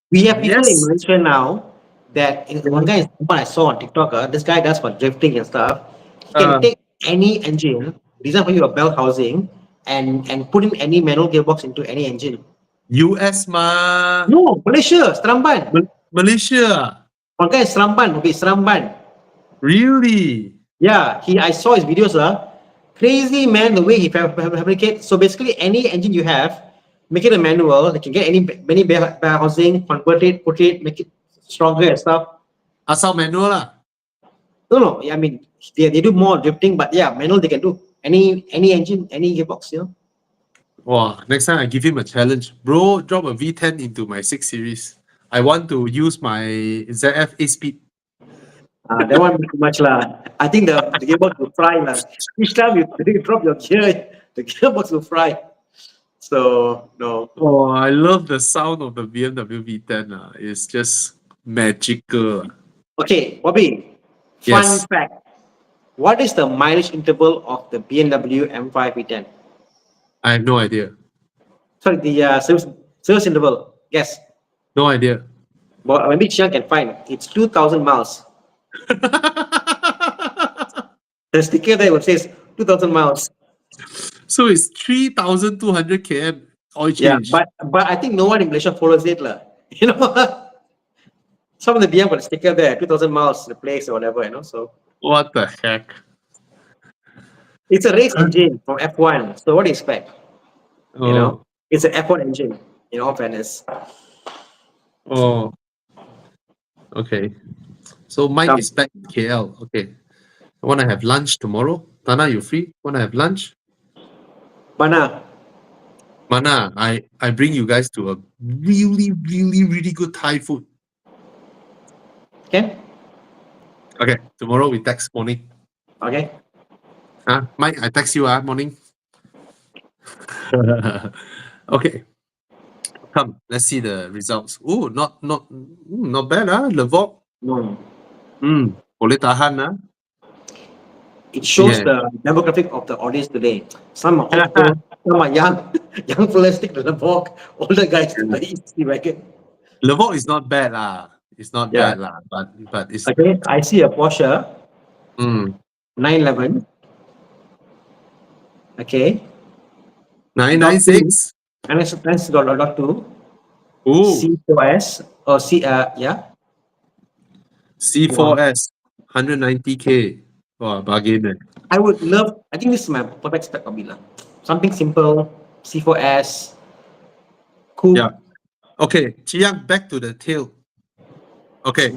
We have people in Yes. Malaysia now that one guy is what I saw on TikTok. This guy does for drifting and stuff. He can take any engine, design for you a bell housing, and put in any manual gearbox into any engine. US ma. No, Malaysia, Seramban. Malaysia. One guy is Seramban. Okay, Seramban. Really? Yeah, I saw his videos. Crazy, man, the way he fabricates. So basically, any engine you have, make it a manual. They can get many bell housing, convert it, put it, make it stronger and stuff. Asal manual lah. No. I mean, they do more drifting, but yeah, manual they can do. Any engine, any gearbox, you know. Wow, next time I give him a challenge. Bro, drop a V10 into my 6 Series. I want to use my ZF 8-speed. That one too much lah. I think the gearbox will fry lah. Each time you drop your gear, the gearbox will fry. So no. Oh, I love the sound of the BMW V10. It's just magical. Okay, Bobby. Fun fact. What is the mileage interval of the BMW M5 V10? I have no idea. Sorry, the service interval. Yes. No idea. But maybe Chiang can find. It's 2,000 miles. The sticker there will says 2,000 miles. So it's 3,200 km oil change. Yeah, but I think no one in Malaysia follows it lah. You know, some of the BM got a sticker there, 2,000 miles the place or whatever. You know, so What the heck? it's a race engine from F1. So what do you expect? Oh. You know, it's an F1 engine. In all fairness. Oh. Okay. So Mike is back in KL. Okay. I want to have lunch tomorrow. Tana, you free? Want to have lunch? Mana? I bring you guys to a really, really, really good Thai food. Okay. Okay. Tomorrow we text morning. Okay. Mike, I text you morning. Okay. Come, let's see the results. Oh, not bad, Levante. No. Boleh tahan, It shows Yeah. the demographic of the audience today. Some are old, some are young fellas stick to the Vogue, older guys to the E60 wagon. Levante is not bad, It's not Yeah. bad, but it's Okay, I see a Porsche 911. Okay. 996. And it's got a lot too. Ooh, C4S or yeah. C4S, 190K. Wow, bargain. I think this is my perfect spec of Something simple, C4S, coupe, Yeah. Okay, Chiang, back to the tail. Okay,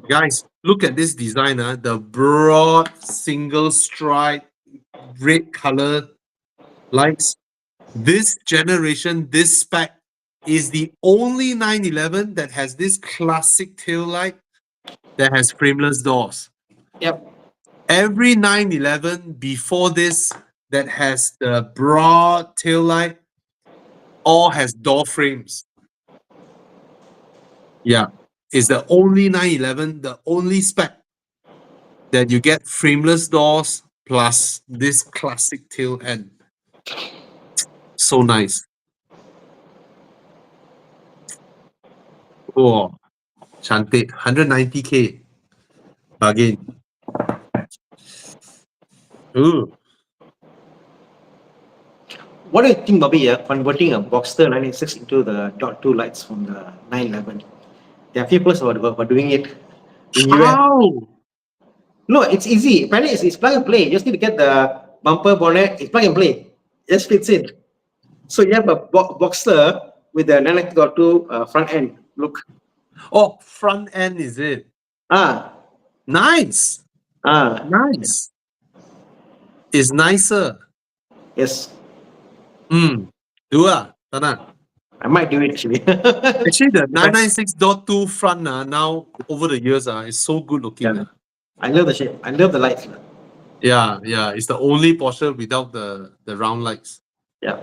guys, look at this design. The broad single stripe red color lights. This generation, this spec is the only 911 that has this classic tail light that has frameless doors. Yep. Every 911 before this that has the broad tail light all has door frames. Yeah, it's the only 911, the only spec that you get frameless doors plus this classic tail end. So nice. Oh, cantik. 190K. Bargain. Ooh. What do you think, Bobby, converting a Boxster 986 into the dot 2 lights from the 911? There are people who are doing it in US. How? No, it's easy. Apparently, it's plug and play. You just need to get the bumper bonnet. It's plug and play. It just fits in. So you have a Boxster with the 992 front end. Look. Oh, front end is it? Ah. Nice. Ah. Nice. It's nicer. Yes. Do Tana. I might do it actually. Actually, the 996.2 front now over the years is so good looking. Yeah. I love the shape. I love the lights. Yeah, it's the only Porsche without the round lights. Yeah.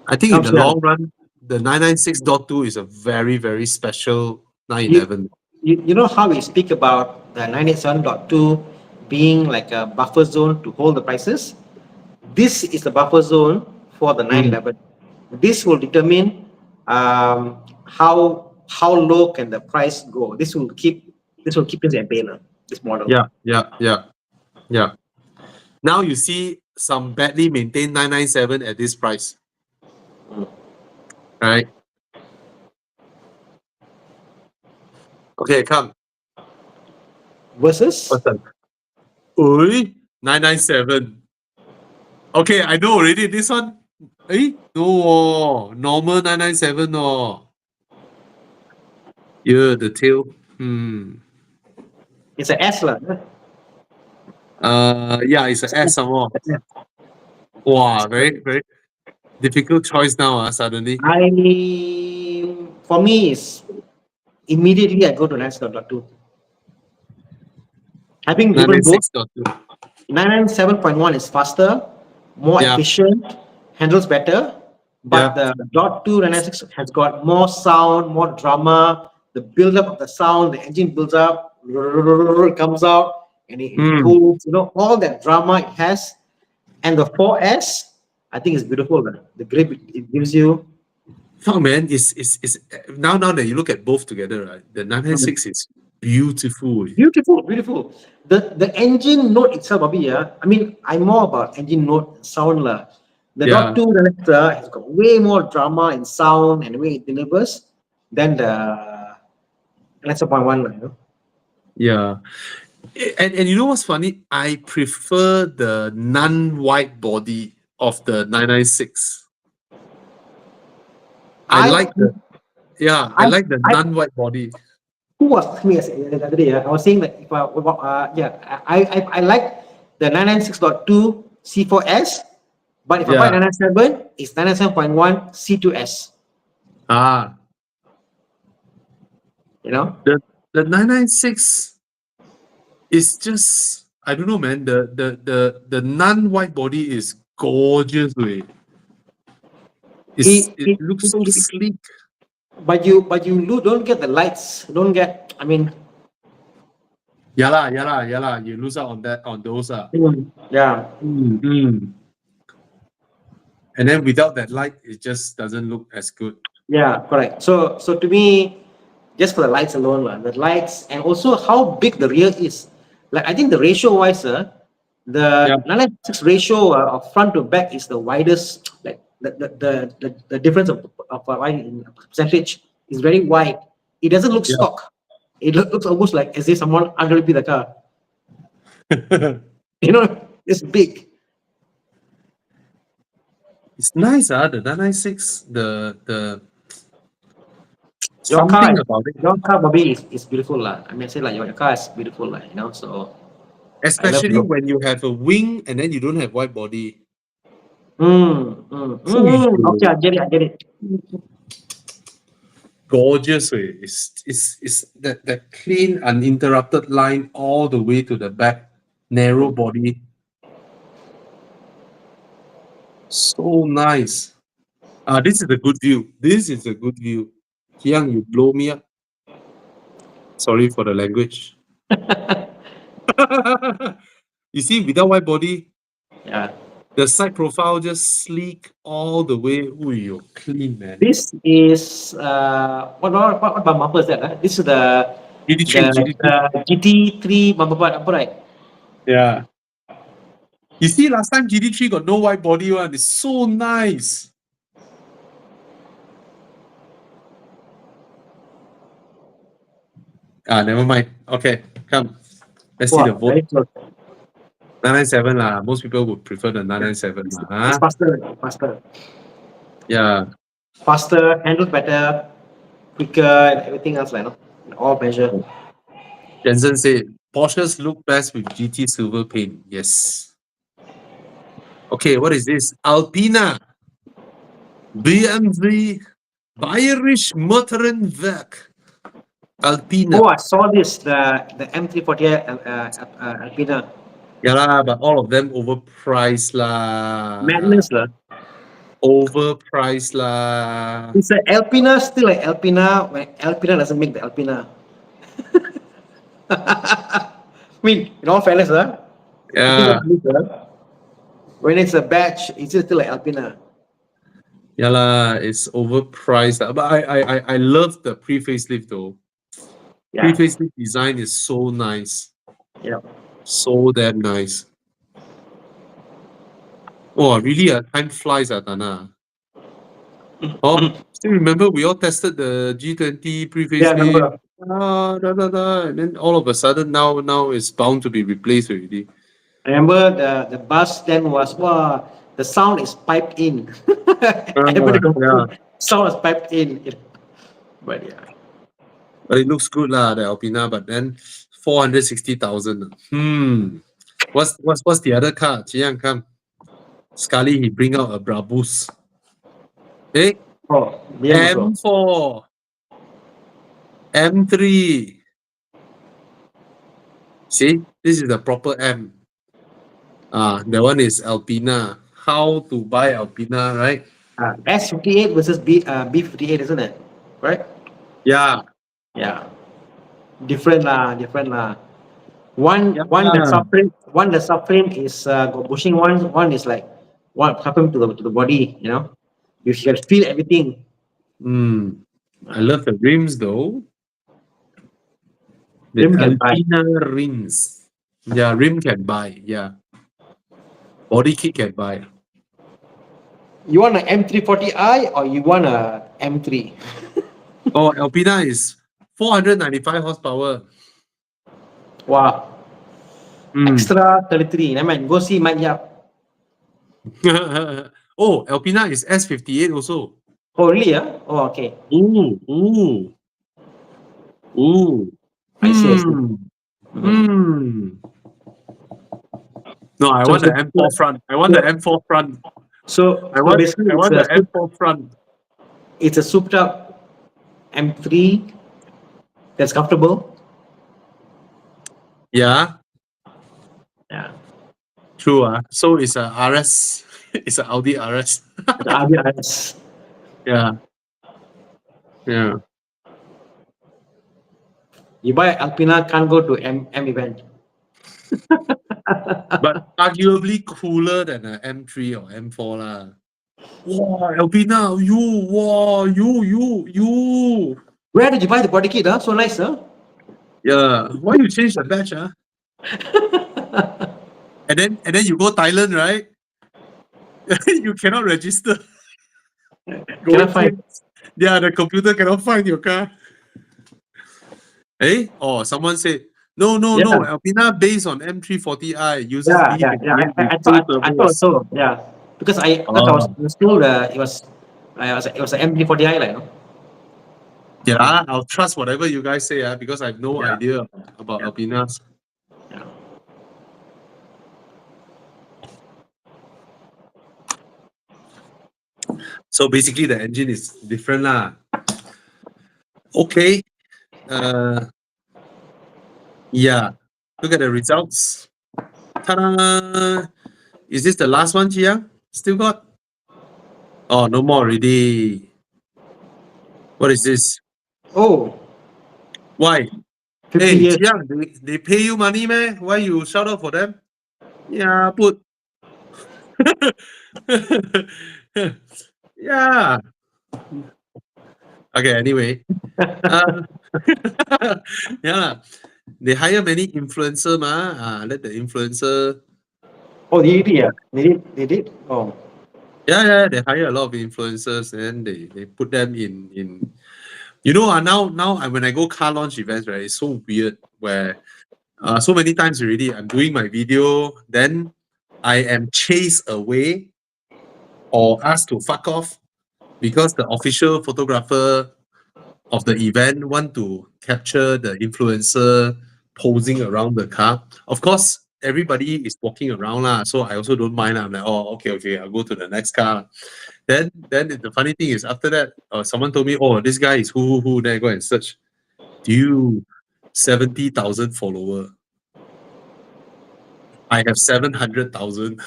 I think in the long run, the 996.2 is a very, very special 911. You know how we speak about the 987.2 being like a buffer zone to hold the prices? This is the buffer zone for the 911. This will determine how low can the price go. This will keep it at bay, this model. Yeah. Now you see some badly maintained 997 at this price. Right? Okay, come. Versus? Oi, 997. Okay, I know already. This one. No, normal 997. Yeah, the tail. It's an S. Yeah, it's an S some more. Wow, very, very difficult choice now, suddenly. For me, is immediately I go to 997.2. Having driven both, 997.1 is faster, more efficient, handles better, but the dot 2 996 has got more sound, more drama. The build up of the sound, the engine builds up, it comes out, and it cools. All that drama it has. And the 4S, I think is beautiful. The grip it gives you. Oh man, it's now that you look at both together, right? The 996 is beautiful. Beautiful. The engine note itself, Bobby, I mean, I'm more about engine note sound. The dot 2 has got way more drama in sound and the way it delivers than the 9.1. Yeah. And you know what's funny? I prefer the non-white body of the 996. I like the non-white body. Who was me the other day? I was saying that if I like the 996.2 C4S, but if I buy 997, it's 997.1 C2S. The 996 is just, I don't know, man. The non-white body is gorgeous, way. It looks so sleek. But you don't get the lights. Don't get. I mean. Yeah. You lose out on those. Yeah. And then without that light, it just doesn't look as good. Yeah, correct. So to me, just for the lights alone, the lights and also how big the rear is. Like I think the ratio wise, the 996 ratio of front to back is the widest. Like the difference of in percentage is very wide. It doesn't look stock. It looks almost like as if someone underread the car. It's big. It's nice, the 996, Something about it. Your car, Bobby, is beautiful lah. I mean, I say like your car is beautiful lah. You know, so Especially your- when you have a wing and then you don't have wide body. Okay, I get it. Gorgeous way. It's that clean, uninterrupted line all the way to the back. Narrow body. So nice. This is a good view. This is a good view. Kiang, you blow me up. Sorry for the language. You see, without wide body, Yeah. the side profile just sleek all the way. Ooh, you're clean, man. This is what bumper is that? This is the GT3. GT3 bumper part, right? Yeah. You see, last time GT3 got no wide body one. It's so nice. Never mind. Okay, come. Let's see the Very vote. close. 997 lah. Most people would prefer the 997 It's lah. faster. Yeah. Faster, handles better, quicker, and everything else, like, all measure. Jensen said, Porsches look best with GT silver paint. Yes. Okay, what is this? Alpina. BMW Bayerisch Motorenwerk. Alpina. Oh, I saw this, the M340 Alpina. Yeah lah, but all of them overpriced lah. Madness lah. Overpriced lah. It's an Alpina, still like Alpina, when Alpina doesn't make the Alpina. I mean, in all fairness, Yeah. when it's a batch, it's still like Alpina. Yeah lah, it's overpriced lah. But I love the pre-facelift though. Yeah. Pre-facelift design is so nice. Yeah. So damn nice. Oh, really? Time flies, Tana. Oh, still remember we all tested the G20 Yeah, I pre-facelift. remember. And then all of a sudden now it's bound to be replaced already. I remember the bus then was, wow, the sound is piped in. Everybody yeah. sound is piped in. But yeah. But it looks good lah, the Alpina, but then 460,000. What's the other car? Jiang, come. Scully, he bring out a Brabus. Hey, Oh, BMW. M4, M3. See, this is the proper M. That one is Alpina. How to buy Alpina, right? S58 versus B58, isn't it? Right? Yeah. Yeah. Different lah. One Yeah. the subframe is got bushing, one is like one subframe to the body, you know. You can feel everything. I love the rims though. The Rim can buy. Alpina rims. Yeah, rim can buy. Yeah. Body kit can buy. You want an M340i or you want a M3? Oh, Alpina is 495 horsepower. Wow. Extra 33. I mean, go see Mike Yap. Oh, Alpina is S58 also. Oh, really? Oh, okay. Ooh. I see. No, I So want the it's a- M4 front. I want the M4 front. So, I want basically, the M4 front. it's a souped up M3 that's comfortable. Yeah, Yeah. true. So it's a RS. It's an Audi RS. The RBRS. Yeah. You buy Alpina, can't go to M event. But arguably cooler than an M3 or M4 lah. Wow, Alpina, you. Where did you buy the body kit? So nice, huh? Yeah. Why you change the badge, And then you go Thailand, right? You cannot register. Cannot find. Yeah, the computer cannot find your car. Hey? Oh, someone said, no. Yeah. Alpina based on M340i uses Yeah. B58 I with two thought turbos. so. Yeah, because I was in school. It was an M340i, like. Yeah, I'll trust whatever you guys say, because I have no Yeah. idea about Yeah. Alpinas. Yeah. So basically, the engine is different, lah. Okay. Yeah. Look at the results. Ta-da! Is this the last one, Chia? Still got? Oh, no more already. What is this? Oh, Why? 50 Hey, years. Chia, they pay you money, man? Why you shout out for them? Yeah, put. Yeah. Okay, anyway. Yeah. They hire many influencer, let the influencer. Oh, they did, yeah. They did. Oh, Yeah, they hire a lot of influencers and they put them in. Now when I go car launch events, right, it's so weird where so many times already I'm doing my video, then I am chased away or asked to fuck off because the official photographer of the event want to capture the influencer posing around the car. Of course, everybody is walking around lah, so I also don't mind. I'm like, oh, okay, I'll go to the next car. Then the funny thing is after that, someone told me, oh, this guy is who. Then I go and search. 70,000 follower. I have 700,000.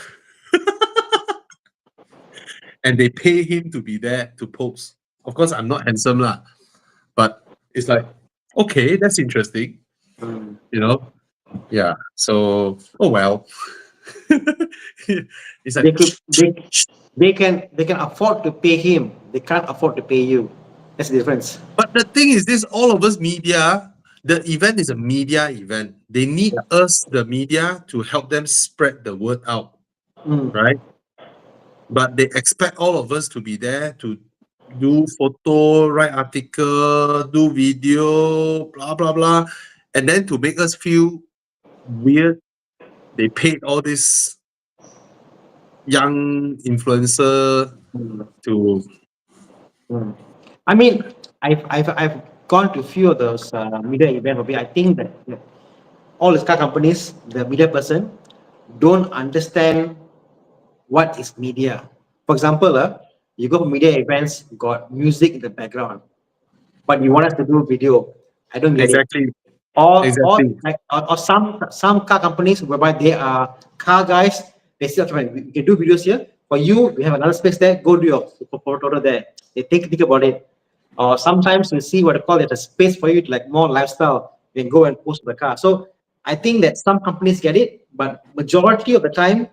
And they pay him to be there to post. Of course, I'm not handsome lah, but it's like, okay, that's interesting. Yeah. So, oh well. It's like, they can afford to pay him. They can't afford to pay you. That's the difference. but the thing is this, all of us media, the event is a media event. They need us, the media, to help them spread the word out, right? But they expect all of us to be there to do photo, write article, do video, blah, blah, blah. And then to make us feel weird, they paid all this young influencer to. I mean, I've gone to a few of those media events. I think that all these car companies, the media person, don't understand what is media. For example, you go for media events, got music in the background, but you want us to do video. I don't get it. Exactly. Or Exactly. or some car companies whereby they are car guys, they say, okay, we can do videos here. For you, we have another space there, go do your photo there. They think about it. Or sometimes we see what I call it a space for you to like more lifestyle. You can go and post the car. So I think that some companies get it, but majority of the time,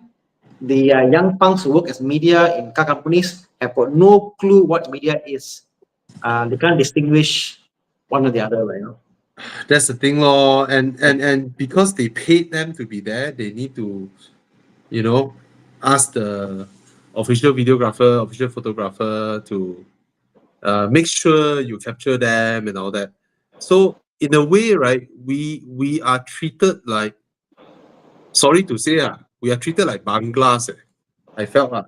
the young punks who work as media in car companies have got no clue what media is. They can't distinguish one or the other, you know. That's the thing, lor. And because they paid them to be there, they need to, ask the official videographer, official photographer to make sure you capture them and all that. So in a way, right, we are treated like, sorry to say, we are treated like banglas. I felt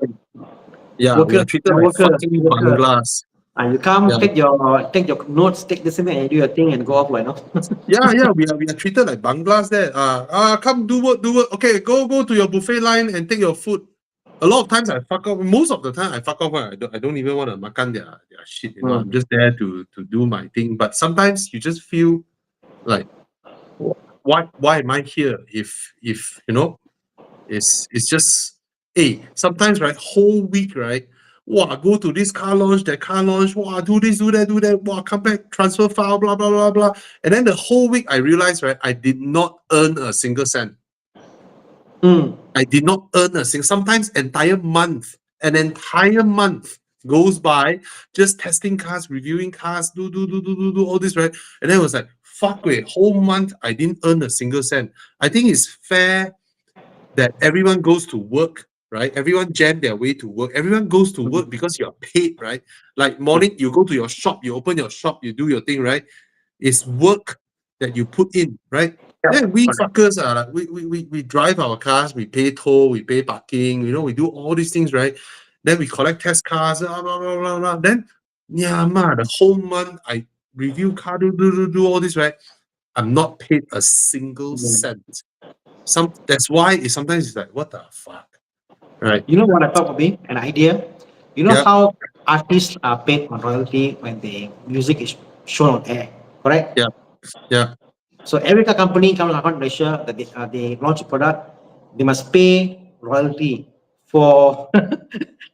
yeah, we are treated like fucking banglas. And you come, take your notes, take this and do your thing and go off, you know. Yeah, we are treated like banglas there. Come do work. Okay, go to your buffet line and take your food. A lot of times I fuck off. Most of the time I fuck off. I don't even want to makan their shit. I'm just there to do my thing. But sometimes you just feel like, why am I here? If it's just, hey, sometimes, right, whole week, right, wow, go to this car launch, that car launch, wow, do this, do that, wow, come back, transfer file, blah, blah, blah, blah. And then the whole week I realized, right, I did not earn a single cent. I did not earn a single, sometimes an entire month goes by just testing cars, reviewing cars, do all this, right? And then it was like, fuck, wait, whole month I didn't earn a single cent. I think it's fair that everyone goes to work, right? Everyone jam their way to work. Everyone goes to work because you're paid, right? Like morning, you go to your shop, you open your shop, you do your thing, right? It's work that you put in, right? Then we fuckers are like, we drive our cars, we pay toll, we pay parking, we do all these things, right? Then we collect test cars, blah, blah, blah, blah, blah. Then, the whole month review car, do all this, right? I'm not paid a single cent. That's why sometimes it's like, what the fuck? Right. You know what I thought would be an idea? You know Yeah. how artists are paid on royalty when the music is shown on air, correct? Yeah. Yeah. So every car company comes to Malaysia that they launch a product, they must pay royalty for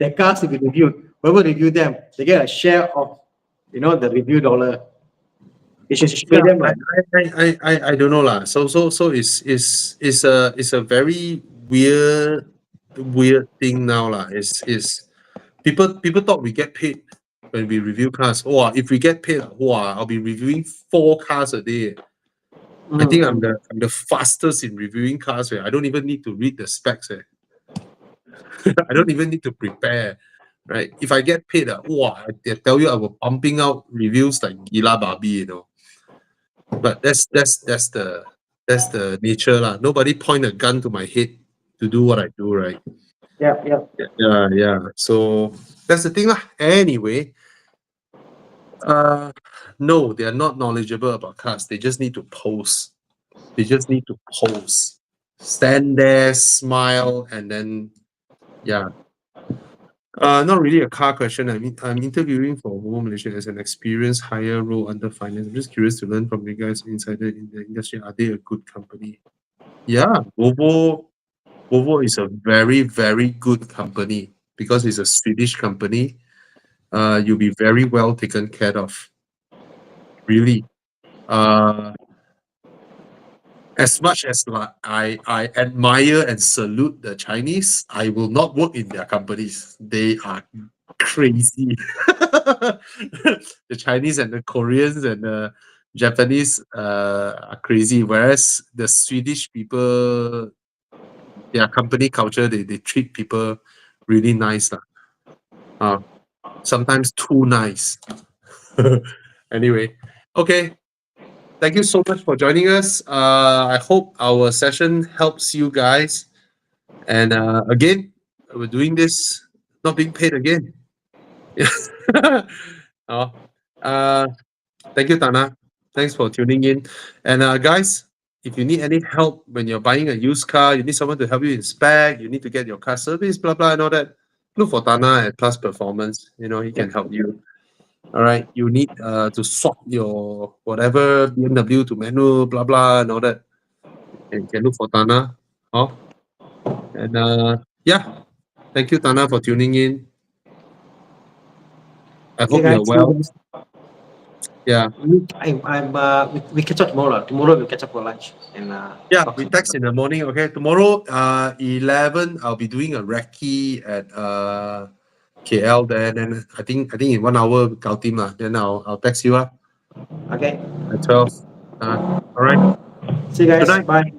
their cars to be reviewed. Whoever review them, they get a share of, the review dollar. They should pay them like. I don't know lah. So it's a very weird thing now lah. Is people thought we get paid when we review cars. Oh, if we get paid, I'll be reviewing 4 cars a day. I think I'm the fastest in reviewing cars. I don't even need to read the specs. I don't even need to prepare. Right? If I get paid, I tell you, I will pumping out reviews like gila babi, But that's the nature lah. Nobody point a gun to my head to do what I do, right? Yeah. So that's the thing lah. Anyway, no, they are not knowledgeable about cars. They just need to pose. Stand there, smile, and then not really a car question. I mean, I'm interviewing for Volvo Malaysia as an experienced higher role under finance. I'm just curious to learn from you guys insider in the industry. Are they a good company? Yeah, Volvo is a very, very good company because it's a Swedish company. You'll be very well taken care of. Really. As much as I admire and salute the Chinese, I will not work in their companies. They are crazy. The Chinese and the Koreans and the Japanese are crazy, whereas the Swedish people, their company culture, they treat people really nice. Sometimes too nice. Anyway, okay. Thank you so much for joining us. I hope our session helps you guys. And again, we're doing this not being paid again. Thank you, Tana. Thanks for tuning in. And guys, if you need any help when you're buying a used car, you need someone to help you inspect, you need to get your car serviced, blah, blah, and all that, look for Tana at Plus Performance. He can help you. All right, you need to swap your whatever BMW to manual, blah blah, and all that. And you can look for Tana. And thank you, Tana, for tuning in. I hope you're well. Yeah. We catch up tomorrow. Tomorrow we'll catch up for lunch. And we text in the morning. Okay, tomorrow 11 I'll be doing a recce at KL there. Then I think in 1 hour Gao team then I'll text you Okay. at 12. All right. See you guys. Good night. Bye.